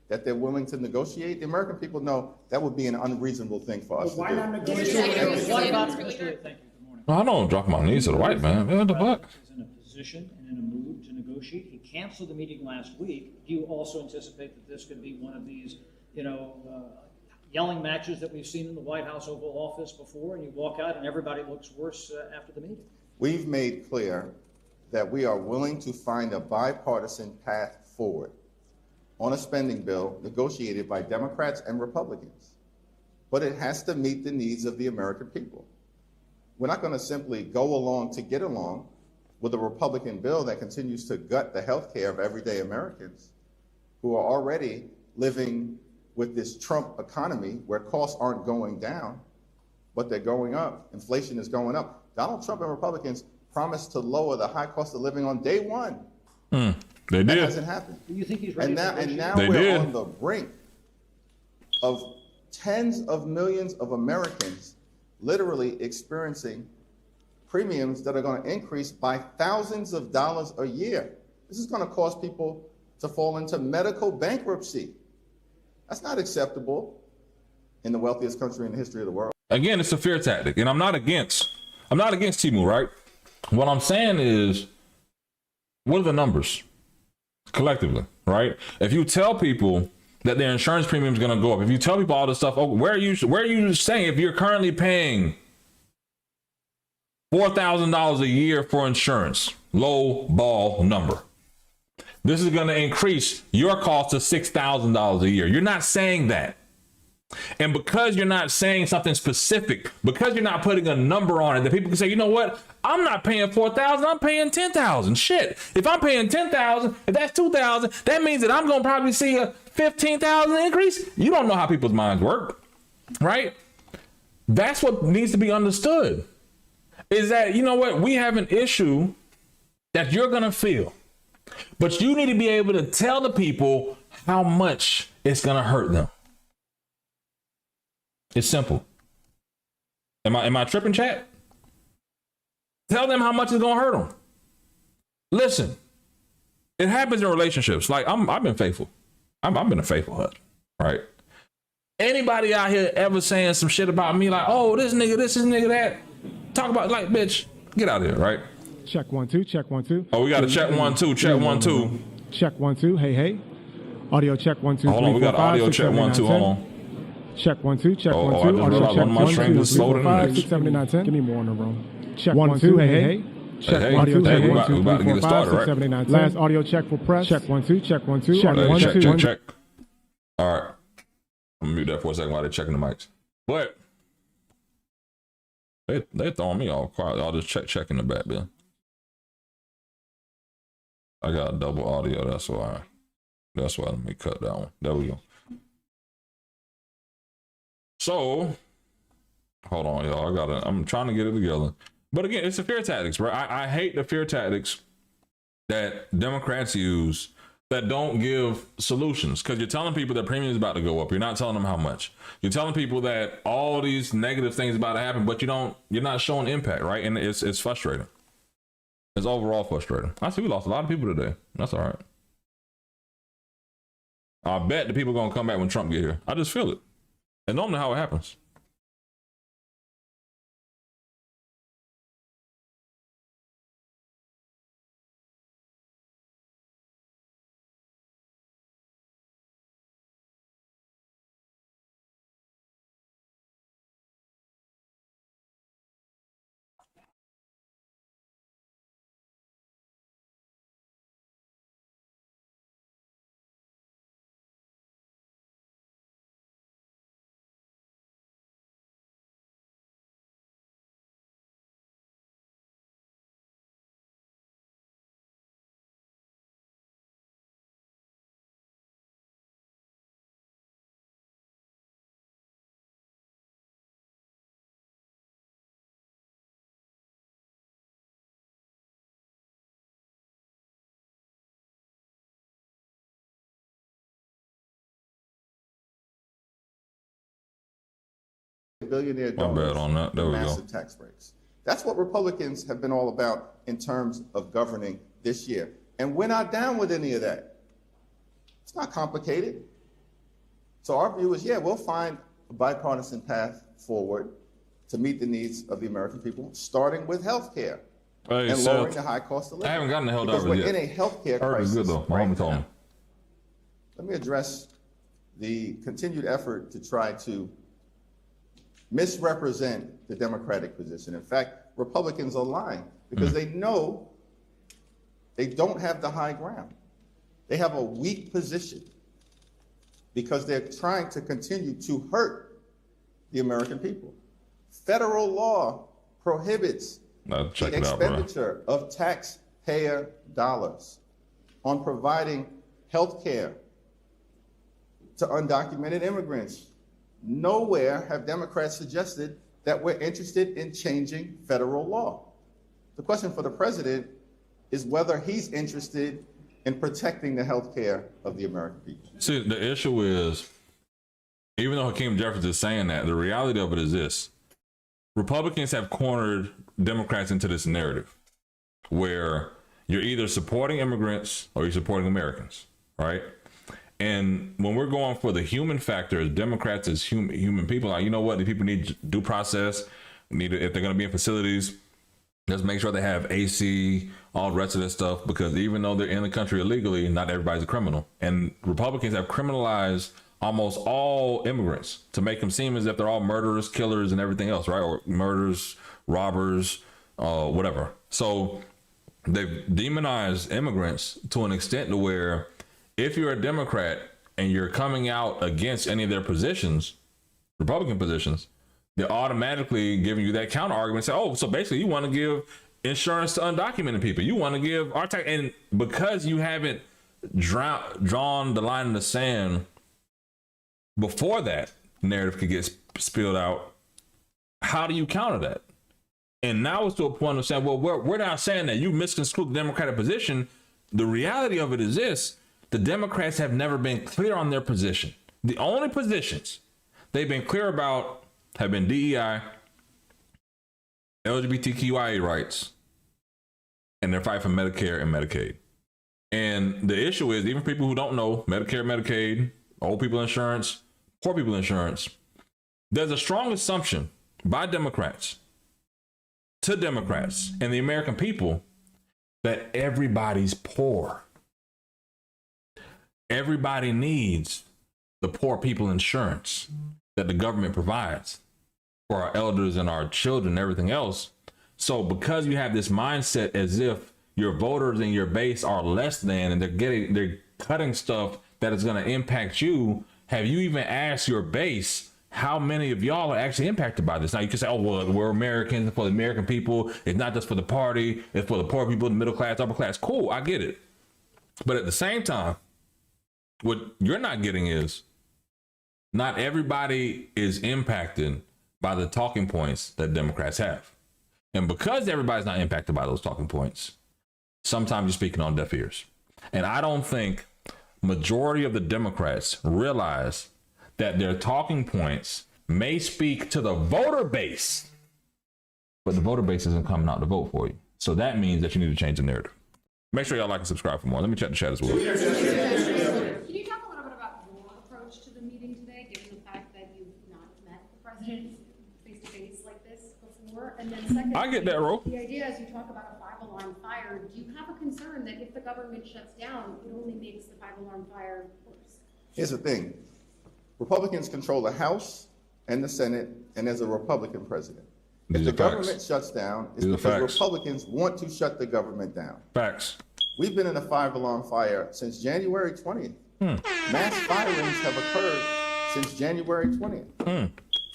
that they're willing to negotiate. The American people know that would be an unreasonable thing for us to do. Why not negotiate? What about thank you. Good morning. Well, I don't drop my knees to the white man. What the fuck? Is in a position and in a mood to negotiate. He canceled the meeting last week. Do you also anticipate that this could be one of these, yelling matches that we've seen in the White House Oval Office before, and you walk out and everybody looks worse after the meeting? We've made clear that we are willing to find a bipartisan path forward on a spending bill negotiated by Democrats and Republicans. But it has to meet the needs of the American people. We're not going to simply go along to get along with a Republican bill that continues to gut the health care of everyday Americans who are already living with this Trump economy where costs aren't going down, but they're going up. Inflation is going up. Donald Trump and Republicans promised to lower the high cost of living on day one. They did. That hasn't happened. Do you think he's ready? And now we're on the brink of tens of millions of Americans literally experiencing premiums that are going to increase by thousands of dollars a year. This is going to cause people to fall into medical bankruptcy. That's not acceptable in the wealthiest country in the history of the world. Again, it's a fear tactic, and I'm not against Timu, right? What I'm saying is, what are the numbers collectively, right? If you tell people that their insurance premium is going to go up, if you tell people all this stuff, where are you saying if you're currently paying $4,000 a year for insurance, low ball number, this is going to increase your cost to $6,000 a year. You're not saying that. And because you're not saying something specific, because you're not putting a number on it, that people can say, you know what? I'm not paying $4,000. I'm paying $10,000. Shit. If I'm paying $10,000, if that's $2,000, that means that I'm going to probably see a $15,000 increase. You don't know how people's minds work, right? That's what needs to be understood. Is that, you know what? We have an issue that you're going to feel, but you need to be able to tell the people how much it's going to hurt them. It's simple. Am I tripping, chat? Tell them how much it's gonna hurt them. Listen, it happens in relationships. Like I've been faithful. I've been a faithful husband, right? Anybody out here ever saying some shit about me, like, oh, this nigga that, talk about, like, bitch, get out of here, right? Check 1 2, check 1 2. Oh, we got to check 1 2, check 1 2. Check 1 2. Hey. Audio check 1 2. Hold on, we got audio check 1 2. Hold on. Check 1 2, check 1 2. I just realized one of my strings is slower than the next. 6 7 8 9 10. Give me more in the room. Check 1 2. Hey. Check audio check 1 2. We about to get it started, right? 7 8 9 10. Last audio check for press. Check 1 2, check 1 2. Check. All right. I'm gonna mute that for a second while they're checking the mics. But they're throwing me off quiet. I'll just check in the back, Bill. I got double audio. That's why. Let me cut that one. There we go. So, hold on, y'all. I'm trying to get it together. But again, it's the fear tactics, bro. I hate the fear tactics that Democrats use that don't give solutions, because you're telling people that premium is about to go up. You're not telling them how much. You're telling people that all these negative things about to happen, but you're not showing impact, right? And it's frustrating. It's overall frustrating. I see we lost a lot of people today. That's all right. I bet the people are going to come back when Trump get here. I just feel it. And normally how it happens. Billionaire My bad on that. There we go. massive tax breaks. That's what Republicans have been all about in terms of governing this year. And we're not down with any of that. It's not complicated. So our view is, yeah, we'll find a bipartisan path forward to meet the needs of the American people, starting with health care and lowering the high cost of living. I haven't gotten the hell because out of it we're yet. in a health care Herb is crisis. good though. My homie told me. Let me address the continued effort to try to misrepresent the Democratic position. In fact, Republicans are lying because they know they don't have the high ground. They have a weak position because they're trying to continue to hurt the American people. Federal law prohibits the expenditure of taxpayer dollars on providing health care to undocumented immigrants. Nowhere have Democrats suggested that we're interested in changing federal law. The question for the president is whether he's interested in protecting the health care of the American people. See, the issue is, even though Hakeem Jeffries is saying that, the reality of it is this. Republicans have cornered Democrats into this narrative where you're either supporting immigrants or you're supporting Americans, right? And when we're going for the human factor, as Democrats, as human people, like, you know what, the people need due process. We need to, if they're going to be in facilities, let's make sure they have AC, all the rest of this stuff, because even though they're in the country illegally, not everybody's a criminal. And Republicans have criminalized almost all immigrants to make them seem as if they're all murderers, killers, and everything else, right? Or murderers, robbers, whatever. So they've demonized immigrants to an extent to where if you're a Democrat and you're coming out against any of their positions, Republican positions, they're automatically giving you that counter argument. Say, oh, so basically you want to give insurance to undocumented people. You want to give our tax, and because you haven't drawn the line in the sand before that narrative could get spilled out, how do you counter that? And now it's to a point of saying, well, we're not saying that you misconstrued the Democratic position. The reality of it is this. The Democrats have never been clear on their position. The only positions they've been clear about have been DEI, LGBTQIA rights, and their fight for Medicare and Medicaid. And the issue is, even people who don't know Medicare, Medicaid, old people insurance, poor people insurance, there's a strong assumption by Democrats to Democrats and the American people that everybody's poor. Everybody needs the poor people insurance that the government provides for our elders and our children and everything else. So because you have this mindset as if your voters and your base are less than, and they're cutting stuff that is going to impact you, have you even asked your base how many of y'all are actually impacted by this? Now you can say, oh, well, we're Americans, for the American people. It's not just for the party. It's for the poor people, the middle class, upper class. Cool, I get it. But at the same time, what you're not getting is not everybody is impacted by the talking points that Democrats have. And because everybody's not impacted by those talking points, sometimes you're speaking on deaf ears. And I don't think majority of the Democrats realize that their talking points may speak to the voter base, but the voter base isn't coming out to vote for you. So that means that you need to change the narrative. Make sure y'all like and subscribe for more. Let me check the chat as well. Can you talk a little bit about your approach to the meeting today, given the fact that you've not met the president face to face like this before? And then second, I get that, Ro. The idea as you talk about a 5-alarm fire, do you have a concern that if the government shuts down, it only makes the 5-alarm fire worse? Here's the thing. Republicans control the House and the Senate, and there's a Republican president. If the government shuts down, it's because Republicans want to shut the government down. Facts. We've been in a 5-alarm fire since January 20th. Mass firings have occurred since January 20th.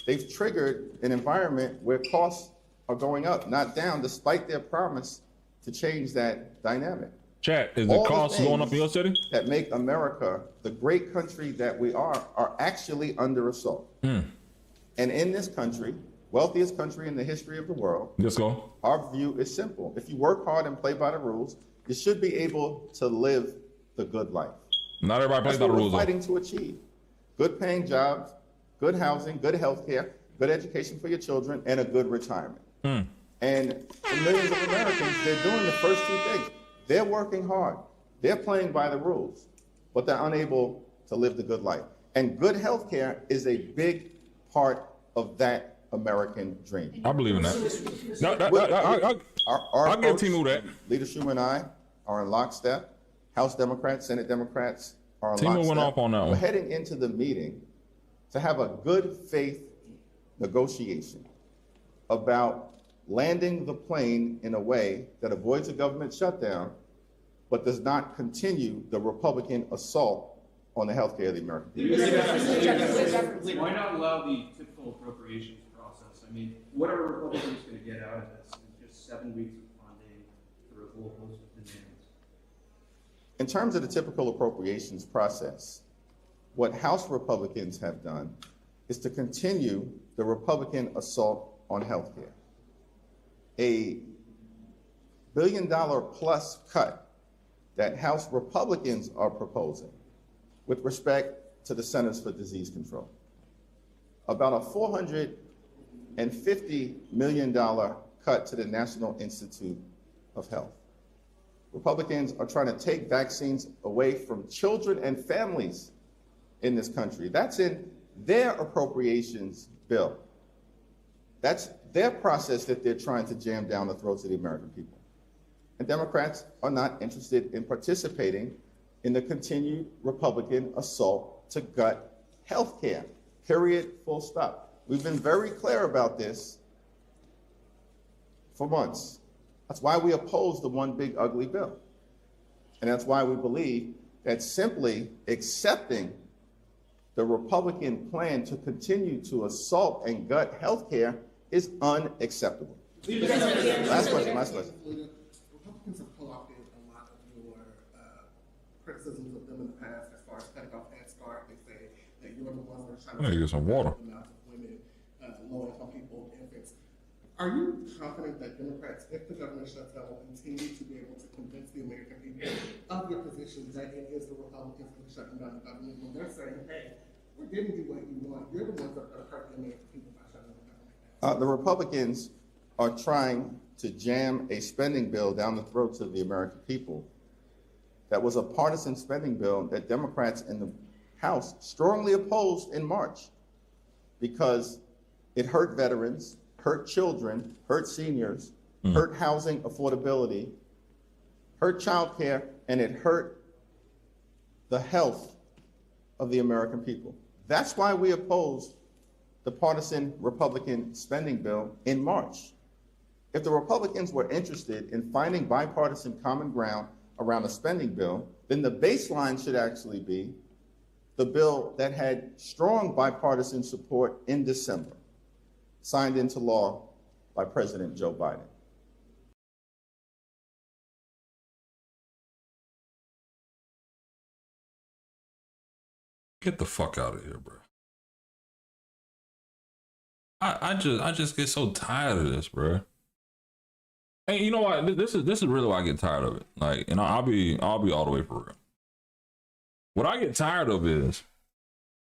They've triggered an environment where costs are going up, not down, despite their promise to change that dynamic. Chat, is the cost going up in your city? That make America the great country that we are actually under assault. And in this country, wealthiest country in the history of the world, let's go. Our view is simple. If you work hard and play by the rules, you should be able to live the good life. Not everybody plays by the rules. That's what we're fighting to achieve. Good paying jobs, good housing, good health care, good education for your children, and a good retirement. And for millions of Americans, they're doing the first two things. They're working hard. They're playing by the rules, but they're unable to live the good life. And good health care is a big part of that American dream. I believe in that. I'll give Timu that. Leader Schumer and I are in lockstep. House Democrats, Senate Democrats are in lockstep. Timu went off on that one. We're heading into the meeting to have a good faith negotiation about landing the plane in a way that avoids a government shutdown, but does not continue the Republican assault on the health care of the American people. Why not allow the typical appropriations process? I mean, what are Republicans going to get out of this in just 7 weeks of funding for a whole host of demands? In terms of the typical appropriations process, what House Republicans have done is to continue the Republican assault on health care. A $1 billion plus cut that House Republicans are proposing with respect to the Centers for Disease Control. About a $450 million cut to the National Institute of Health. Republicans are trying to take vaccines away from children and families in this country. That's in their appropriations bill. That's their process that they're trying to jam down the throats of the American people. And Democrats are not interested in participating in the continued Republican assault to gut health care, period, full stop. We've been very clear about this for months. That's why we oppose the one big ugly bill. And that's why we believe that simply accepting the Republican plan to continue to assault and gut health care is unacceptable. Last question. Republicans have co-opted a lot of your criticisms of them in the past as far as cutting off Head Start. They say that you're the ones that are trying to get some water. The amount of women, low-income people, infants. Are you confident that Democrats, if the government shuts down, will continue to be able to convince the American people of your position that it is the Republicans who are shutting down the government when they're saying, hey, we're giving you what you want. You're the ones that are hurting the American people by shutting down the government. The Republicans are trying to jam a spending bill down the throats of the American people that was a partisan spending bill that Democrats in the House strongly opposed in March because it hurt veterans, hurt children, hurt seniors, hurt housing affordability, hurt child care, and it hurt the health of the American people. That's why we opposed the partisan Republican spending bill in March. If the Republicans were interested in finding bipartisan common ground around a spending bill, then the baseline should actually be the bill that had strong bipartisan support in December, signed into law by President Joe Biden. Get the fuck out of here, bro. I just get so tired of this, bro. And you know what? This is really why I get tired of it. Like, and I'll be all the way for real. What I get tired of is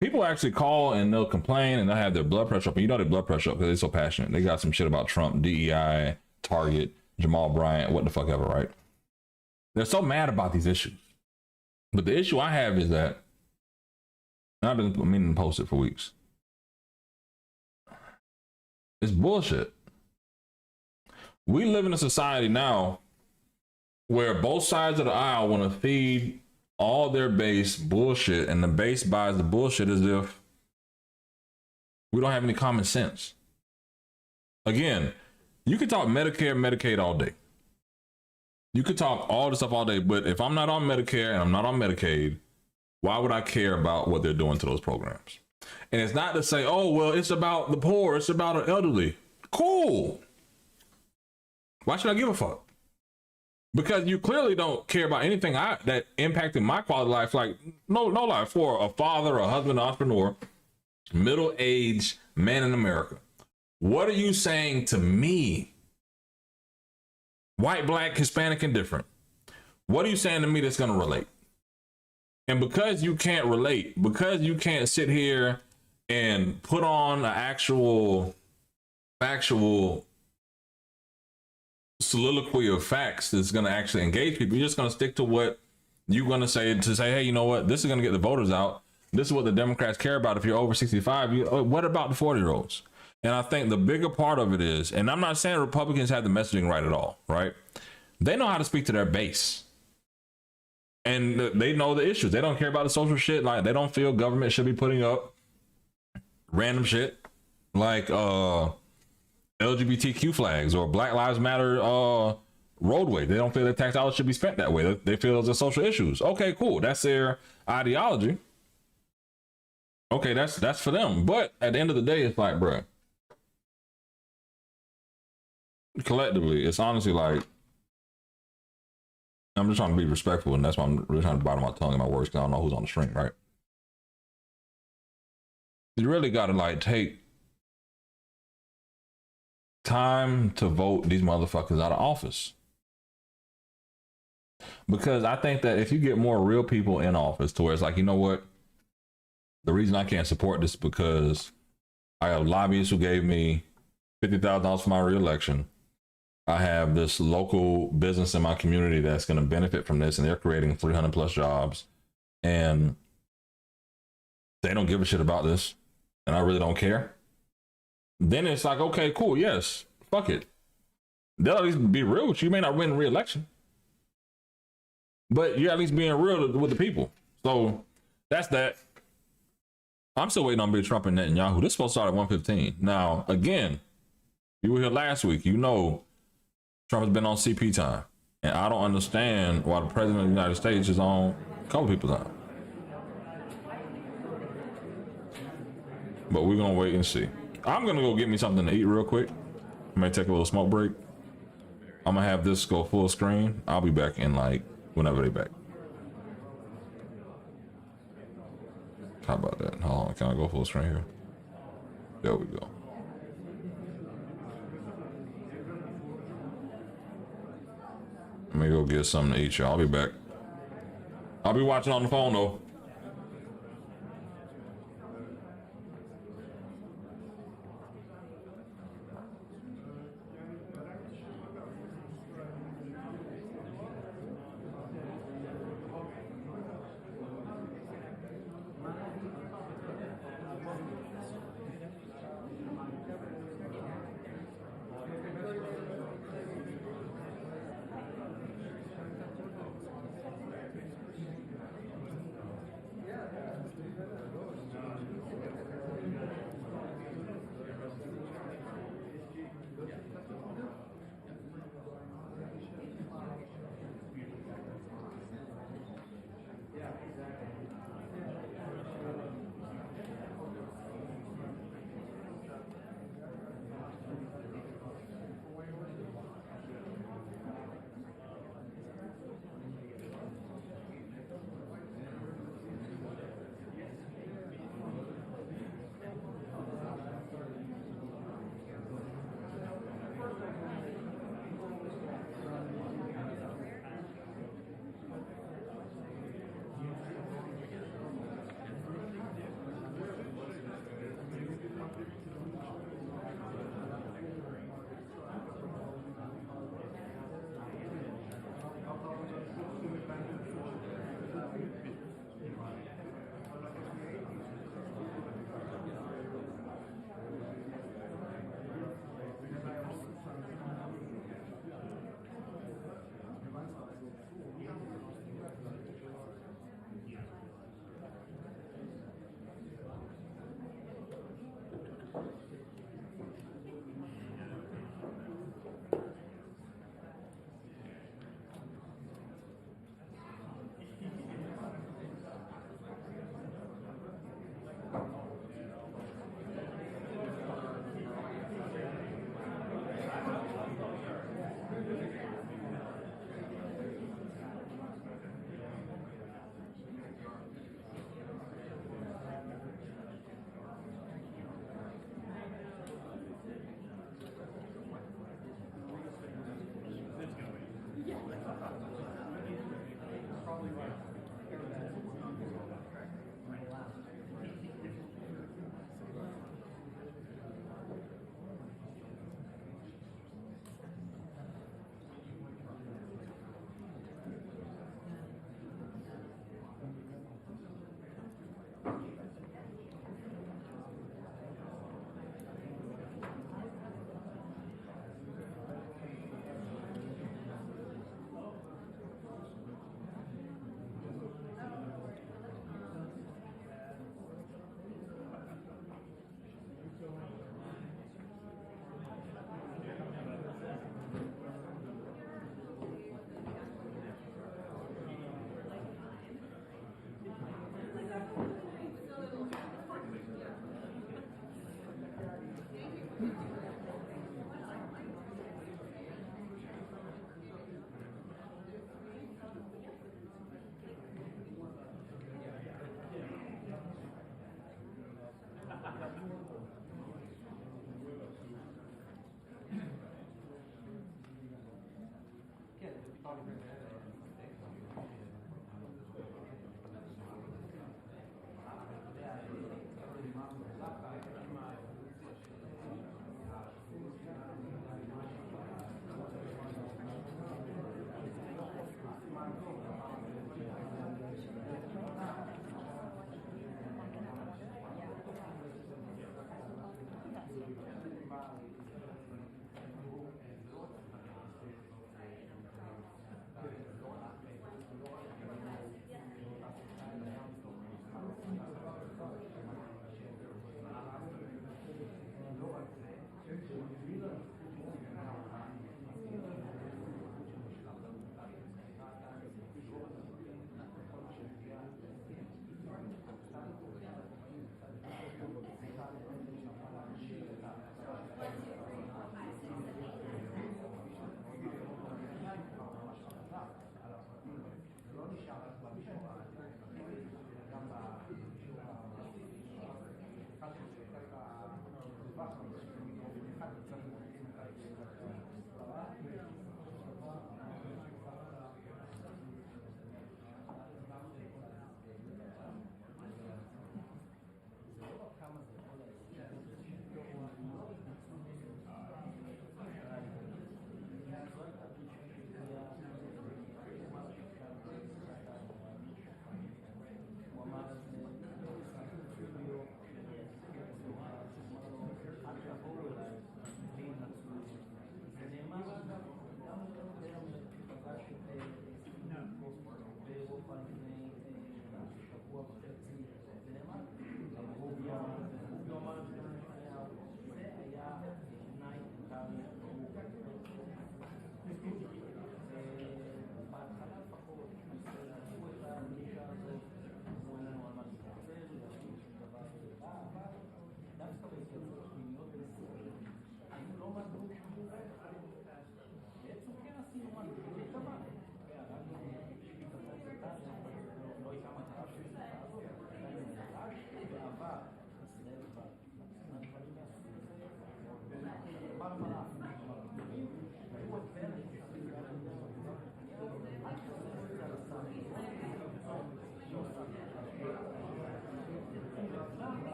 people actually call and they'll complain and they'll have their blood pressure up. And you know their blood pressure up because they're so passionate. They got some shit about Trump, DEI, Target, Jamal Bryant, what the fuck ever, right? They're so mad about these issues. But the issue I have is that, and I've been meaning to post it for weeks, it's bullshit. We live in a society now where both sides of the aisle want to feed all their base bullshit, and the base buys the bullshit as if we don't have any common sense. Again, you can talk Medicare, Medicaid all day. You could talk all this stuff all day, but if I'm not on Medicare and I'm not on Medicaid, why would I care about what they're doing to those programs? And it's not to say, oh, well, it's about the poor, it's about the elderly. Cool. Why should I give a fuck? Because you clearly don't care about anything that impacted my quality of life. Like, no life for a father, a husband, an entrepreneur, middle-aged man in America. What are you saying to me? White, black, Hispanic, and different. What are you saying to me that's going to relate? And because you can't relate, because you can't sit here and put on an actual soliloquy of facts that's going to actually engage people, you're just going to stick to what you're going to say, hey, you know what, this is going to get the voters out. This is what the Democrats care about. If you're over 65, what about the 40-year-olds? And I think the bigger part of it is, and I'm not saying Republicans have the messaging right at all, right? They know how to speak to their base. And they know the issues. They don't care about the social shit. Like, they don't feel government should be putting up random shit like LGBTQ flags or Black Lives Matter roadway. They don't feel that tax dollars should be spent that way. They feel those are social issues. Okay, cool. That's their ideology. Okay, that's for them. But at the end of the day, it's like, bruh, collectively, it's honestly like, I'm just trying to be respectful, and that's why I'm really trying to bite my tongue in my words, because I don't know who's on the stream, right? You really got to like take time to vote these motherfuckers out of office. Because I think that if you get more real people in office to where it's like, you know what? The reason I can't support this is because I have lobbyists who gave me $50,000 for my reelection. I have this local business in my community that's going to benefit from this, and they're creating 300 plus jobs, and they don't give a shit about this, and I really don't care. Then it's like, okay, cool, yes, fuck it. They'll at least be real with you. You may not win re-election, but you're at least being real with the people. So that's that. I'm still waiting on Big Trump and Netanyahu. This is supposed to start at 1:15. Now, again, you were here last week. You know Trump has been on CP time. And I don't understand why the president of the United States is on a couple people's time. But we're going to wait and see. I'm going to go get me something to eat real quick. I may take a little smoke break. I'm going to have this go full screen. I'll be back in like whenever they're back. How about that? Hold on. Can I go full screen here? There we go. Let me go get something to eat, y'all. I'll be back. I'll be watching on the phone, though.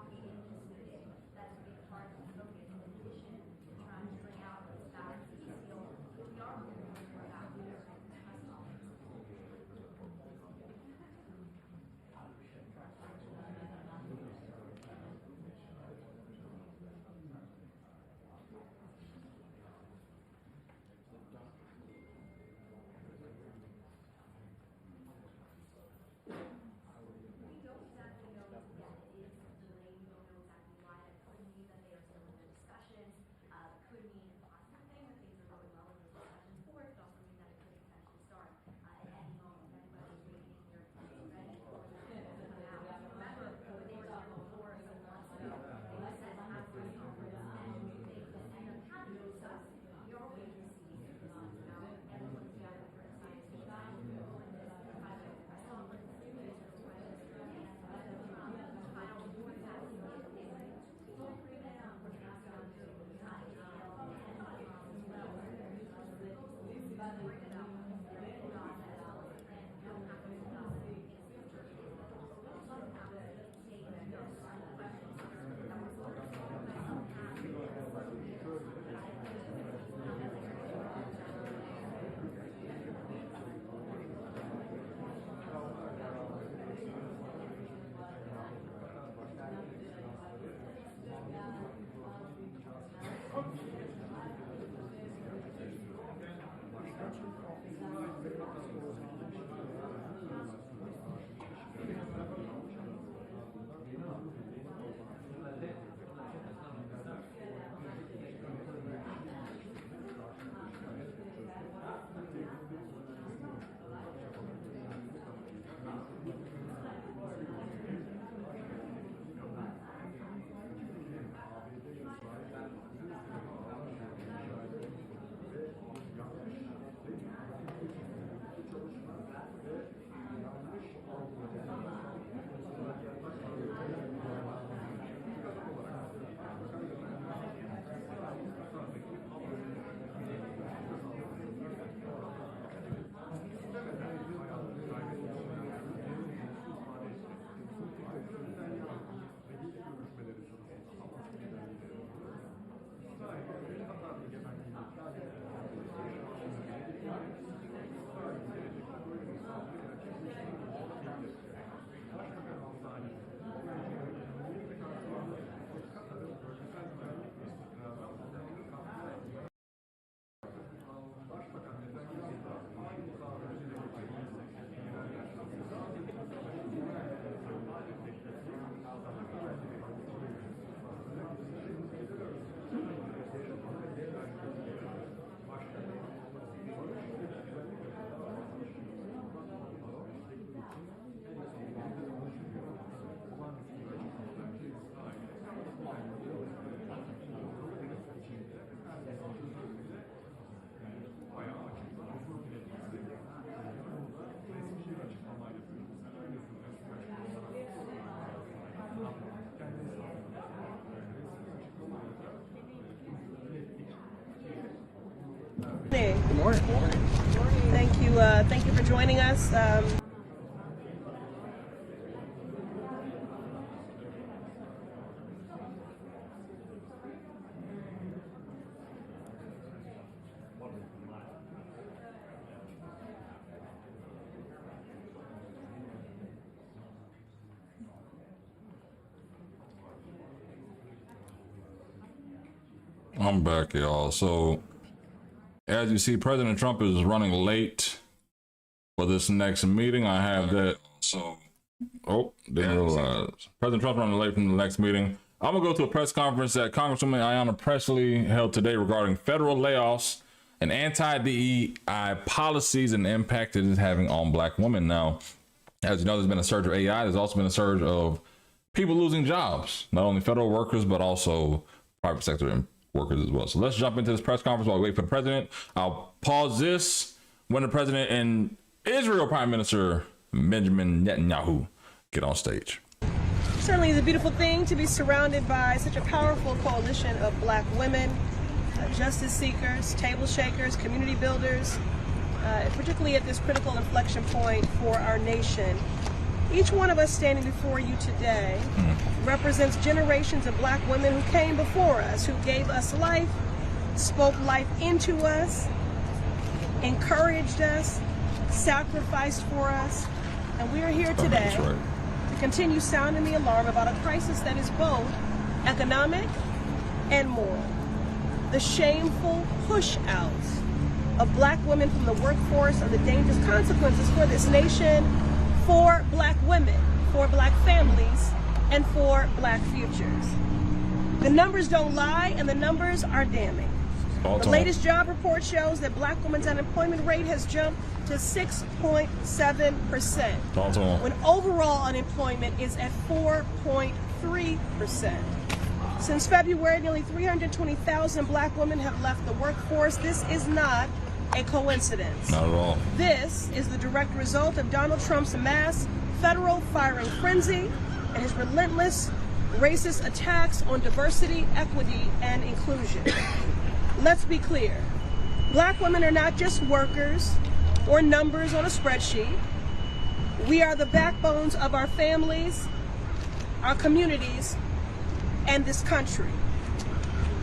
talk morning. Good morning. Thank you for joining us. I'm back, y'all. So, as you see, President Trump is running late for this next meeting. I have that. So, didn't realize. President Trump running late from the next meeting. I'm going to go to a press conference that Congresswoman Ayanna Pressley held today regarding federal layoffs and anti-DEI policies and the impact it is having on black women. Now, as you know, there's been a surge of AI. There's also been a surge of people losing jobs, not only federal workers, but also private sector workers as well. So let's jump into this press conference while we wait for the president. I'll pause this when the president and Israel Prime Minister Benjamin Netanyahu get on stage. Certainly it's a beautiful thing to be surrounded by such a powerful coalition of black women, justice seekers, table shakers, community builders, particularly at this critical inflection point for our nation. Each one of us standing before you today represents generations of black women who came before us, who gave us life, spoke life into us, encouraged us, sacrificed for us, and we are here today to continue sounding the alarm about a crisis that is both economic and moral. The shameful push out of black women from the workforce and the dangerous consequences for this nation, for black women, for black families, and for black futures. The numbers don't lie, and the numbers are damning. The latest job report shows that black women's unemployment rate has jumped to 6.7%, when overall unemployment is at 4.3%. Since February, nearly 320,000 black women have left the workforce. This is not a coincidence. Not at all. This is the direct result of Donald Trump's mass federal firing frenzy and his relentless racist attacks on diversity, equity, and inclusion. Let's be clear. Black women are not just workers or numbers on a spreadsheet. We are the backbones of our families, our communities, and this country.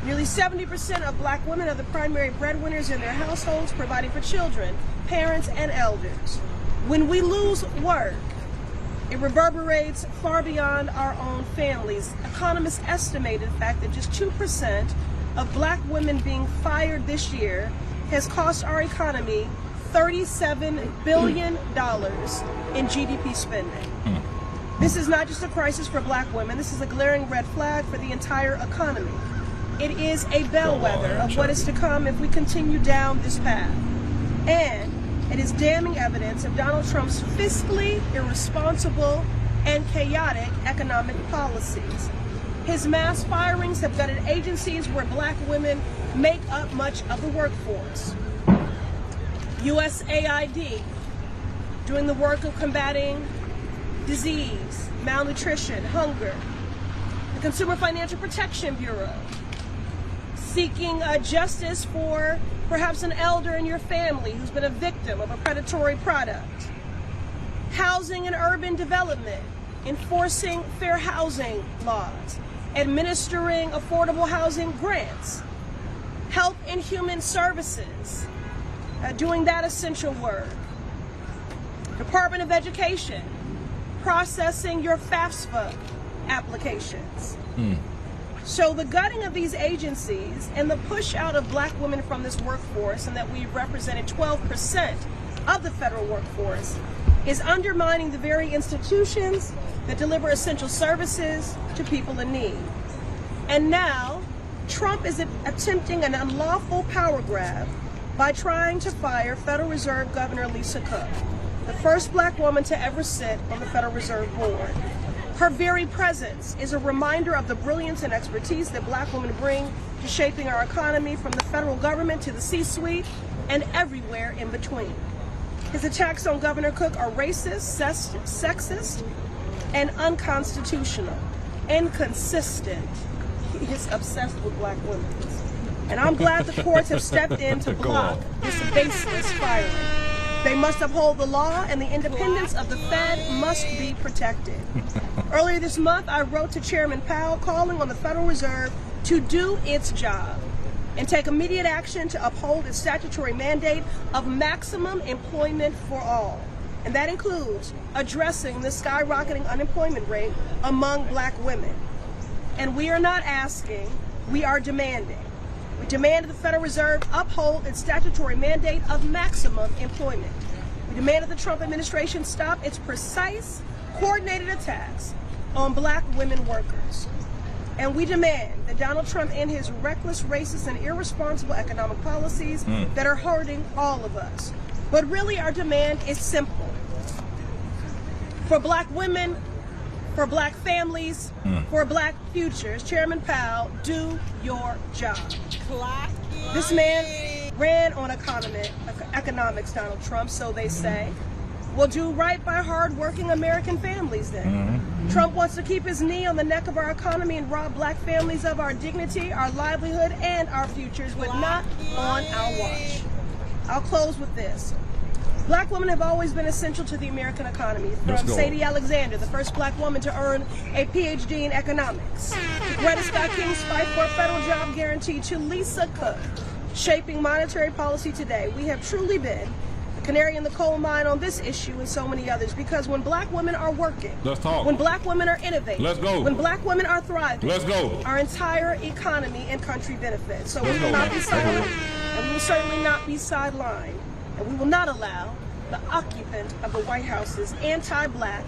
Nearly 70% of black women are the primary breadwinners in their households, providing for children, parents, and elders. When we lose work, it reverberates far beyond our own families. Economists estimate, in fact, that just 2% of black women being fired this year has cost our economy $37 billion in GDP spending. This is not just a crisis for black women. This is a glaring red flag for the entire economy. It is a bellwether of what is to come if we continue down this path. And it is damning evidence of Donald Trump's fiscally irresponsible and chaotic economic policies. His mass firings have gutted agencies where black women make up much of the workforce. USAID, doing the work of combating disease, malnutrition, hunger. The Consumer Financial Protection Bureau, seeking justice for perhaps an elder in your family who's been a victim of a predatory product. Housing and urban development, enforcing fair housing laws, administering affordable housing grants. Health and Human Services, doing that essential work. Department of Education, processing your FAFSA applications. So the gutting of these agencies and the push out of black women from this workforce, and that we've represented 12% of the federal workforce, is undermining the very institutions that deliver essential services to people in need. And now, Trump is attempting an unlawful power grab by trying to fire Federal Reserve Governor Lisa Cook, the first black woman to ever sit on the Federal Reserve Board. Her very presence is a reminder of the brilliance and expertise that black women bring to shaping our economy, from the federal government to the C-suite and everywhere in between. His attacks on Governor Cook are racist, sexist, and unconstitutional, inconsistent. He is obsessed with black women. And I'm glad the courts have stepped in to block this baseless firing. They must uphold the law, and the independence of the Fed must be protected. Earlier this month, I wrote to Chairman Powell calling on the Federal Reserve to do its job and take immediate action to uphold its statutory mandate of maximum employment for all. And that includes addressing the skyrocketing unemployment rate among black women. And we are not asking, we are demanding. We demand that the Federal Reserve uphold its statutory mandate of maximum employment. We demand that the Trump administration stop its precise, coordinated attacks on black women workers. And we demand that Donald Trump end his reckless, racist, and irresponsible economic policies that are hurting all of us. But really, our demand is simple. For black women, for black families, for black futures, Chairman Powell, do your job. This man ran on economics, Donald Trump, so they say. We'll do right by hard-working American families then. Trump wants to keep his knee on the neck of our economy and rob black families of our dignity, our livelihood, and our futures, but not on our watch. I'll close with this. Black women have always been essential to the American economy, from Sadie Alexander, the first black woman to earn a PhD in economics, to Greta Scott King's fight for a federal job guarantee, to Lisa Cook, shaping monetary policy today. We have truly been the canary in the coal mine on this issue and so many others, because when black women are working, when black women are innovating, when black women are thriving, our entire economy and country benefit. So we will not be silent, and we will certainly not be sidelined. And we will not allow the occupant of the White House's anti-black,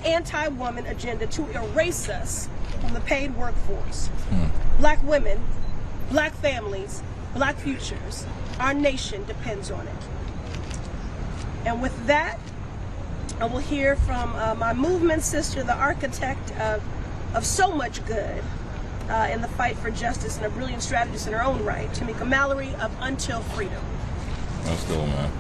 anti-woman agenda to erase us from the paid workforce. Black women, black families, black futures, our nation depends on it. And with that, I will hear from my movement sister, the architect of so much good in the fight for justice and a brilliant strategist in her own right, Tamika Mallory of Until Freedom. Let's go, man.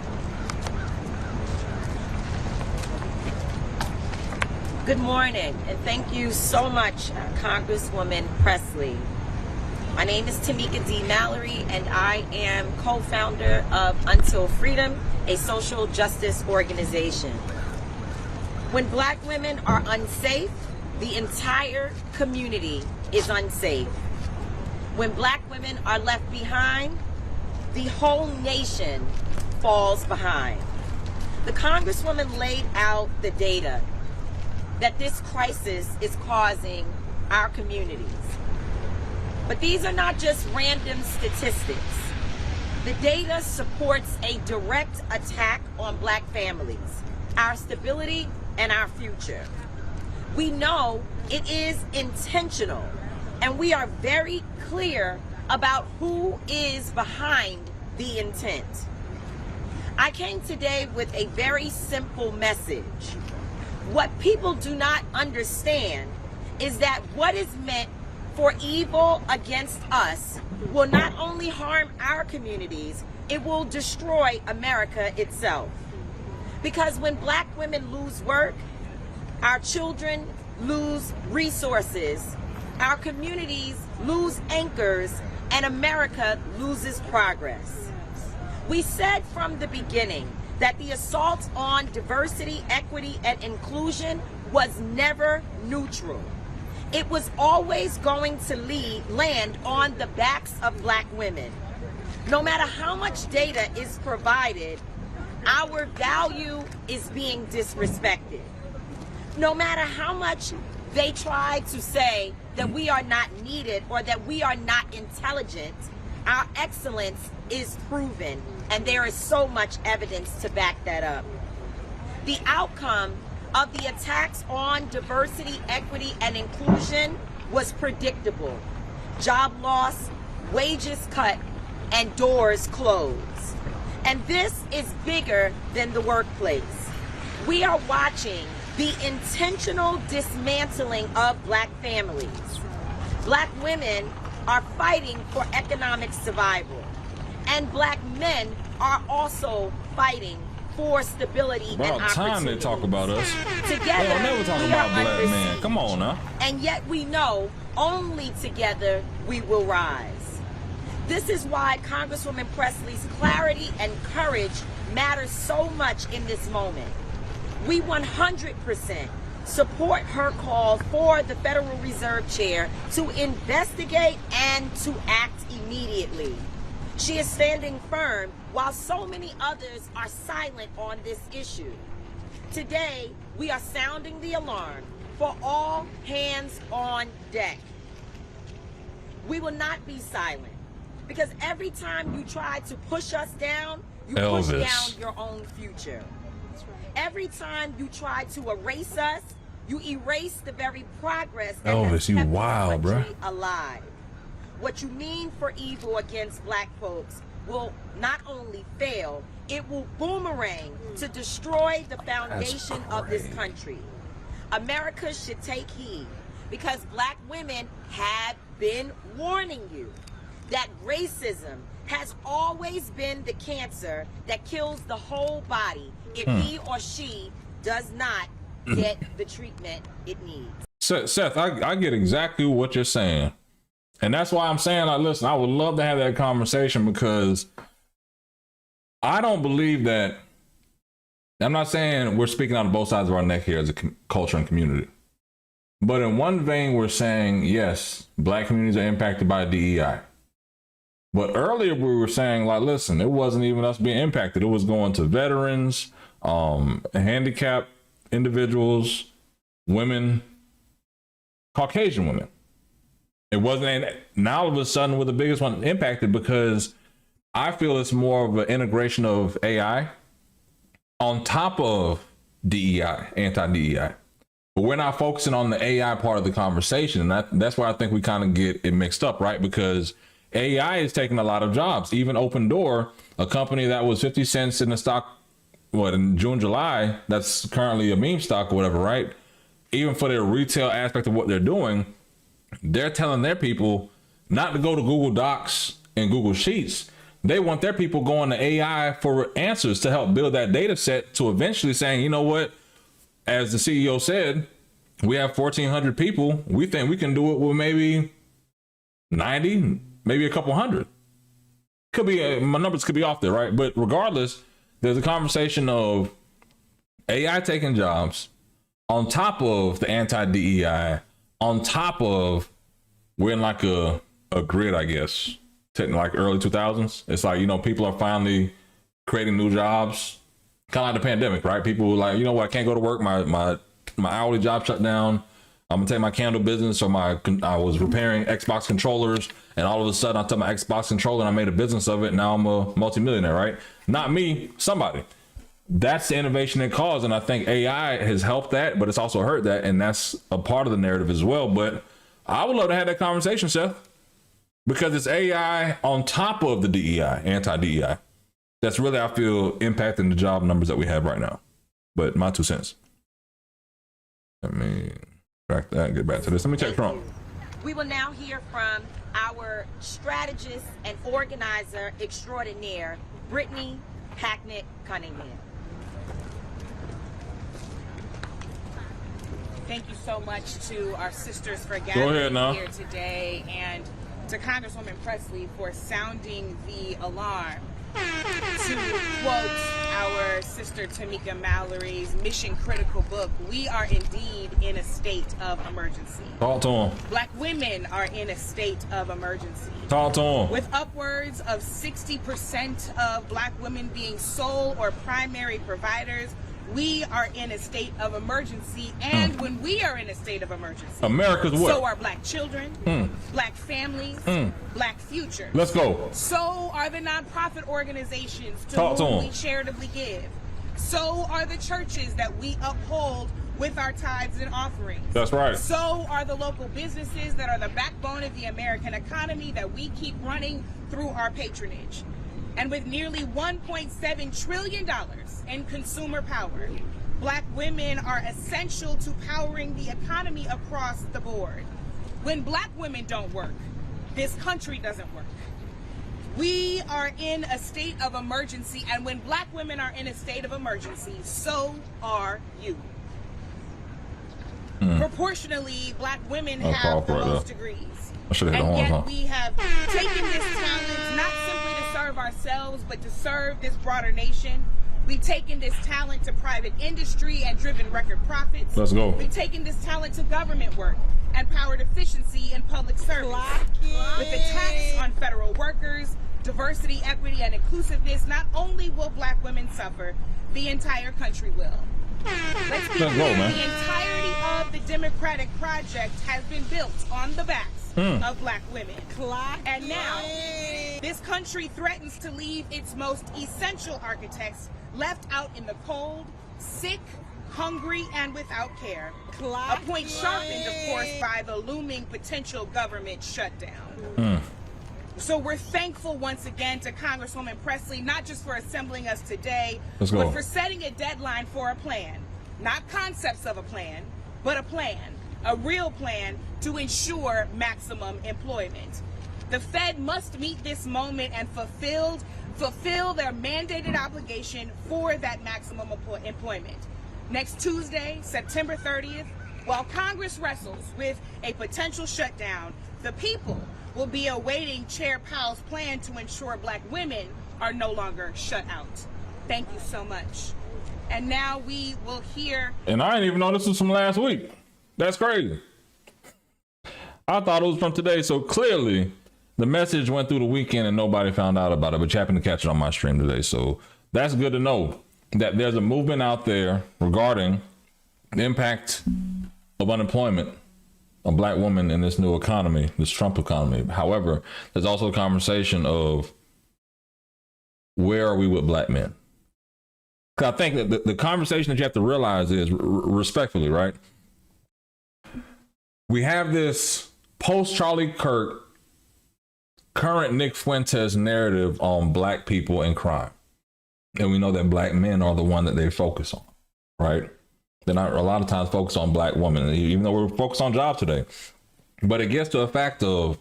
Good morning, and thank you so much, Congresswoman Presley. My name is Tamika D. Mallory, and I am co-founder of Until Freedom, a social justice organization. When black women are unsafe, the entire community is unsafe. When black women are left behind, the whole nation falls behind. The Congresswoman laid out the data that this crisis is causing our communities. But these are not just random statistics. The data supports a direct attack on black families, our stability, and our future. We know it is intentional, and we are very clear about who is behind the intent. I came today with a very simple message. What people do not understand is that what is meant for evil against us will not only harm our communities, it will destroy America itself. Because when black women lose work, our children lose resources, our communities lose anchors, and America loses progress. We said from the beginning that the assault on diversity, equity, and inclusion was never neutral. It was always going to land on the backs of black women. No matter how much data is provided, our value is being disrespected. No matter how much they try to say that we are not needed or that we are not intelligent, our excellence is proven, and there is so much evidence to back that up. The outcome of the attacks on diversity, equity, and inclusion was predictable. Job loss, wages cut, and doors closed. And this is bigger than the workplace. We are watching the intentional dismantling of black families. Black women are fighting for economic survival, and black men are also fighting for stability and opportunity. About time they talk about us. Together, they don't never talk about black men. Come on now. And yet we know only together we will rise. This is why Congresswoman Presley's clarity and courage matters so much in this moment. We 100% support her call for the Federal Reserve Chair to investigate and to act immediately. She is standing firm while so many others are silent on this issue. Today, we are sounding the alarm for all hands on deck. We will not be silent, because every time you try to push us down, you push down your own future. Every time you try to erase us, you erase the very progress that has kept this country alive. What you mean for evil against black folks will not only fail, it will boomerang to destroy the foundation of this country. America should take heed, because black women have been warning you that racism has always been the cancer that kills the whole body if he or she does not get the treatment it needs. Seth, I get exactly what you're saying. And that's why I'm saying, like, listen, I would love to have that conversation, because I don't believe that, I'm not saying we're speaking out of both sides of our neck here as a culture and community. But in one vein, we're saying, yes, black communities are impacted by DEI. But earlier we were saying, like, listen, it wasn't even us being impacted. It was going to veterans, handicapped individuals, women, Caucasian women. It wasn't, and now all of a sudden we're the biggest one impacted, because I feel it's more of an integration of AI on top of DEI, anti-DEI. But we're not focusing on the AI part of the conversation. And that's why I think we kind of get it mixed up, right? Because AI is taking a lot of jobs. Even Open Door, a company that was 50 cents in the stock, in June, July, that's currently a meme stock or whatever, right? Even for their retail aspect of what they're doing, they're telling their people not to go to Google Docs and Google Sheets. They want their people going to AI for answers to help build that data set, to eventually saying, you know what, as the CEO said, we have 1,400 people. We think we can do it with maybe 90, maybe a couple hundred. Could be, my numbers could be off there, right? But regardless, there's a conversation of AI taking jobs on top of the anti-DEI, on top of we're in like a grid, I guess, like early 2000s. It's like, you know, people are finally creating new jobs, kind of like the pandemic, right? People were like, you know what, I can't go to work. My hourly job shut down. I'm gonna take my candle business, or I was repairing Xbox controllers, and all of a sudden I took my Xbox controller and I made a business of it. And now I'm a multimillionaire, right? Not me, somebody. That's the innovation it caused, and I think AI has helped that, but it's also hurt that, and that's a part of the narrative as well. But I would love to have that conversation, Seth, because it's AI on top of the DEI, anti-DEI. That's really, I feel, impacting the job numbers that we have right now. But my 2 cents. Let me track that and get back to this. Let me check Trump. We will now hear from our strategist and organizer extraordinaire, Brittany Hacknett Cunningham. Thank you so much to our sisters for gathering here today, and to Congresswoman Presley for sounding the alarm. To quote our sister Tamika Mallory's mission critical book, we are indeed in a state of emergency. Talk to him. Black women are in a state of emergency. Talk to him. With upwards of 60% of black women being sole or primary providers, we are in a state of emergency. And when we are in a state of emergency, America's what? So are black children, black families, black futures. Let's go. So are the nonprofit organizations to whom we charitably give. So are the churches that we uphold with our tithes and offerings. That's right. So are the local businesses that are the backbone of the American economy that we keep running through our patronage. And with nearly $1.7 trillion in consumer power, black women are essential to powering the economy across the board. When black women don't work, this country doesn't work. We are in a state of emergency, and when black women are in a state of emergency, so are you. Proportionally, black women have the most degrees. And yet we have taken this talent not simply to serve ourselves, but to serve this broader nation. We've taken this talent to private industry and driven record profits. Let's go. We've taken this talent to government work and powered efficiency in public service. With the tax on federal workers, diversity, equity, and inclusiveness, not only will black women suffer, the entire country will. Let's be clear, the entirety of the Democratic project has been built on the backs of black women. And now, this country threatens to leave its most essential architects left out in the cold, sick, hungry, and without care. A point sharpened, of course, by the looming potential government shutdown. So we're thankful once again to Congresswoman Presley, not just for assembling us today, but for setting a deadline for a plan. Not concepts of a plan, but a plan, a real plan to ensure maximum employment. The Fed must meet this moment and fulfill their mandated obligation for that maximum employment. Next Tuesday, September 30th, while Congress wrestles with a potential shutdown, the people will be awaiting Chair Powell's plan to ensure black women are no longer shut out. Thank you so much. And now we will hear. And I didn't even know this was from last week. That's crazy. I thought it was from today. So clearly the message went through the weekend and nobody found out about it, but you happened to catch it on my stream today. So that's good to know that there's a movement out there regarding the impact of unemployment on black women in this new economy, this Trump economy. However, there's also a conversation of where are we with black men? Because I think that the conversation that you have to realize is respectfully, right? We have this post Charlie Kirk, current Nick Fuentes narrative on black people and crime. And we know that black men are the one that they focus on, right? They're not a lot of times focused on black women, even though we're focused on jobs today. But it gets to a fact of,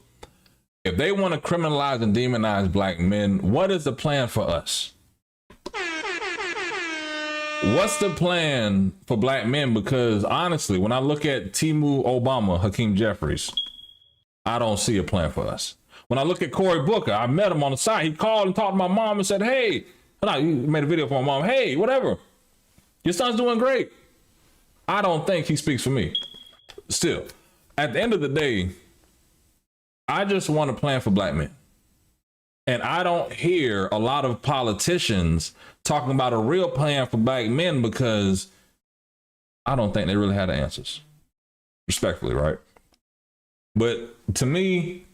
if they want to criminalize and demonize black men, what is the plan for us? What's the plan for black men? Because honestly, when I look at Timu Obama, Hakeem Jeffries, I don't see a plan for us. When I look at Cory Booker, I met him on the side. He called and talked to my mom and said, hey, he made a video for my mom. Hey, whatever. Your son's doing great. I don't think he speaks for me. Still, at the end of the day, I just want a plan for black men. And I don't hear a lot of politicians talking about a real plan for black men because I don't think they really had the answers. Respectfully, right? But to me,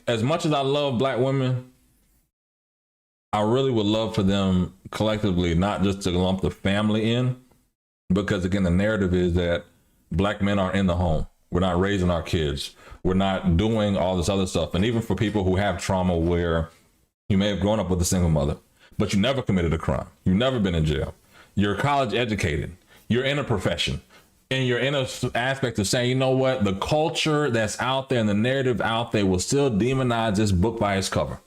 as much as I love black women, I really would love for them collectively not just to lump the family in, because again, the narrative is that black men are in the home. We're not raising our kids. We're not doing all this other stuff. And even for people who have trauma where you may have grown up with a single mother, but you never committed a crime. You've never been in jail. You're college educated. You're in a profession. And you're in an aspect of saying, you know what? The culture that's out there and the narrative out there will still demonize this book by its cover.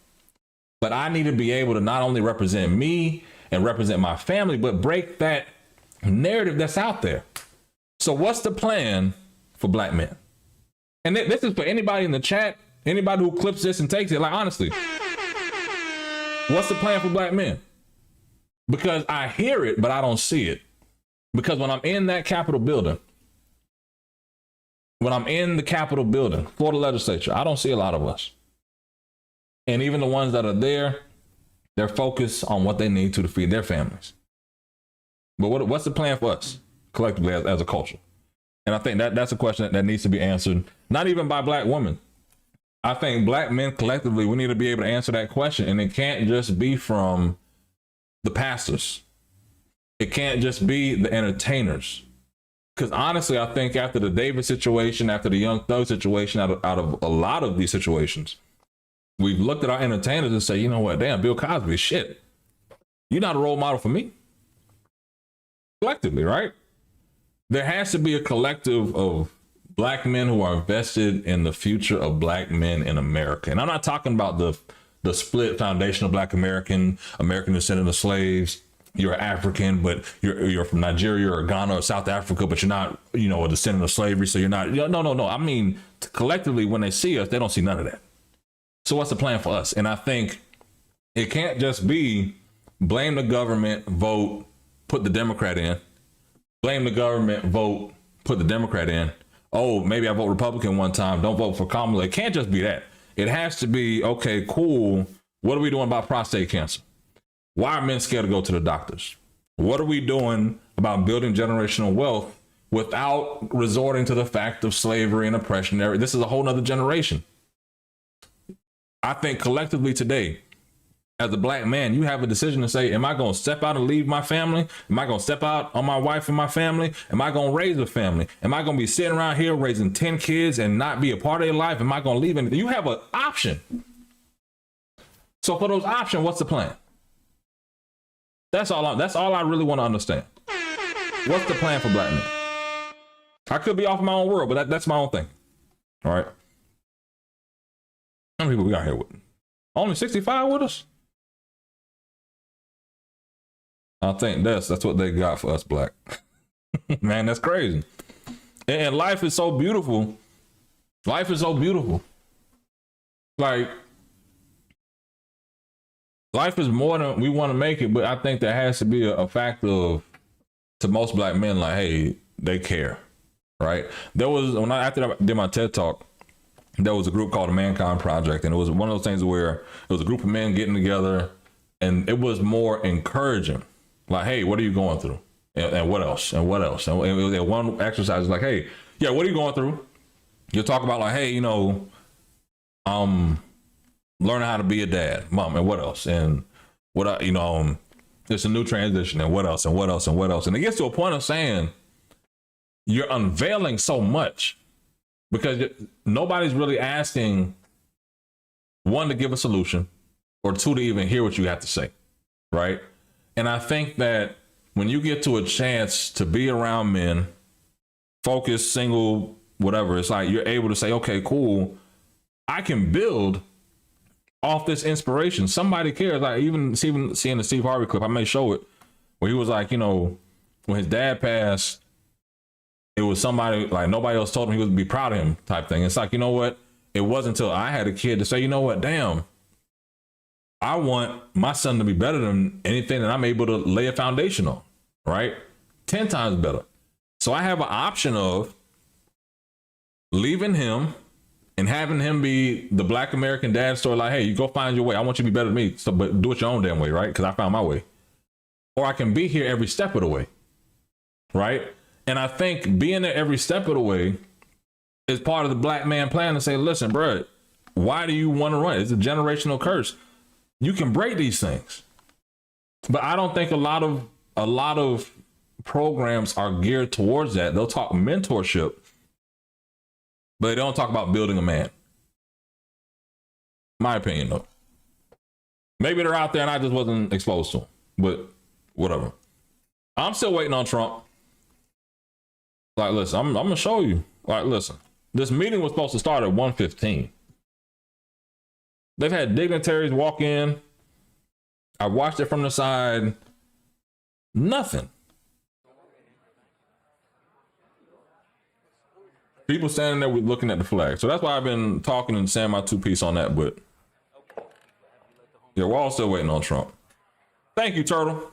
But I need to be able to not only represent me and represent my family, but break that narrative that's out there. So what's the plan for black men? And this is for anybody in the chat, anybody who clips this and takes it. Like, honestly, what's the plan for black men? Because I hear it, but I don't see it. Because when I'm in that Capitol building, Florida legislature, I don't see a lot of us. And even the ones that are there, they're focused on what they need to feed their families. But what's the plan for us collectively as a culture? And I think that's a question that needs to be answered, not even by black women. I think black men collectively, we need to be able to answer that question. And it can't just be from the pastors. It can't just be the entertainers. Because honestly, I think after the David situation, after the Young Thug situation, out of a lot of these situations, we've looked at our entertainers and say, you know what, damn, Bill Cosby, shit. You're not a role model for me. Collectively, right? There has to be a collective of black men who are invested in the future of black men in America. And I'm not talking about the split foundation of black American descendant of slaves, you're African, but you're from Nigeria or Ghana or South Africa, but you're not, you know, a descendant of slavery. So you're not, no. I mean, collectively, when they see us, they don't see none of that. So what's the plan for us? And I think it can't just be blame the government, vote, put the Democrat in. Blame the government, vote, put the Democrat in. Oh, maybe I vote Republican one time, don't vote for Kamala. It can't just be that. It has to be, okay, cool. What are we doing about prostate cancer? Why are men scared to go to the doctors? What are we doing about building generational wealth without resorting to the fact of slavery and oppression? This is a whole nother generation. I think collectively today, as a black man, you have a decision to say, am I going to step out and leave my family? Am I going to step out on my wife and my family? Am I going to raise a family? Am I going to be sitting around here raising 10 kids and not be a part of their life? Am I going to leave anything? You have an option. So for those options, what's the plan? That's all I really want to understand. What's the plan for black men? I could be off my own world, but that's my own thing. All right. How many people we got here with? Only 65 with us? I think that's what they got for us black. Man, that's crazy. And life is so beautiful. Life is so beautiful. Like, life is more than we want to make it, but I think there has to be a fact of, to most black men, like, hey, they care, right? There was, after I did my TED Talk, there was a group called the Mankind Project, and it was one of those things where it was a group of men getting together, and it was more encouraging. Like, hey, what are you going through? And what else? And what else? And one exercise is like, hey, yeah, what are you going through? You'll talk about like, hey, learning how to be a dad, mom, and what else? And what, it's a new transition, and what else? And what else? And what else? And it gets to a point of saying, you're unveiling so much because nobody's really asking, one, to give a solution, or two, to even hear what you have to say, right? And I think that when you get to a chance to be around men, focused, single, whatever, it's like you're able to say, okay, cool, I can build off this inspiration. Somebody cares. Like even seeing the Steve Harvey clip, I may show it, where he was like, when his dad passed, it was somebody like nobody else told him he would be proud of him type thing. It's like, you know what? It wasn't until I had a kid to say, you know what, damn, I want my son to be better than anything that I'm able to lay a foundation on, right? 10 times better. So I have an option of leaving him and having him be the black American dad story, like, hey, you go find your way. I want you to be better than me, so, but do it your own damn way, right? Because I found my way. Or I can be here every step of the way, right? And I think being there every step of the way is part of the black man plan to say, listen, bro, why do you want to run? It's a generational curse. You can break these things. But I don't think a lot of programs are geared towards that. They'll talk mentorship, but they don't talk about building a man. My opinion, though. Maybe they're out there and I just wasn't exposed to them, but whatever. I'm still waiting on Trump. Like, listen, I'm going to show you. Like, listen, this meeting was supposed to start at 1:15. They've had dignitaries walk in. I watched it from the side. Nothing. People standing there looking at the flag. So that's why I've been talking and saying my two piece on that. But yeah, we're all still waiting on Trump. Thank you, Turtle.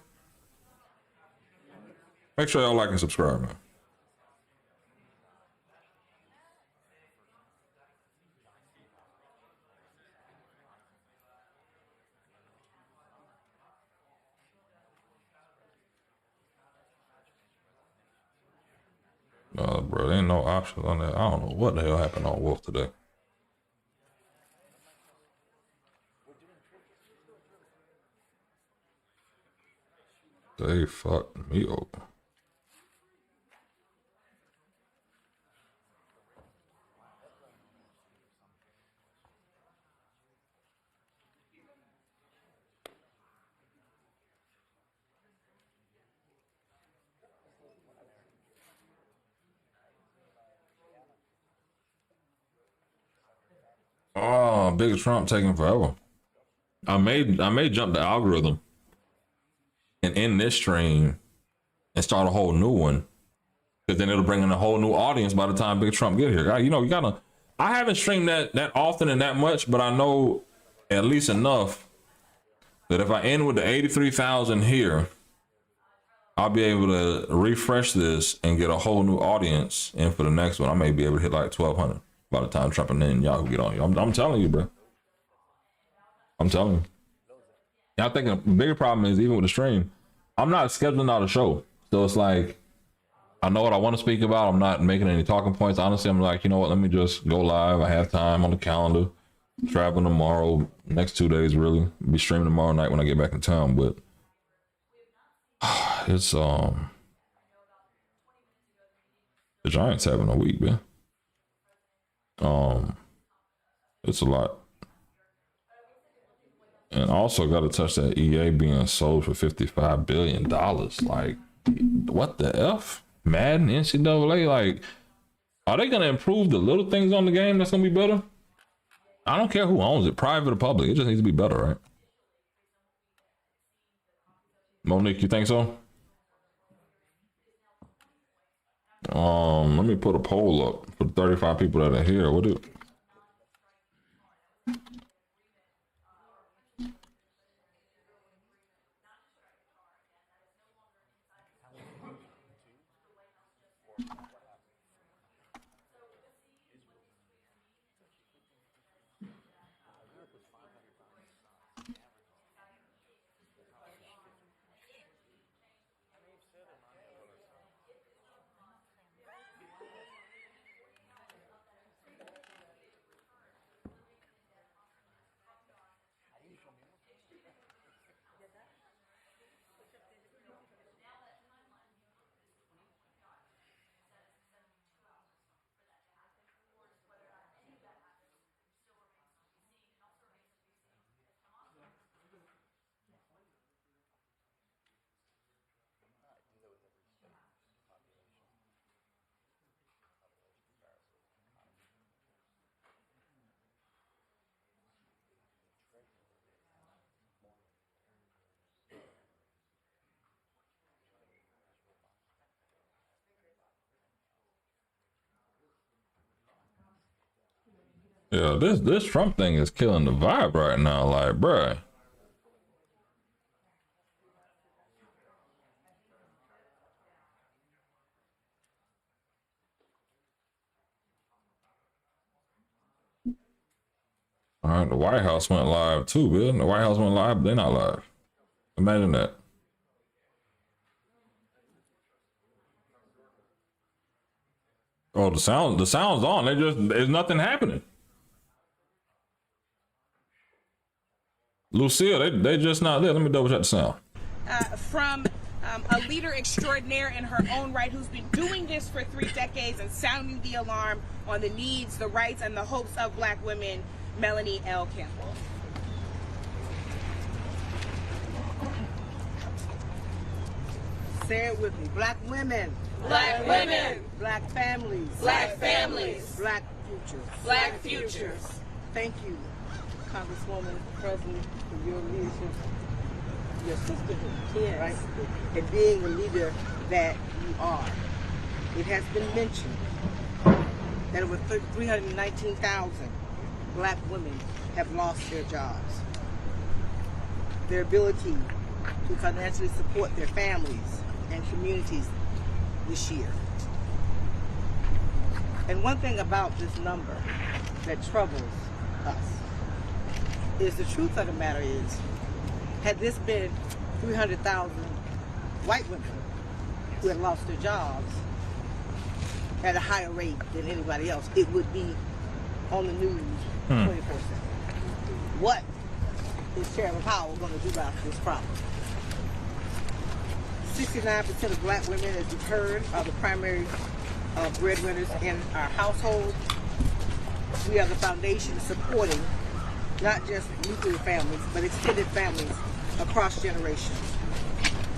Make sure y'all like and subscribe, man. Bro, there ain't no options on that. I don't know what the hell happened on Wolf today. They fucked me over. Oh, Big Trump taking forever. I may jump the algorithm and end this stream and start a whole new one, because then it'll bring in a whole new audience by the time Big Trump get here. You know, you gotta. I haven't streamed that often and that much, but I know at least enough that if I end with the 83,000 here, I'll be able to refresh this and get a whole new audience. And for the next one, I may be able to hit like 1,200 by the time Trump and Netanyahu get on you. I'm telling you, bro. I'm telling you. I think the bigger problem is, even with the stream, I'm not scheduling out a show. So it's like, I know what I want to speak about. I'm not making any talking points. Honestly, I'm like, you know what? Let me just go live. I have time on the calendar. Traveling tomorrow, next 2 days, really. Be streaming tomorrow night when I get back in town. But it's the Giants having a week, man. It's a lot. And also got to touch that EA being sold for $55 billion. Like, what the F? Madden, NCAA, like, are they going to improve the little things on the game that's going to be better? I don't care who owns it, private or public. It just needs to be better, right? Monique, you think so? Let me put a poll up for the 35 people that are here. What do? Yeah, this Trump thing is killing the vibe right now. Like, bruh. All right, the White House went live too, man. The White House went live, but they're not live. Imagine that. Oh, the sound's on. There's nothing happening. Lucille, they just not there. Let me double check the sound. From a leader extraordinaire in her own right, who's been doing this for 3 decades and sounding the alarm on the needs, the rights, and the hopes of Black women, Melanie L. Campbell. Say it with me. Black women. Black women. Black families. Black families. Black futures. Black futures. Thank you, Congresswoman Presley, for your leadership, your sisterhood, yes, right? And being the leader that you are. It has been mentioned that over 319,000 Black women have lost their jobs. Their ability to financially support their families and communities this year. And one thing about this number that troubles us is the truth of the matter is, had this been 300,000 white women who had lost their jobs at a higher rate than anybody else, it would be on the news 24/7. What is Chairman Powell going to do about this problem? 69% of Black women, as you've heard, are the primary breadwinners in our household. We are the foundation supporting not just nuclear families, but extended families across generations.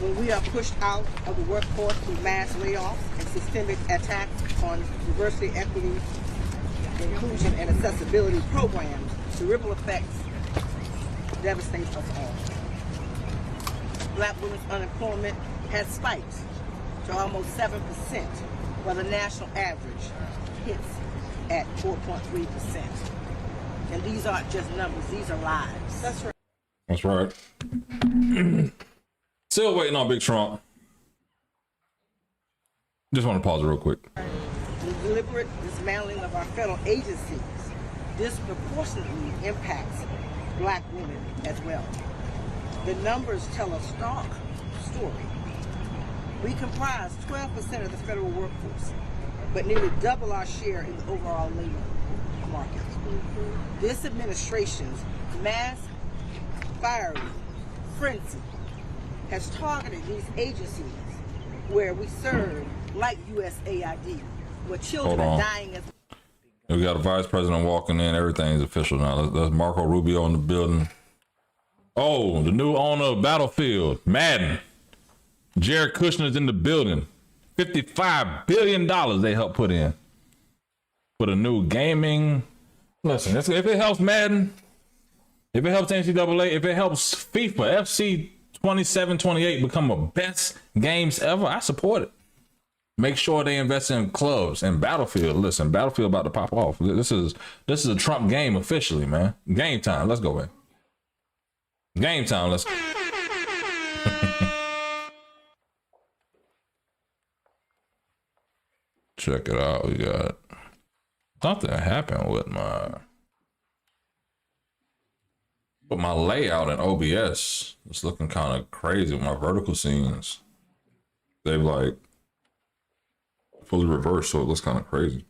When we are pushed out of the workforce through mass layoffs and systemic attacks on diversity, equity, inclusion, and accessibility programs, the ripple effects devastate us all. Black women's unemployment has spiked to almost 7%, while the national average hits at 4.3%. And these aren't just numbers, these are lives. That's right. That's right. Still waiting on Big Trump. Just want to pause real quick. The deliberate dismantling of our federal agencies disproportionately impacts Black women as well. The numbers tell a stark story. We comprise 12% of the federal workforce, but nearly double our share in the overall labor market. This administration's mass firing frenzy has targeted these agencies where we serve, like USAID, where children are dying as we got a vice president walking in. Everything's official now. That's Marco Rubio in the building. Oh, the new owner of Battlefield, Madden. Jared Kushner's in the building. $55 billion they helped put in for the new gaming. Listen, if it helps Madden, if it helps NCAA, if it helps FIFA, FC 27-28 become the best games ever, I support it. Make sure they invest in clubs and Battlefield. Listen, Battlefield about to pop off. This is a Trump game officially, man. Game time. Let's go, man. Game time. Let's go. Check it out. We got something happened with my layout in OBS. It's looking kind of crazy with my vertical scenes. They've like fully reversed, so it looks kind of crazy.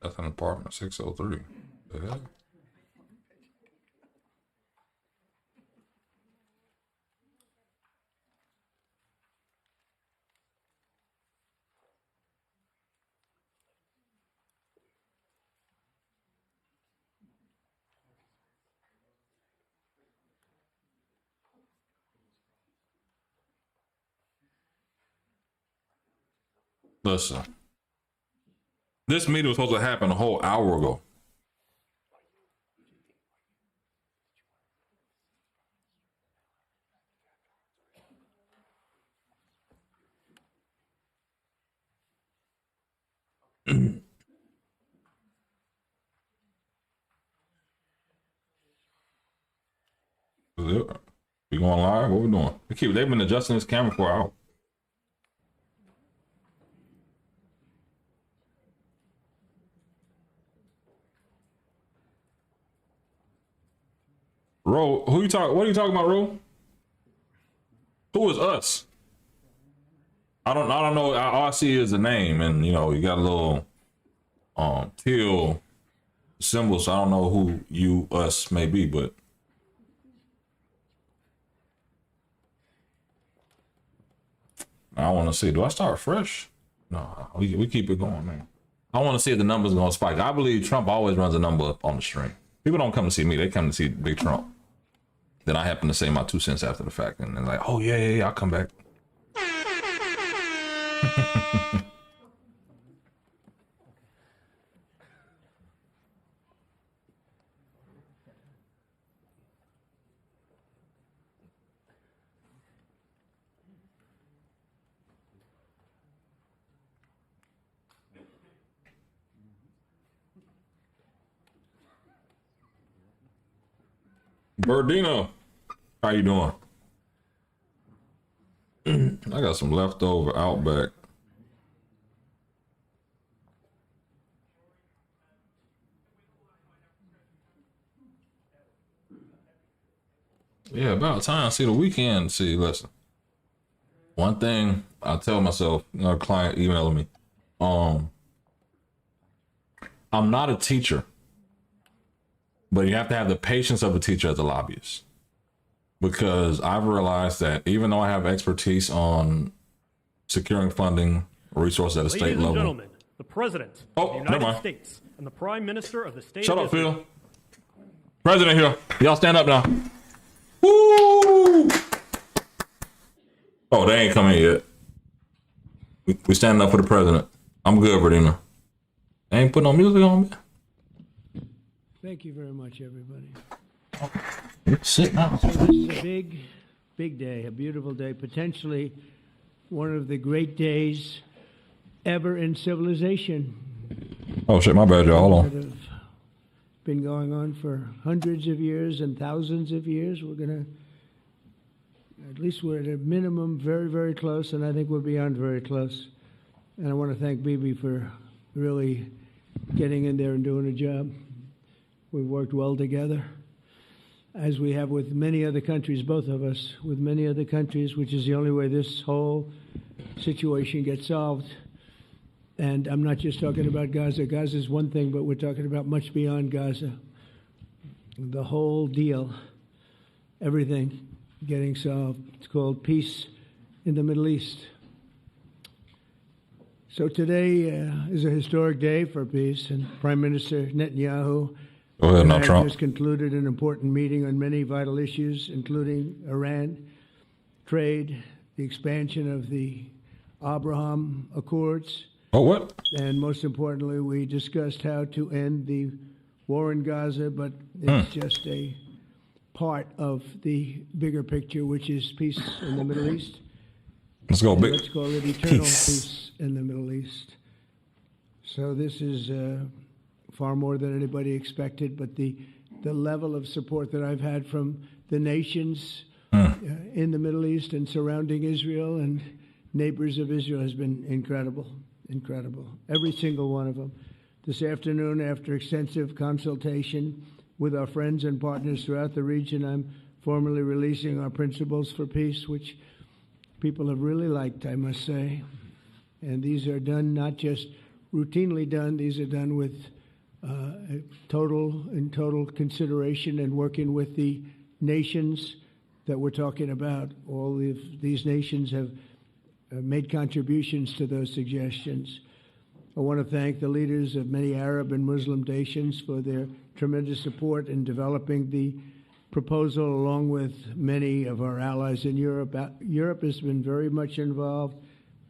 That's an apartment 603. The hell? Listen. This meeting was supposed to happen a whole hour ago. We going live? What we doing? They've been adjusting this camera for an hour. Ro, what are you talking about, Ro? Who is us? I don't know. All I see is the name, and you got a little teal symbol, so I don't know who you, us may be, but I want to see. Do I start fresh? No, we keep it going, man. I want to see if the number's gonna spike. I believe Trump always runs a number up on the stream. People don't come to see me; they come to see Big Trump. Then I happen to say my 2 cents after the fact, and they're like, "Oh yeah, I'll come back." Berdino, how you doing? I got some leftover Outback. Yeah, about time. See, the weekend. See, listen. One thing I tell myself, a client emailing me, I'm not a teacher, but you have to have the patience of a teacher as a lobbyist. because I've realized that even though I have expertise on securing funding, resources at a state Ladies and level. gentlemen, the President of the never United mind. States and the Prime Minister of the State Shut of up, Israel. Phil. President here. Y'all stand up now. Woo! Oh, they ain't coming yet. We standing up for the president. I'm good, Verdina. They ain't putting no music on me. Thank you very much, everybody. Sit down. So this is a big, big day, a beautiful day, potentially one of the great days ever in civilization. Oh shit, my bad, y'all. Hold That on. have been going on for hundreds of years and thousands of years. We're going to, at least we're at a minimum very, very close, and I think we're beyond very close. And I want to thank Bibi for really getting in there and doing a job. We've worked well together, as we have with many other countries, both of us, with many other countries, which is the only way this whole situation gets solved. And I'm not just talking about Gaza. Gaza is one thing, but we're talking about much beyond Gaza. The whole deal, everything getting solved. It's called peace in the Middle East. So today is a historic day for peace, and Prime Minister Netanyahu Go ahead, and now, I have Trump. just concluded an important meeting on many vital issues, including Iran, trade, the expansion of the Abraham Accords. Oh, what? And most importantly, we discussed how to end the war in Gaza, but it's just a part of the bigger picture, which is peace in the Middle East. Let's go, And big. let's call it eternal Peace. peace in the Middle East. So this is far more than anybody expected, but the level of support that I've had from the nations in the Middle East and surrounding Israel and neighbors of Israel has been incredible, incredible. Every single one of them. This afternoon, after extensive consultation with our friends and partners throughout the region, I'm formally releasing our principles for peace, which people have really liked, I must say. And these are done, not just routinely done, these are done with total consideration and working with the nations that we're talking about. All of these nations have made contributions to those suggestions. I want to thank the leaders of many Arab and Muslim nations for their tremendous support in developing the proposal, along with many of our allies in Europe. Europe has been very much involved,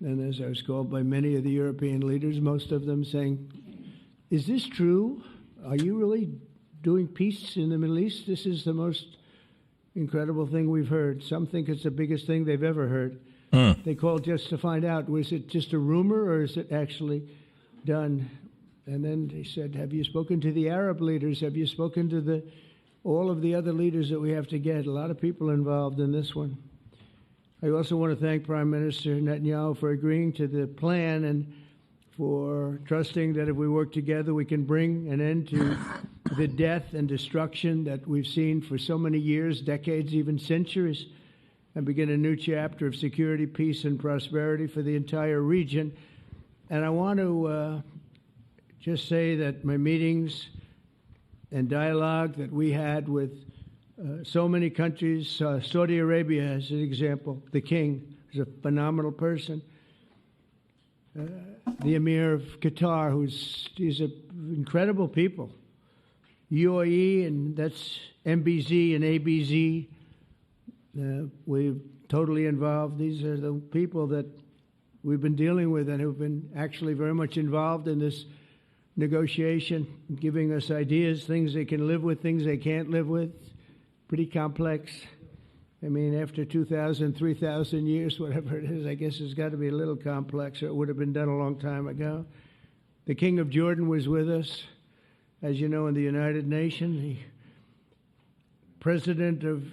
and as I was called by many of the European leaders, most of them saying, is this true? Are you really doing peace in the Middle East? This is the most incredible thing we've heard. Some think it's the biggest thing they've ever heard. They called just to find out, was it just a rumor or is it actually done? And then they said, have you spoken to the Arab leaders? Have you spoken to all of the other leaders that we have to get? A lot of people involved in this one. I also want to thank Prime Minister Netanyahu for agreeing to the plan and for trusting that if we work together, we can bring an end to the death and destruction that we've seen for so many years, decades, even centuries, and begin a new chapter of security, peace, and prosperity for the entire region. And I want to just say that my meetings and dialogue that we had with so many countries, Saudi Arabia as an example, the king is a phenomenal person. The Emir of Qatar, he's incredible people. UAE, and that's MBZ and ABZ. We're totally involved. These are the people that we've been dealing with and who've been actually very much involved in this negotiation, giving us ideas, things they can live with, things they can't live with. Pretty complex. I mean, after 2,000, 3,000 years, whatever it is, I guess it's got to be a little complex, or it would have been done a long time ago. The King of Jordan was with us, as you know, in the United Nations. The President of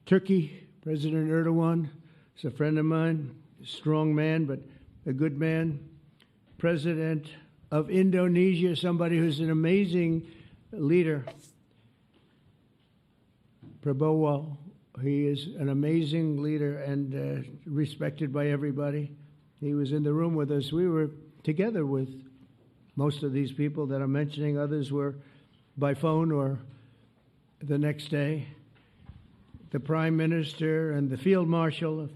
Turkey, President Erdogan, is a friend of mine, a strong man, but a good man. President of Indonesia, somebody who's an amazing leader, Prabowo. He is an amazing leader and respected by everybody. He was in the room with us. We were together with most of these people that I'm mentioning. Others were by phone or the next day. the Prime Minister and the Field Marshal of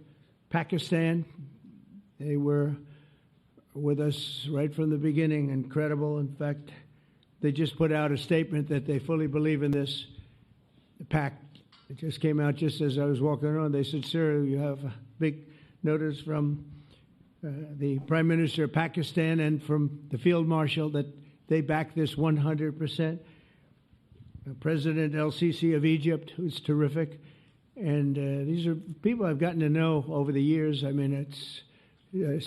Pakistan. They were with us right from the beginning. Incredible. In fact, they just put out a statement that they fully believe in this pact. It just came out just as I was walking around. They said, sir, you have a big notice from the Prime Minister of Pakistan and from the Field Marshal that they back this 100%. President El-Sisi of Egypt, who's terrific. And these are people I've gotten to know over the years. I mean,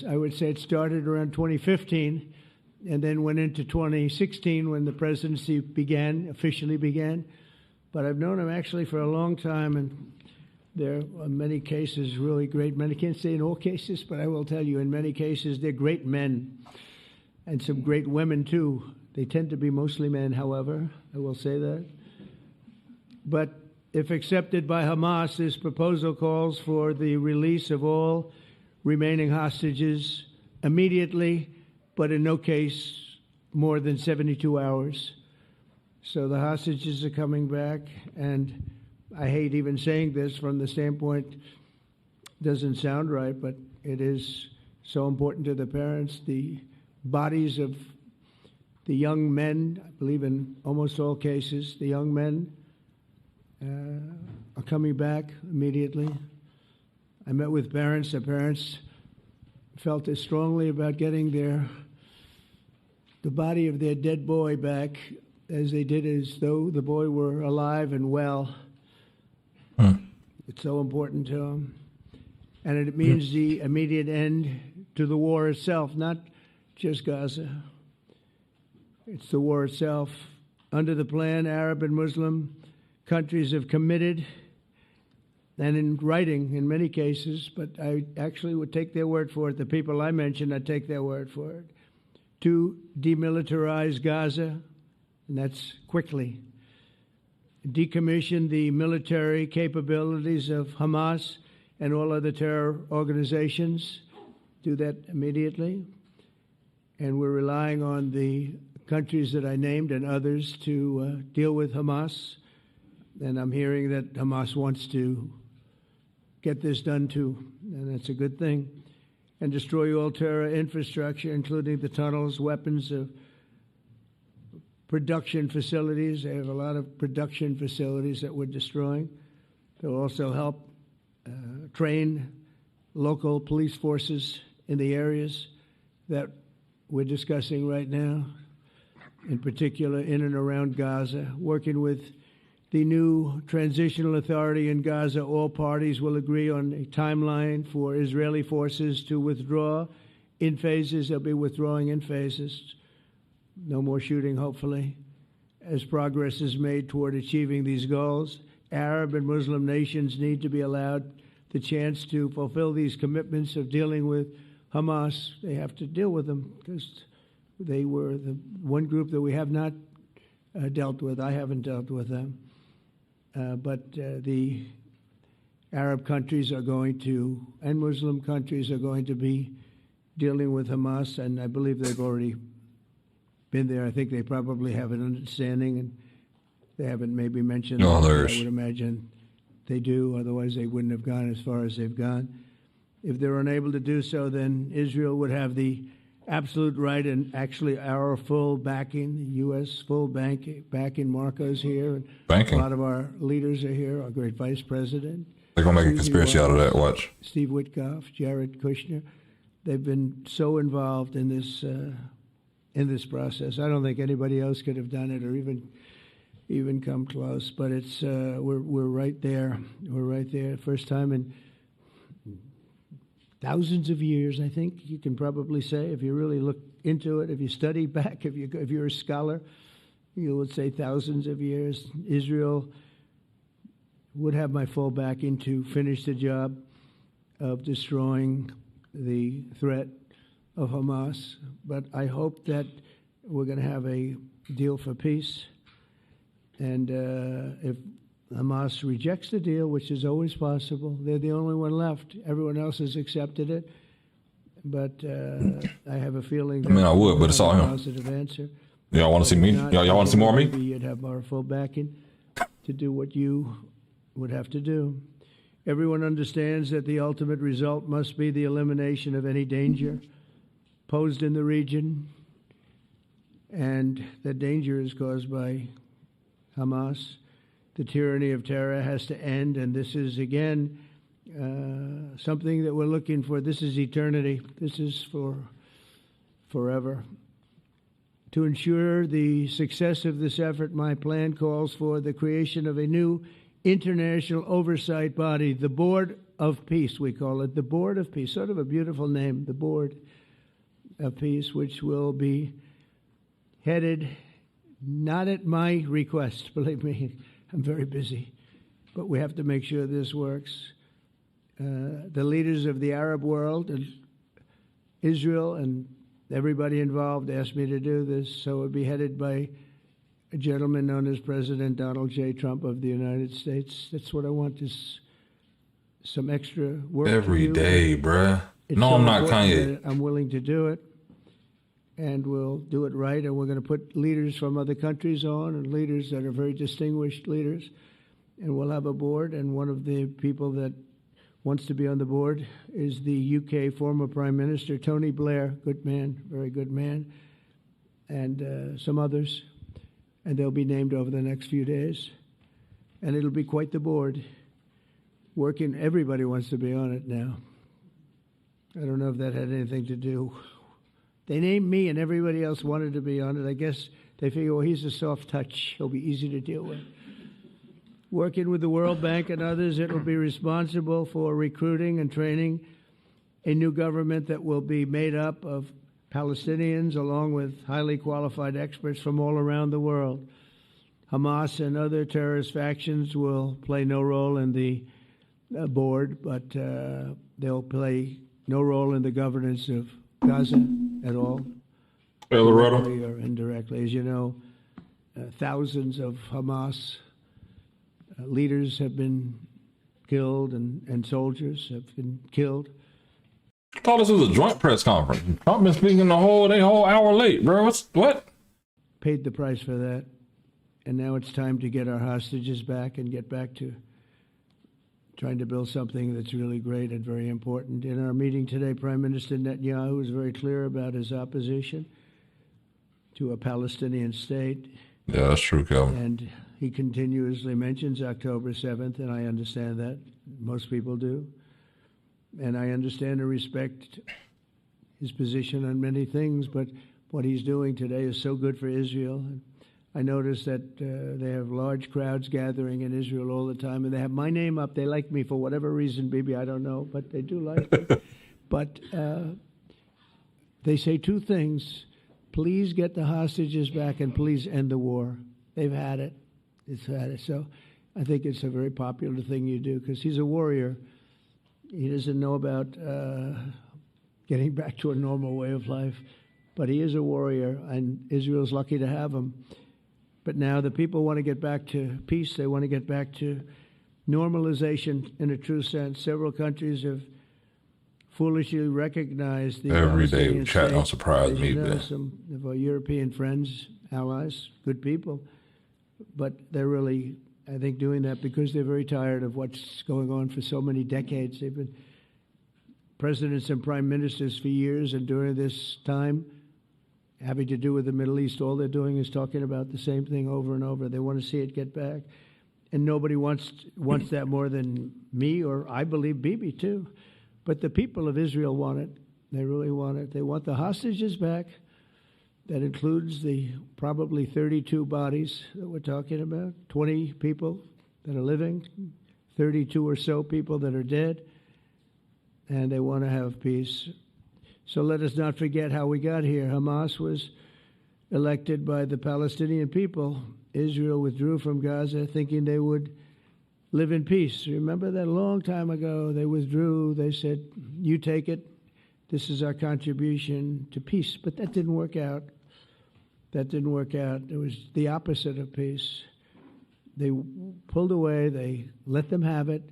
I would say it started around 2015 and then went into 2016 when the presidency officially began. But I've known him actually for a long time, and there are many cases really great men. I can't say in all cases, but I will tell you in many cases they're great men and some great women too. They tend to be mostly men, however, I will say that. But if accepted by Hamas, this proposal calls for the release of all remaining hostages immediately, but in no case more than 72 hours. So the hostages are coming back, and I hate even saying this from the standpoint, doesn't sound right, but it is so important to the parents. The bodies of the young men, I believe in almost all cases, the young men are coming back immediately. I met with parents. The parents felt as strongly about getting the body of their dead boy back as they did as though the boy were alive and well. It's so important to them. And it means the immediate end to the war itself, not just Gaza. It's the war itself. Under the plan, Arab and Muslim countries have committed, and in writing in many cases, but I actually would take their word for it. The people I mentioned, I'd take their word for it, to demilitarize Gaza, and that's quickly. Decommission the military capabilities of Hamas and all other terror organizations. Do that immediately. And we're relying on the countries that I named and others to deal with Hamas. And I'm hearing that Hamas wants to get this done too, and that's a good thing. And destroy all terror infrastructure, including the tunnels, weapons, production facilities. They have a lot of production facilities that we're destroying. They'll also help train local police forces in the areas that we're discussing right now, in particular in and around Gaza, working with the new transitional authority in Gaza. All parties will agree on a timeline for Israeli forces to withdraw in phases. They'll be withdrawing in phases. No more shooting, hopefully, as progress is made toward achieving these goals. Arab and Muslim nations need to be allowed the chance to fulfill these commitments of dealing with Hamas. They have to deal with them because they were the one group that we have not dealt with. I haven't dealt with them. But the Arab countries are going to, and Muslim countries are going to be dealing with Hamas, and I believe they've already been there. I think they probably have an understanding, and they haven't maybe mentioned that. I would imagine they do, otherwise they wouldn't have gone as far as they've gone. If they're unable to do so, then Israel would have the absolute right and actually our full backing, the U.S. full backing. Marco's here. And banking. A lot of our leaders are here, our great vice president. They're going to make a conspiracy out of that, watch. Steve Witkoff, Jared Kushner. They've been so involved in this process. I don't think anybody else could have done it or even come close. But it's we're right there. We're right there. First time in thousands of years, I think you can probably say, if you really look into it, if you study back, if you're a scholar, you would say thousands of years. Israel would have my full backing to finish the job of destroying the threat of Hamas. But I hope that we're going to have a deal for peace. And if Hamas rejects the deal, which is always possible, they're the only one left. Everyone else has accepted it. But I have a feeling that I would, but it's all him. Positive answer. Y'all want to see me? Y'all want to see more of me? Maybe you'd have our full backing to do what you would have to do. Everyone understands that the ultimate result must be the elimination of any danger posed in the region, and that danger is caused by Hamas. The tyranny of terror has to end, and this is, again, something that we're looking for. This is eternity. This is for forever. To ensure the success of this effort, my plan calls for the creation of a new international oversight body, the Board of Peace, we call it, the Board of Peace, sort of a beautiful name, the Board of Peace, which will be headed, not at my request, believe me, I'm very busy, but we have to make sure this works. The leaders of the Arab world and Israel and everybody involved asked me to do this, so it would be headed by a gentleman known as President Donald J. Trump of the United States. That's what I want, is some extra work every day, bruh. It's No, so I'm not important Kanye. that I'm willing to do it, and we'll do it right, and we're going to put leaders from other countries on, and leaders that are very distinguished leaders, and we'll have a board, and one of the people that wants to be on the board is the UK former Prime Minister, Tony Blair, good man, very good man, and some others, and they'll be named over the next few days, and it'll be quite the board. Working, everybody wants to be on it now. I don't know if that had anything to do. They named me and everybody else wanted to be on it. I guess they figure, well, he's a soft touch. He'll be easy to deal with. Working with the World Bank and others, it will be responsible for recruiting and training a new government that will be made up of Palestinians along with highly qualified experts from all around the world. Hamas and other terrorist factions will play no role in the board, but they'll play no role in the governance of Gaza at all, directly or indirectly. As you know, thousands of Hamas leaders have been killed and soldiers have been killed. I thought this was a joint press conference. Trump been speaking the whole hour late, bro. What? Paid the price for that, and now it's time to get our hostages back and get back to trying to build something that's really great and very important. In our meeting today, Prime Minister Netanyahu was very clear about his opposition to a Palestinian state. Yeah, that's true, Kelvin. And he continuously mentions October 7th, and I understand that. Most people do. And I understand and respect his position on many things, but what he's doing today is so good for Israel. I notice that they have large crowds gathering in Israel all the time, and they have my name up. They like me for whatever reason, Bibi, I don't know, but they do like me. But they say two things. Please get the hostages back, and please end the war. They've had it. It's had it. So I think it's a very popular thing you do, because he's a warrior. He doesn't know about getting back to a normal way of life, but he is a warrior, and Israel's lucky to have him. But now the people want to get back to peace. They want to get back to normalization in a true sense. Several countries have foolishly recognized the every day Palestinian chat state. don't surprise me. You know, some of our European friends, allies, good people, but they're really, I think, doing that because they're very tired of what's going on for so many decades. They've been presidents and prime ministers for years, and during this time, having to do with the Middle East, all they're doing is talking about the same thing over and over. They want to see it get back. And nobody wants that more than me, or I believe Bibi too. But the people of Israel want it. They really want it. They want the hostages back. That includes the probably 32 bodies that we're talking about, 20 people that are living, 32 or so people that are dead, and they want to have peace. So let us not forget how we got here. Hamas was elected by the Palestinian people. Israel withdrew from Gaza thinking they would live in peace. Remember that a long time ago? They withdrew. They said, you take it. This is our contribution to peace. But that didn't work out. That didn't work out. It was the opposite of peace. They pulled away. They let them have it.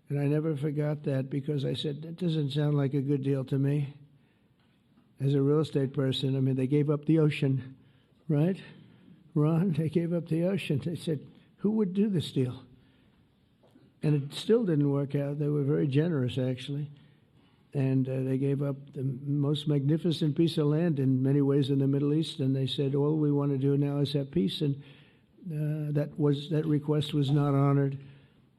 And I never forgot that, because I said, that doesn't sound like a good deal to me. As a real estate person, I mean, they gave up the ocean, right? Ron, they gave up the ocean. They said, who would do this deal? And it still didn't work out. They were very generous, actually. And they gave up the most magnificent piece of land in many ways in the Middle East. And they said, all we want to do now is have peace. And that request was not honored.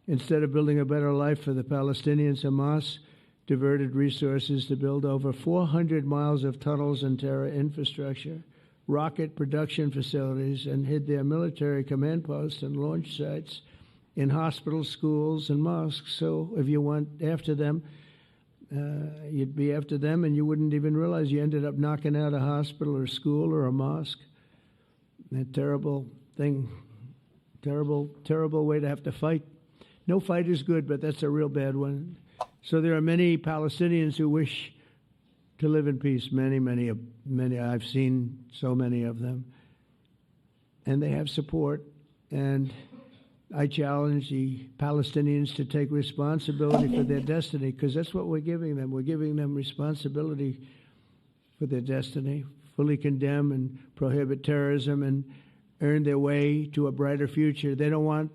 Instead of building a better life for the Palestinians, Hamas diverted resources to build over 400 miles of tunnels and terror infrastructure, rocket production facilities, and hid their military command posts and launch sites in hospitals, schools, and mosques. So if you went after them, you'd be after them, and you wouldn't even realize you ended up knocking out a hospital or school or a mosque. A terrible thing, terrible way to have to fight. No fight is good, but that's a real bad one. So there are many Palestinians who wish to live in peace. Many. I've seen so many of them, and they have support. And I challenge the Palestinians to take responsibility for their destiny, because that's what we're giving them. We're giving them responsibility for their destiny, fully condemn and prohibit terrorism and earn their way to a brighter future. They don't want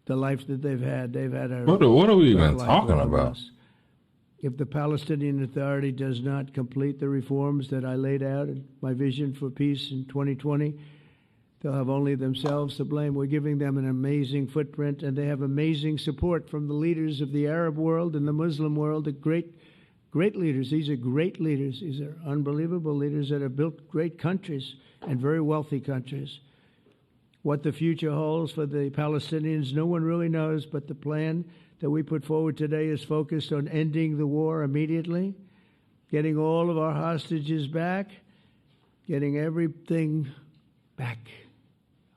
the life that they've had. They've had a what are we even talking about? If the Palestinian Authority does not complete the reforms that I laid out in my vision for peace in 2020, they'll have only themselves to blame. We're giving them an amazing footprint, and they have amazing support from the leaders of the Arab world and the Muslim world, the great leaders. These are great leaders. These are unbelievable leaders that have built great countries and very wealthy countries. What the future holds for the Palestinians, no one really knows, but the plan that we put forward today is focused on ending the war immediately, getting all of our hostages back, getting everything back.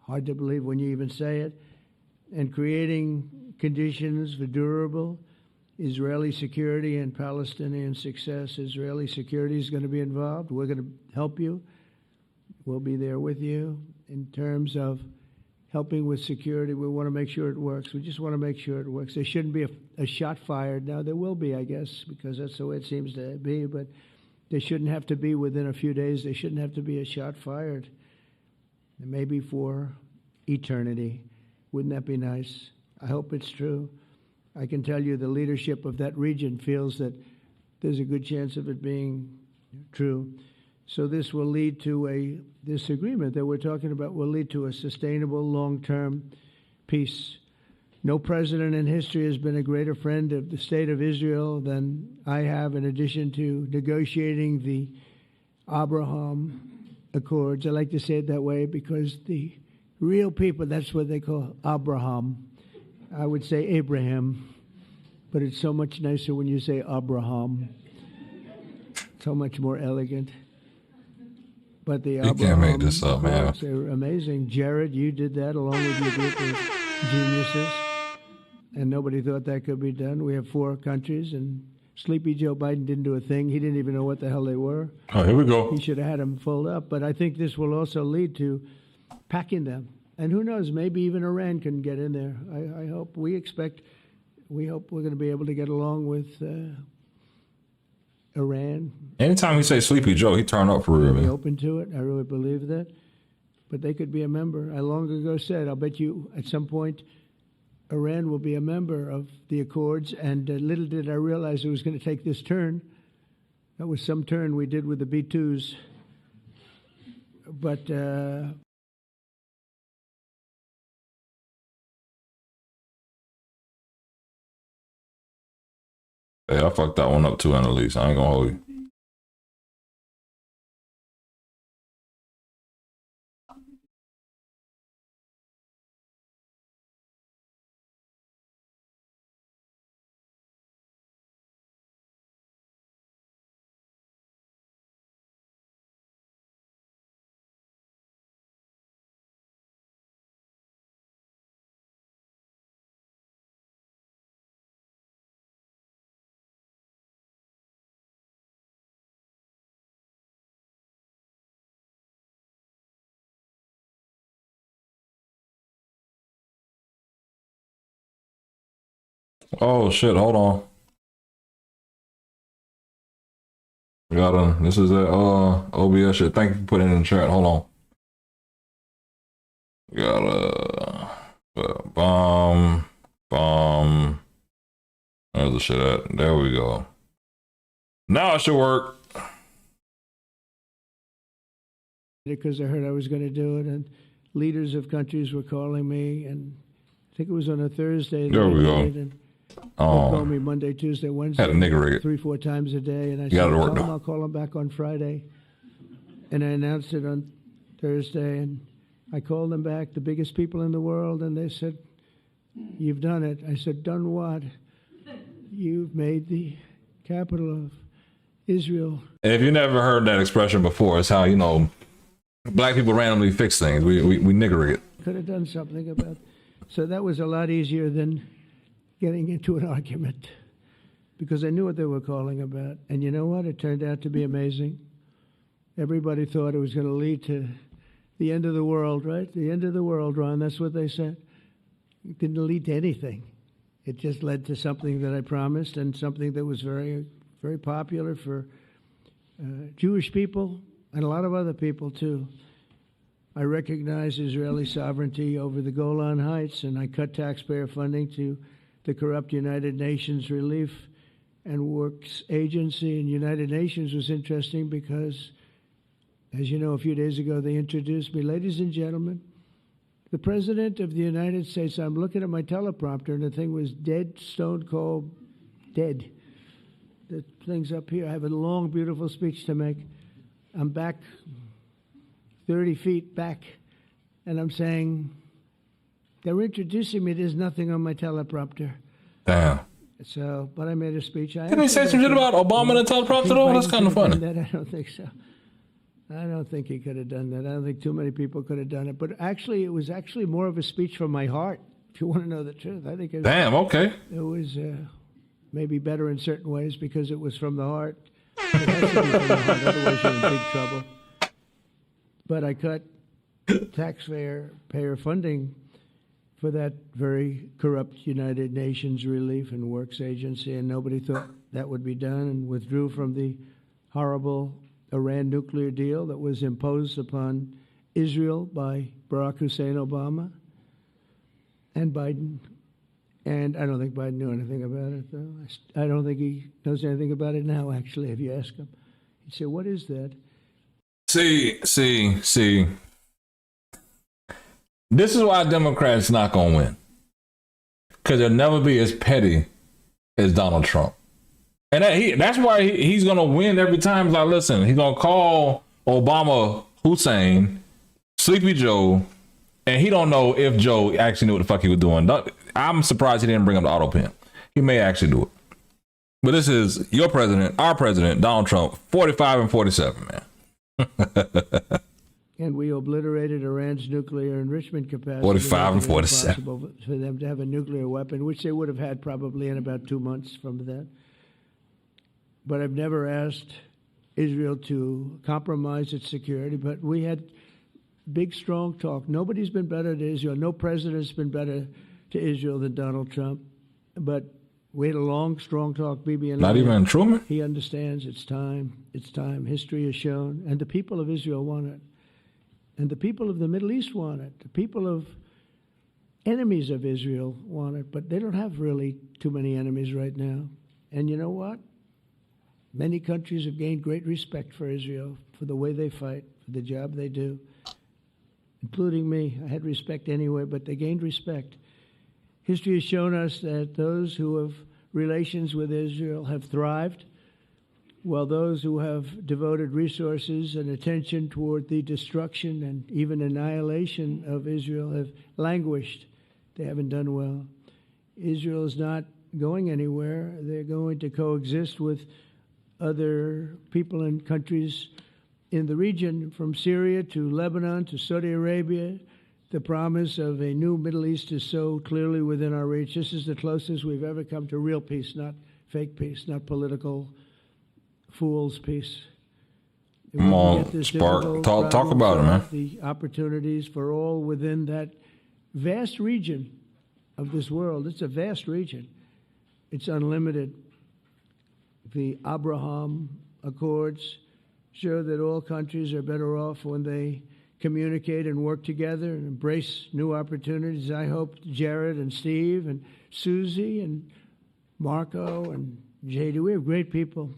Hard to believe when you even say it, and creating conditions for durable Israeli security and Palestinian success. Israeli security is going to be involved. We're going to help you. We'll be there with you in terms of helping with security. We want to make sure it works. We just want to make sure it works. There shouldn't be a shot fired. Now, there will be, I guess, because that's the way it seems to be, but there shouldn't have to be within a few days. There shouldn't have to be a shot fired. And maybe for eternity. Wouldn't that be nice? I hope it's true. I can tell you the leadership of that region feels that there's a good chance of it being true. So this will lead to this agreement that we're talking about will lead to a sustainable long-term peace. No president in history has been a greater friend of the state of Israel than I have, in addition to negotiating the Abraham Accords. I like to say it that way because the real people, that's what they call Abraham. I would say Abraham, but it's so much nicer when you say Abraham. So much more elegant. But the You can't make this up, man. They're amazing. Jared, you did that along with your group of geniuses, and nobody thought that could be done. We have 4 countries, and Sleepy Joe Biden didn't do a thing. He didn't even know what the hell they were. Oh, here we go. He should have had them fold up. But I think this will also lead to packing them. And who knows, maybe even Iran can get in there. I hope. We hope we're going to be able to get along with Iran. Anytime we say Sleepy Joe, he turn up for real, Be man. open to it. I really believe that. But they could be a member. I long ago said, I'll bet you at some point Iran will be a member of the Accords. And little did I realize it was going to take this turn. That was some turn we did with the B-2s. But Hey, I fucked that one up too, Annalise. I ain't gonna hold you. Oh shit, hold on. We got this is a OBS shit. Thank you for putting it in the chat. Hold on. We got Where's the shit at? There we go. Now it should work. Because I heard I was going to do it, and leaders of countries were calling me, and I think it was on a Thursday. There we go. And they called me Monday, Tuesday, Wednesday, Had a nigga rig. 3-4 times a day, and I Got said, it work, "Tell them though. I'll call them back on Friday," and I announced it on Thursday, and I called them back, the biggest people in the world, and they said, "You've done it." I said, "Done what?" "You've made the capital of Israel." If you never heard that expression before, it's how, you know, black people randomly fix things. We nigger rig it. Could have done something about. So that was a lot easier than getting into an argument, because I knew what they were calling about. And you know what? It turned out to be amazing. Everybody thought it was going to lead to the end of the world, right? The end of the world, Ron. That's what they said. It didn't lead to anything. It just led to something that I promised, and something that was very, very popular for Jewish people and a lot of other people, too. I recognize Israeli sovereignty over the Golan Heights, and I cut taxpayer funding to the corrupt United Nations Relief and Works Agency. And United Nations was interesting because, as you know, a few days ago they introduced me. Ladies and gentlemen, the President of the United States. I'm looking at my teleprompter, and the thing was dead, stone cold, dead. The thing's up here. I have a long, beautiful speech to make. I'm back 30 feet back, and I'm saying, they're introducing me. There's nothing on my teleprompter. Damn. So, but I made a speech. Didn't he say some shit about Obama in the teleprompter, though? That's kind of funny. I don't think so. I don't think he could have done that. I don't think too many people could have done it. But actually, it was actually more of a speech from my heart, if you want to know the truth. I think it was, damn, okay. It was maybe better in certain ways because it was from the heart. It has to be from the heart, otherwise you're in big trouble. But I cut taxpayer funding for that very corrupt United Nations Relief and Works Agency, and nobody thought that would be done, and withdrew from the horrible Iran nuclear deal that was imposed upon Israel by Barack Hussein Obama and Biden. And I don't think Biden knew anything about it, though. I don't think he knows anything about it now, actually, if you ask him. He'd say, "What is that?" See. This is why Democrats not going to win. Because they'll never be as petty as Donald Trump. And that's why he's going to win every time. Like, listen, he's going to call Obama Hussein, Sleepy Joe, and he don't know if Joe actually knew what the fuck he was doing. I'm surprised he didn't bring up the auto pen. He may actually do it. But this is your president, our president, Donald Trump, 45 and 47, man. And we obliterated Iran's nuclear enrichment capacity. 45 and 47. Impossible for them to have a nuclear weapon, which they would have had probably in about 2 months from that. But I've never asked Israel to compromise its security, but we had big, strong talk. Nobody's been better to Israel. No president's been better to Israel than Donald Trump. But we had a long, strong talk, Bibi and Not even Truman? He understands it's time. It's time. History has shown. And the people of Israel want it. And the people of the Middle East want it. The people of enemies of Israel want it. But they don't have really too many enemies right now. And you know what? Many countries have gained great respect for Israel, for the way they fight, for the job they do, including me. I had respect anyway, but they gained respect. History has shown us that those who have relations with Israel have thrived, while those who have devoted resources and attention toward the destruction and even annihilation of Israel have languished. They haven't done well. Israel is not going anywhere. They're going to coexist with other people and countries in the region, from Syria to Lebanon to Saudi Arabia. The promise of a new Middle East is so clearly within our reach. This is the closest we've ever come to real peace, not fake peace, not political fool's peace. Come on, Spark. Talk about it, man. The opportunities for all within that vast region of this world. It's a vast region. It's unlimited. The Abraham Accords show that all countries are better off when they communicate and work together and embrace new opportunities. I hope Jared and Steve and Susie and Marco and JD, we have great people.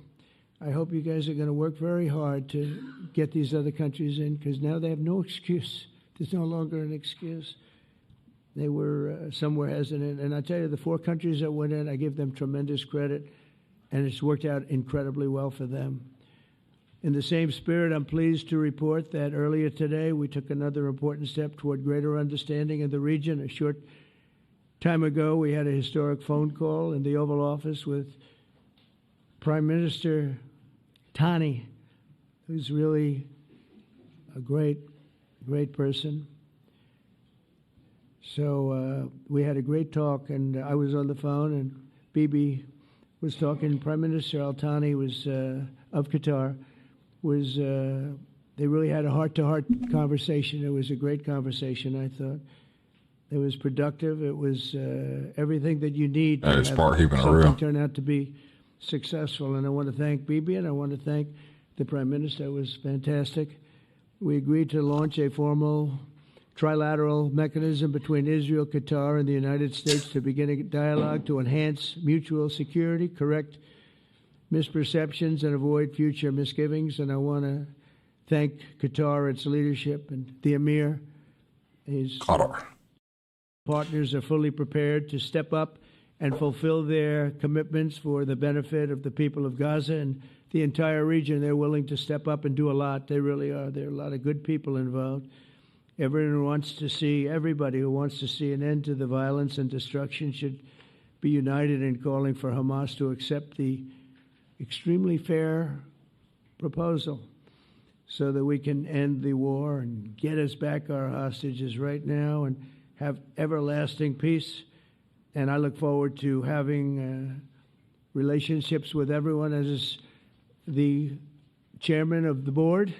I hope you guys are going to work very hard to get these other countries in, because now they have no excuse. There's no longer an excuse. They were somewhere hesitant. And I tell you, the 4 countries that went in, I give them tremendous credit, and it's worked out incredibly well for them. In the same spirit, I'm pleased to report that earlier today we took another important step toward greater understanding in the region. A short time ago, we had a historic phone call in the Oval Office with Prime Minister Tani, who's really a great person. So we had a great talk, and I was on the phone, and Bibi was talking. Prime Minister Al-Thani was of Qatar. They really had a heart-to-heart conversation. It was a great conversation, I thought. It was productive. It was everything that you need to have something turn out to be successful. And I want to thank Bibi, and I want to thank the Prime Minister. It was fantastic. We agreed to launch a formal trilateral mechanism between Israel, Qatar, and the United States to begin a dialogue to enhance mutual security, correct misperceptions, and avoid future misgivings. And I want to thank Qatar, its leadership, and the Emir. His partners are fully prepared to step up and fulfill their commitments for the benefit of the people of Gaza and the entire region. They're willing to step up and do a lot. They really are. There are a lot of good people involved. Everybody who wants to see an end to the violence and destruction should be united in calling for Hamas to accept the extremely fair proposal so that we can end the war and get us back our hostages right now and have everlasting peace. And I look forward to having relationships with everyone. As the chairman of the board,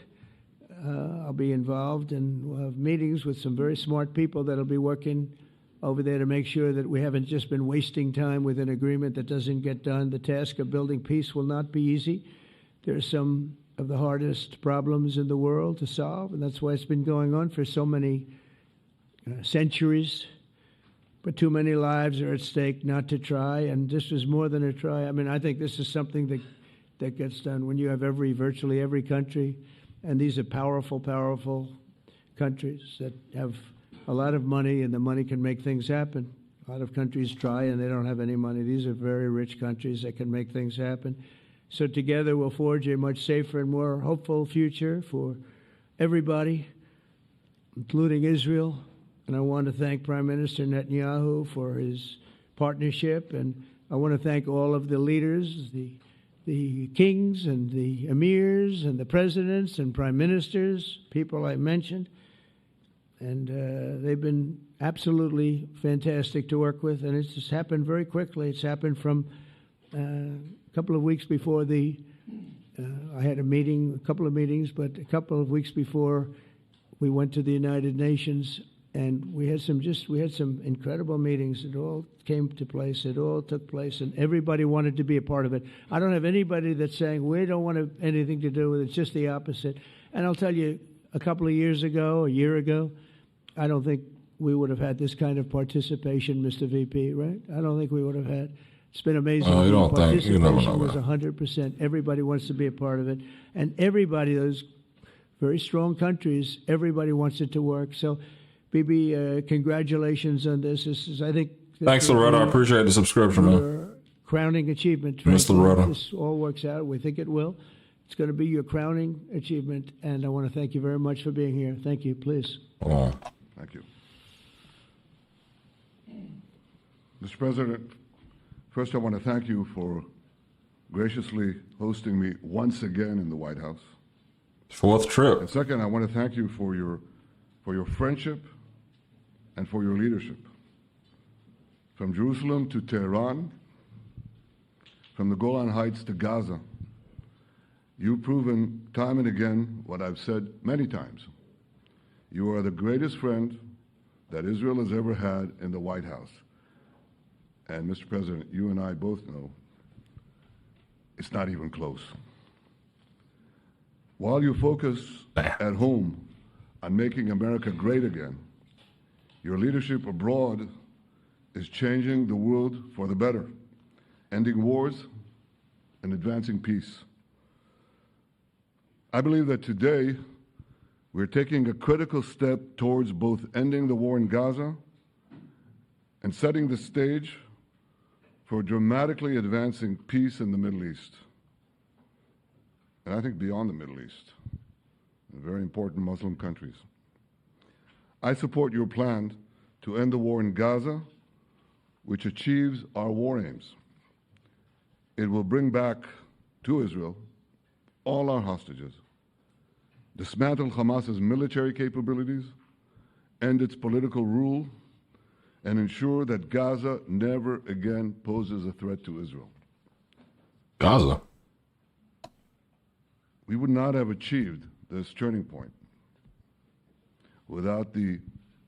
I'll be involved, and we'll have meetings with some very smart people that'll be working over there to make sure that we haven't just been wasting time with an agreement that doesn't get done. The task of building peace will not be easy. There are some of the hardest problems in the world to solve, and that's why it's been going on for so many centuries. But too many lives are at stake not to try, and this is more than a try. I mean, I think this is something that gets done when you have virtually every country, and these are powerful countries that have a lot of money, and the money can make things happen. A lot of countries try, and they don't have any money. These are very rich countries that can make things happen. So together we'll forge a much safer and more hopeful future for everybody, including Israel. And I want to thank Prime Minister Netanyahu for his partnership, and I want to thank all of the leaders, the kings and the emirs and the presidents and prime ministers, people I mentioned. And they've been absolutely fantastic to work with, and it's just happened very quickly. It's happened from a couple of weeks before I had a couple of meetings, but a couple of weeks before we went to the United Nations, and we had some incredible meetings. It all came to place. It all took place, and everybody wanted to be a part of it. I don't have anybody that's saying we don't want anything to do with it. It's just the opposite. And I'll tell you, a couple of years ago, a year ago, I don't think we would have had this kind of participation, Mr. VP, right? I don't think we would have had. It's been amazing. You don't think? You never know. Participation was 100%. Everybody wants to be a part of it. And everybody, those very strong countries, everybody wants it to work. So, Bibi, congratulations on this. This is, I think... Thanks, Loretta. I appreciate the subscription, man. Crowning achievement. Miss Loretta. This all works out. We think it will. It's going to be your crowning achievement, and I want to thank you very much for being here. Thank you. Please. Thank you. Mr. President, first I want to thank you for graciously hosting me once again in the White House. Fourth trip. And second, I want to thank you for your friendship and for your leadership. From Jerusalem to Tehran, from the Golan Heights to Gaza, you've proven time and again what I've said many times. You are the greatest friend that Israel has ever had in the White House. And Mr. President, you and I both know it's not even close. While you focus at home on making America great again. Your leadership abroad is changing the world for the better, ending wars and advancing peace. I believe that today we're taking a critical step towards both ending the war in Gaza and setting the stage for dramatically advancing peace in the Middle East. And I think beyond the Middle East, in very important Muslim countries. I support your plan to end the war in Gaza, which achieves our war aims. It will bring back to Israel all our hostages, dismantle Hamas's military capabilities, end its political rule, and ensure that Gaza never again poses a threat to Israel. Gaza? We would not have achieved this turning point without the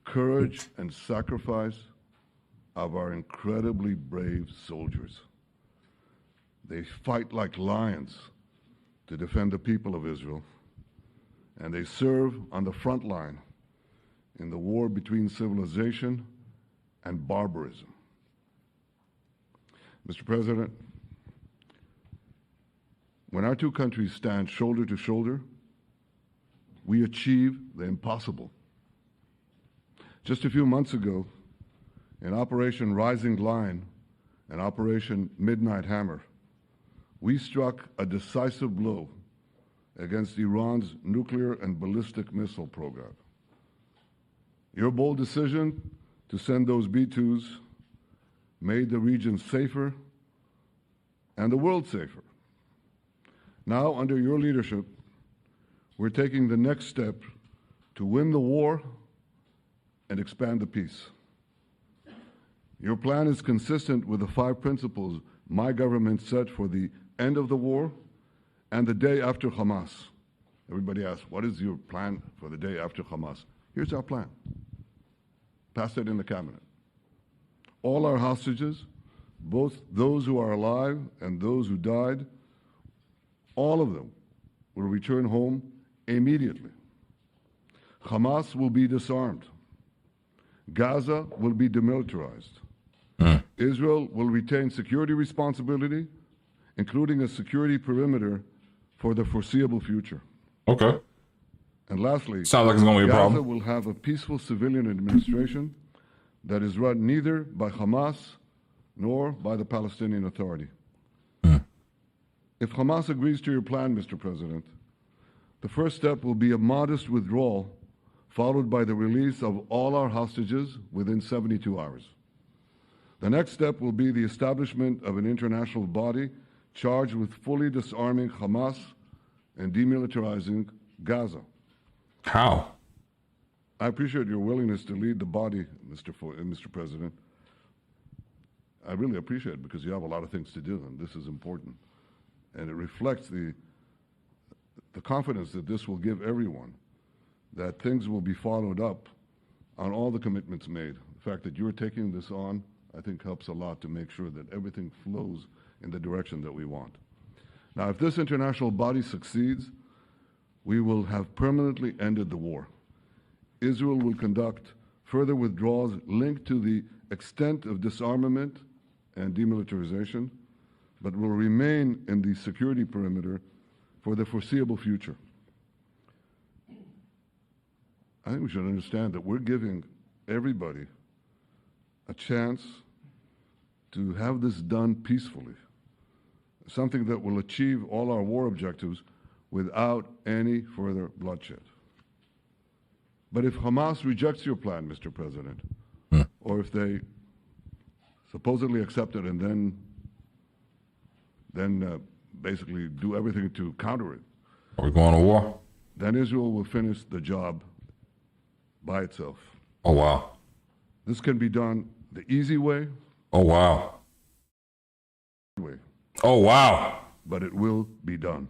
courage and sacrifice of our incredibly brave soldiers. They fight like lions to defend the people of Israel, and they serve on the front line in the war between civilization and barbarism. Mr. President, when our two countries stand shoulder to shoulder, we achieve the impossible. Just a few months ago, in Operation Rising Lion and Operation Midnight Hammer, we struck a decisive blow against Iran's nuclear and ballistic missile program. Your bold decision to send those B-2s made the region safer and the world safer. Now, under your leadership, we're taking the next step to win the war and expand the peace. Your plan is consistent with the 5 principles my government set for the end of the war and the day after Hamas. Everybody asks, what is your plan for the day after Hamas? Here's our plan. Pass it in the cabinet. All our hostages, both those who are alive and those who died, all of them will return home immediately. Hamas will be disarmed. Gaza will be demilitarized. Israel will retain security responsibility, including a security perimeter for the foreseeable future. Okay. And lastly, sounds like it's going to be a problem. Gaza will have a peaceful civilian administration that is run neither by Hamas nor by the Palestinian Authority. If Hamas agrees to your plan, Mr. President, the first step will be a modest withdrawal, followed by the release of all our hostages within 72 hours. The next step will be the establishment of an international body charged with fully disarming Hamas and demilitarizing Gaza. How? I appreciate your willingness to lead the body, Mr. President. I really appreciate it because you have a lot of things to do, and this is important. And it reflects the confidence that this will give everyone, that things will be followed up on all the commitments made. The fact that you're taking this on, I think, helps a lot to make sure that everything flows in the direction that we want. Now, if this international body succeeds, we will have permanently ended the war. Israel will conduct further withdrawals linked to the extent of disarmament and demilitarization, but will remain in the security perimeter for the foreseeable future. I think we should understand that we're giving everybody a chance to have this done peacefully, something that will achieve all our war objectives without any further bloodshed. But if Hamas rejects your plan, Mr. President, or if they supposedly accept it and then basically do everything to counter it, are we going to war? Then Israel will finish the job by itself. Oh, wow. This can be done the easy way. Oh, wow. Oh, wow. But it will be done.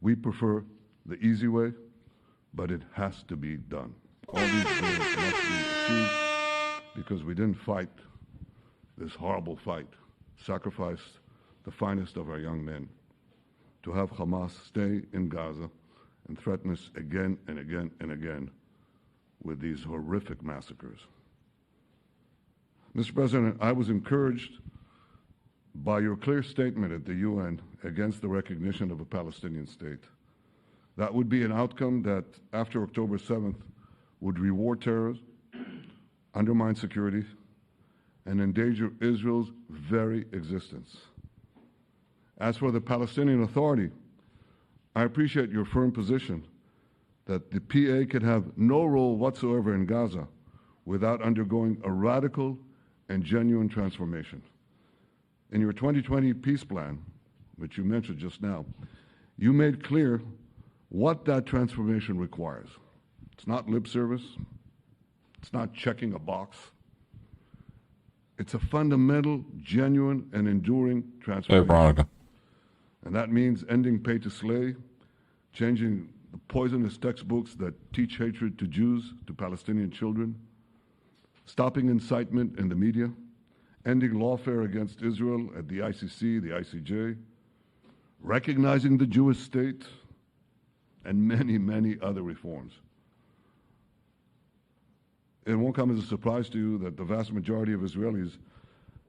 We prefer the easy way, but it has to be done. All these goals must be achieved because we didn't fight this horrible fight, sacrificed the finest of our young men to have Hamas stay in Gaza and threaten us again and again and again with these horrific massacres. Mr. President, I was encouraged by your clear statement at the UN against the recognition of a Palestinian state. That would be an outcome that, after October 7th, would reward terrorism, undermine security, and endanger Israel's very existence. As for the Palestinian Authority, I appreciate your firm position that the PA could have no role whatsoever in Gaza without undergoing a radical and genuine transformation. In your 2020 peace plan, which you mentioned just now, you made clear what that transformation requires. It's not lip service. It's not checking a box. It's a fundamental, genuine, and enduring transformation. And that means ending pay to slay, changing the poisonous textbooks that teach hatred to Jews, to Palestinian children, stopping incitement in the media, ending lawfare against Israel at the ICC, the ICJ, recognizing the Jewish state, and many, many other reforms. It won't come as a surprise to you that the vast majority of Israelis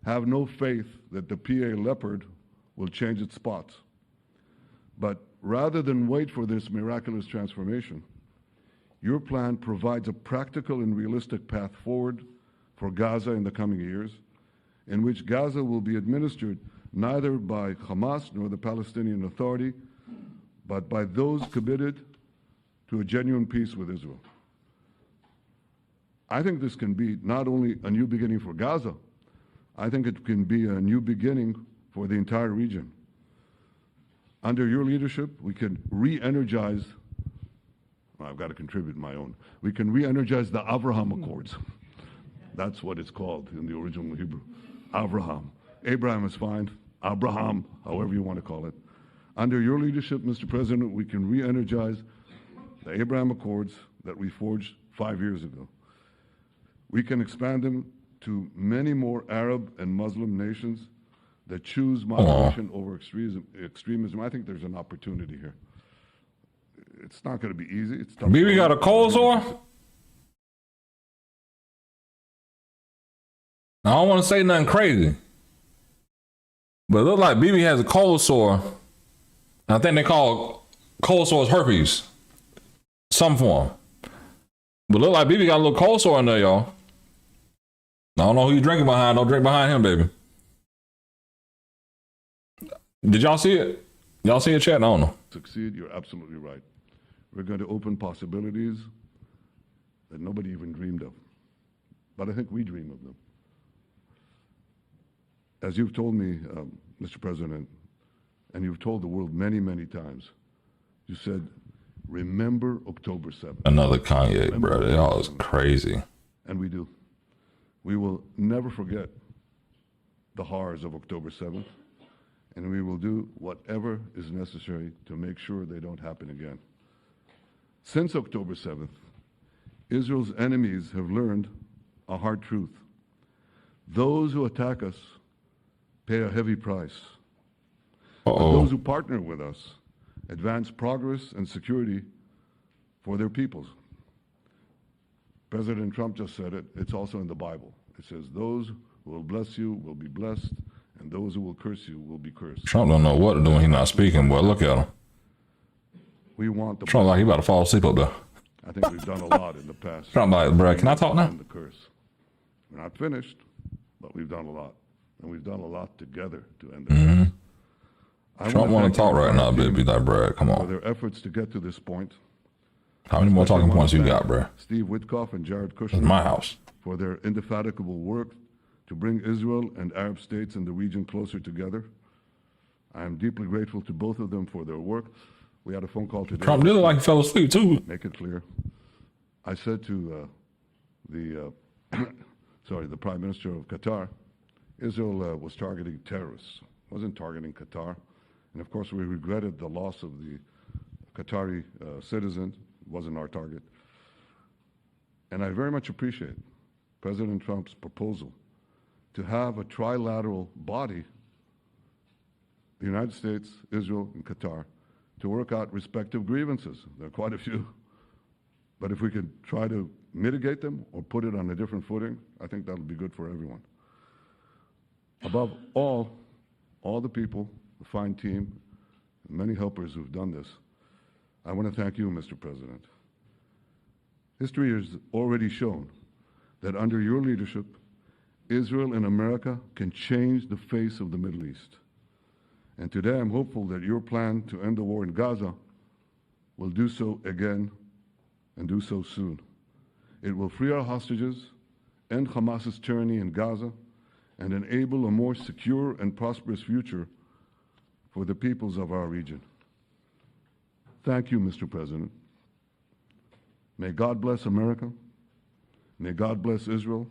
have no faith that the PA Leopard will change its spots. But rather than wait for this miraculous transformation, your plan provides a practical and realistic path forward for Gaza in the coming years, in which Gaza will be administered neither by Hamas nor the Palestinian Authority, but by those committed to a genuine peace with Israel. I think this can be not only a new beginning for Gaza, I think it can be a new beginning for the entire region. Under your leadership, we can re-energize, well, I've got to contribute my own, we can re-energize the Abraham Accords. That's what it's called in the original Hebrew, Abraham. Abraham is fine, Abraham, however you want to call it. Under your leadership, Mr. President, we can re-energize the Abraham Accords that we forged 5 years ago. We can expand them to many more Arab and Muslim nations that choose moderation over extremism. I think there's an opportunity here. It's not going to be easy. It's tough. Bibi got a cold sore? I don't want to say nothing crazy, but it looks like Bibi has a cold sore. I think they call cold sores herpes, some form. But look like Bibi got a little cold sore in there, y'all. I don't know who you drinking behind. Don't drink behind him, baby. Did y'all see it? Y'all see it, chat? I don't know. Succeed, you're absolutely right. We're going to open possibilities that nobody even dreamed of. But I think we dream of them. As you've told me, Mr. President, and you've told the world many, many times, you said, remember October 7th. Another Kanye, brother. Y'all is crazy. And we do. We will never forget the horrors of October 7th, and we will do whatever is necessary to make sure they don't happen again. Since October 7th, Israel's enemies have learned a hard truth. Those who attack us pay a heavy price. But those who partner with us advance progress and security for their peoples. President Trump just said it. It's also in the Bible. It says, those who will bless you will be blessed, and those who will curse you will be cursed. Trump don't know what to do when he's not speaking, boy. Look at him. We want the Trump like he about to fall asleep up there. I think we've done a lot in the past. Trump like, bro, can I talk now? The curse. We're not finished, but we've done a lot. And we've done a lot together to end the curse. Trump want to talk right now, baby. Like, bro, come on. For their efforts to get to this point. How many more talking points you got, bro? Steve Witkoff and Jared Kushner. It's my house. For their indefatigable work to bring Israel and Arab states in the region closer together. I am deeply grateful to both of them for their work. We had a phone call today. Trump did look like he fell asleep, too. Make it clear. I said to the Prime Minister of Qatar, Israel was targeting terrorists, wasn't targeting Qatar. And of course, we regretted the loss of the Qatari citizen. It wasn't our target. And I very much appreciate President Trump's proposal to have a trilateral body, the United States, Israel, and Qatar, to work out respective grievances. There are quite a few. But if we could try to mitigate them or put it on a different footing, I think that'll be good for everyone. Above all the people, the fine team, and many helpers who've done this, I want to thank you, Mr. President. History has already shown that under your leadership, Israel and America can change the face of the Middle East. And today I'm hopeful that your plan to end the war in Gaza will do so again and do so soon. It will free our hostages, end Hamas's tyranny in Gaza, and enable a more secure and prosperous future for the peoples of our region. Thank you, Mr. President. May God bless America. May God bless Israel.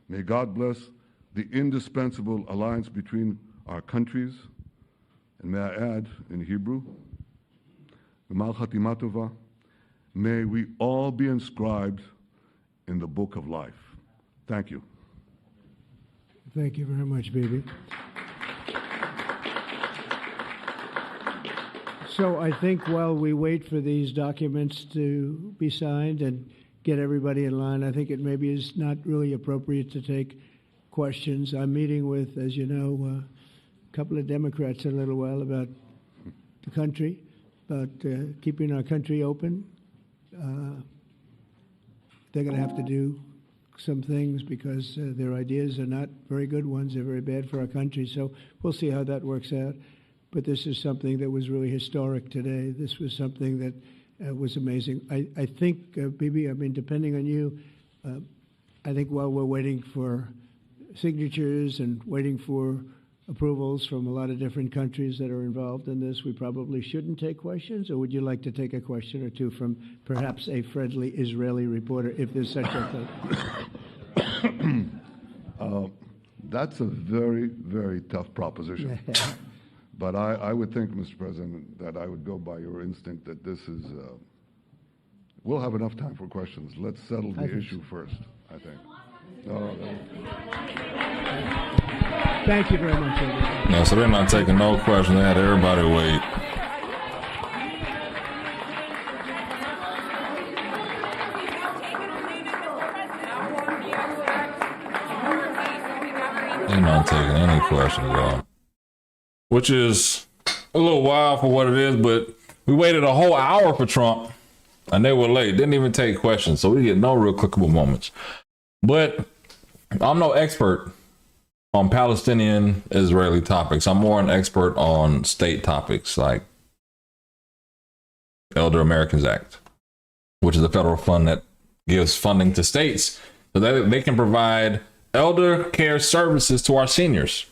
May God bless the indispensable alliance between our countries. And may I add in Hebrew, G'mal Chatima Tova, may we all be inscribed in the book of life. Thank you. Thank you very much, Bibi. So I think while we wait for these documents to be signed and get everybody in line, I think it maybe is not really appropriate to take questions. I'm meeting with, as you know, a couple of Democrats in a little while about the country, about keeping our country open. They're going to have to do some things because their ideas are not very good ones. They're very bad for our country. So we'll see how that works out. But this is something that was really historic today. This was something that was amazing. I think, Bibi, I mean, depending on you, I think while we're waiting for signatures and waiting for approvals from a lot of different countries that are involved in this, we probably shouldn't take questions? Or would you like to take a question or two from perhaps a friendly Israeli reporter, if there's such a thing? That's a very, very tough proposition. But I would think, Mr. President, that I would go by your instinct that this is, we'll have enough time for questions. Let's settle the issue first, I think. Thank you very much, everybody. No, so they're not taking no questions. They had everybody wait. They're not taking any questions at all. Which is a little wild for what it is, but we waited a whole hour for Trump and they were late. Didn't even take questions. So we get no real clickable moments. But I'm no expert on Palestinian Israeli topics. I'm more an expert on state topics like Elder Americans Act, which is a federal fund that gives funding to states so that they can provide elder care services to our seniors.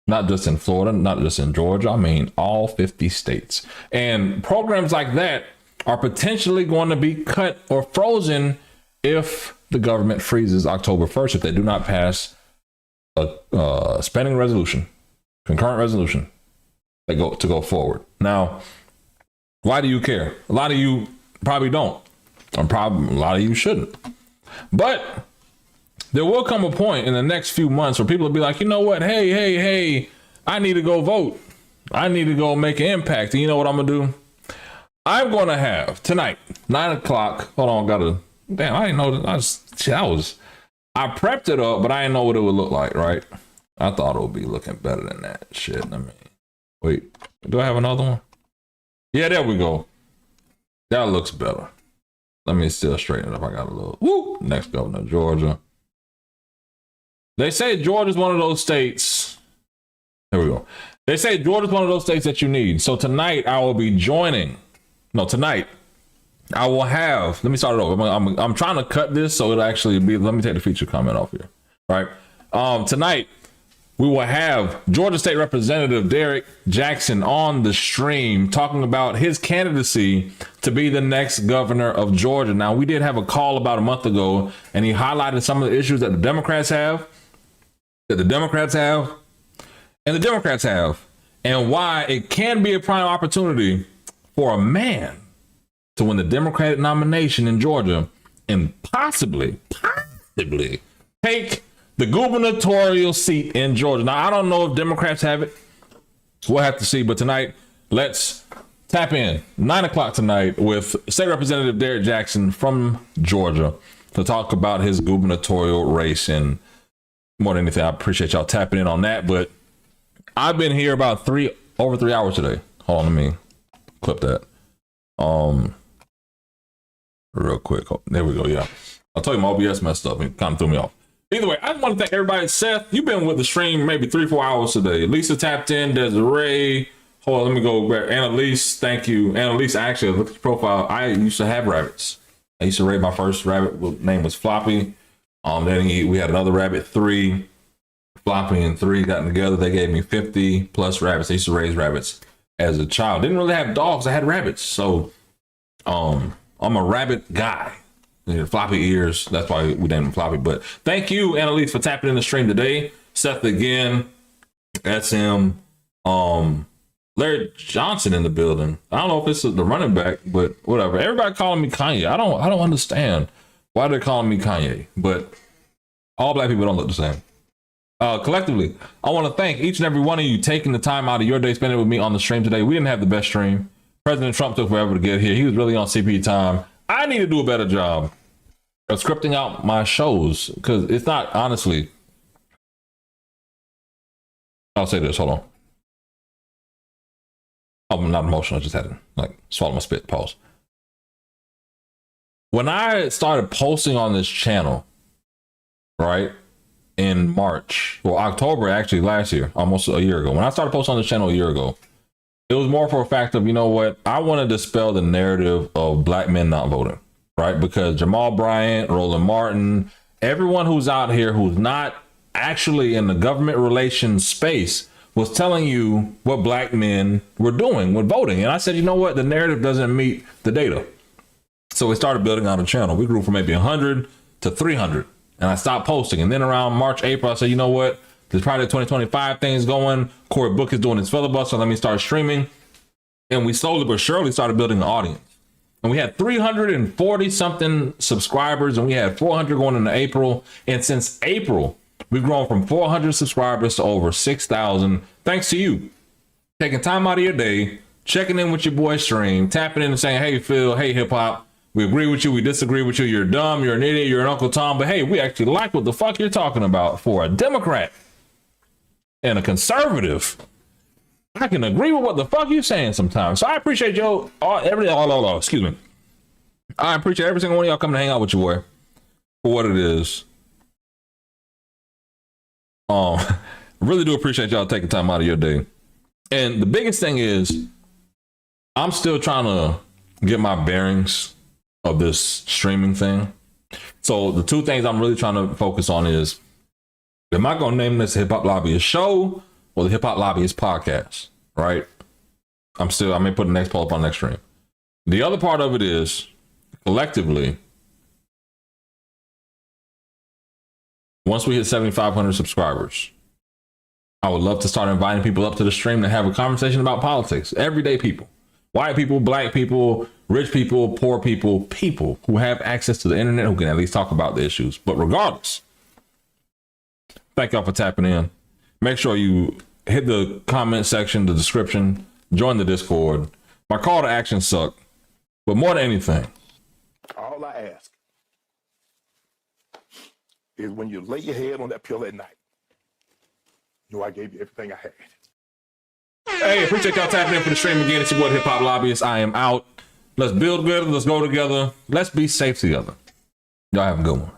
Not just in Florida, not just in Georgia, I mean all 50 states. And programs like that are potentially going to be cut or frozen if the government freezes October 1st, if they do not pass a spending resolution, concurrent resolution that go forward. Now, why do you care? A lot of you probably don't, or probably a lot of you shouldn't. But there will come a point in the next few months where people will be like, you know what? Hey, I need to go vote. I need to go make an impact. And you know what I'm going to do? I'm going to have tonight, 9 o'clock. Hold on. I didn't know that. I prepped it up, but I didn't know what it would look like, right? I thought it would be looking better than that shit. I mean, wait, do I have another one? Yeah, there we go. That looks better. Let me still straighten it up. I got a little, next governor of Georgia. They say Georgia's one of those states. There we go. They say Georgia's one of those states that you need. So tonight I will be tonight I will have, let me start it over. I'm trying to cut this so it'll actually be, let me take the feature comment off here. Right. Tonight we will have Georgia State Representative Derek Jackson on the stream talking about his candidacy to be the next governor of Georgia. Now, we did have a call about a month ago and he highlighted some of the issues that the Democrats have, and why it can be a prime opportunity for a man to win the Democratic nomination in Georgia and possibly take the gubernatorial seat in Georgia. Now, I don't know if Democrats have it. We'll have to see. But tonight, let's Tap in 9 o'clock tonight with State Representative Derrick Jackson from Georgia to talk about his gubernatorial race. And more than anything, I appreciate y'all tapping in on that. But I've been here about over 3 hours today. Hold on, let me clip that. Real quick. Oh, there we go. Yeah. I'll tell you my OBS messed up and kind of threw me off. Either way, I just want to thank everybody. Seth, you've been with the stream maybe 3-4 hours today. Lisa tapped in, Desiree. Hold on, let me go back. Annalise, thank you. Annalise, actually, look at your profile. I used to have rabbits. I used to raise my first rabbit. Name was Floppy. Then we had another rabbit, 3. Floppy and 3 got together. They gave me 50 plus rabbits. I used to raise rabbits as a child. Didn't really have dogs. I had rabbits. So I'm a rabbit guy. Floppy ears. That's why we named him Floppy. But thank you, Annalise, for tapping in the stream today. Seth again. SM. Larry Johnson in the building. I don't know if this is the running back, but whatever. Everybody calling me Kanye. I don't understand why they're calling me Kanye. But all black people don't look the same. Collectively, I want to thank each and every one of you taking the time out of your day, spending it with me on the stream today. We didn't have the best stream. President Trump took forever to get here. He was really on CP time. I need to do a better job of scripting out my shows because it's not, honestly. I'll say this. Hold on. I'm not emotional. I just had to swallow my spit. Pause. When I started posting on this channel, right, in March, well, October, actually last year, almost a year ago, when I started posting on this channel a year ago, it was more for a fact of, you know what, I want to dispel the narrative of black men not voting, right? Because Jamal Bryant, Roland Martin, everyone who's out here who's not actually in the government relations space was telling you what black men were doing with voting. And I said, you know what, the narrative doesn't meet the data. So we started building out a channel. We grew from maybe 100 to 300. And I stopped posting. And then around March, April, I said, you know what? There's probably 2025 things going. Cory Book is doing his filibuster. Let me start streaming. And we slowly but surely started building an audience. And we had 340 something subscribers, and we had 400 going into April. And since April, we've grown from 400 subscribers to over 6,000. Thanks to you taking time out of your day, checking in with your boy stream, tapping in and saying, hey, Phil, hey, hip hop. We agree with you. We disagree with you. You're dumb. You're an idiot. You're an Uncle Tom. But hey, we actually like what the fuck you're talking about. For a Democrat and a conservative, I can agree with what the fuck you're saying sometimes. So I appreciate excuse me. I appreciate every single one of y'all coming to hang out with your boy for what it is. Really do appreciate y'all taking time out of your day. And the biggest thing is, I'm still trying to get my bearings of this streaming thing. So the two things I'm really trying to focus on is, am I going to name this Hip Hop Lobbyist show or the Hip Hop Lobbyist podcast? Right? I may put the next poll up on next stream. The other part of it is, collectively, once we hit 7,500 subscribers, I would love to start inviting people up to the stream to have a conversation about politics. Everyday people. White people, black people, rich people, poor people, people who have access to the internet who can at least talk about the issues. But regardless, thank y'all for tapping in. Make sure you hit the comment section, the description, join the Discord. My call to action sucked, but more than anything, all I ask is when you lay your head on that pillow at night, you know I gave you everything I had. Hey, appreciate y'all tapping in for the stream again. It's your boy, Hip Hop Lobbyist. I am out. Let's build together. Let's go together. Let's be safe together. Y'all have a good one.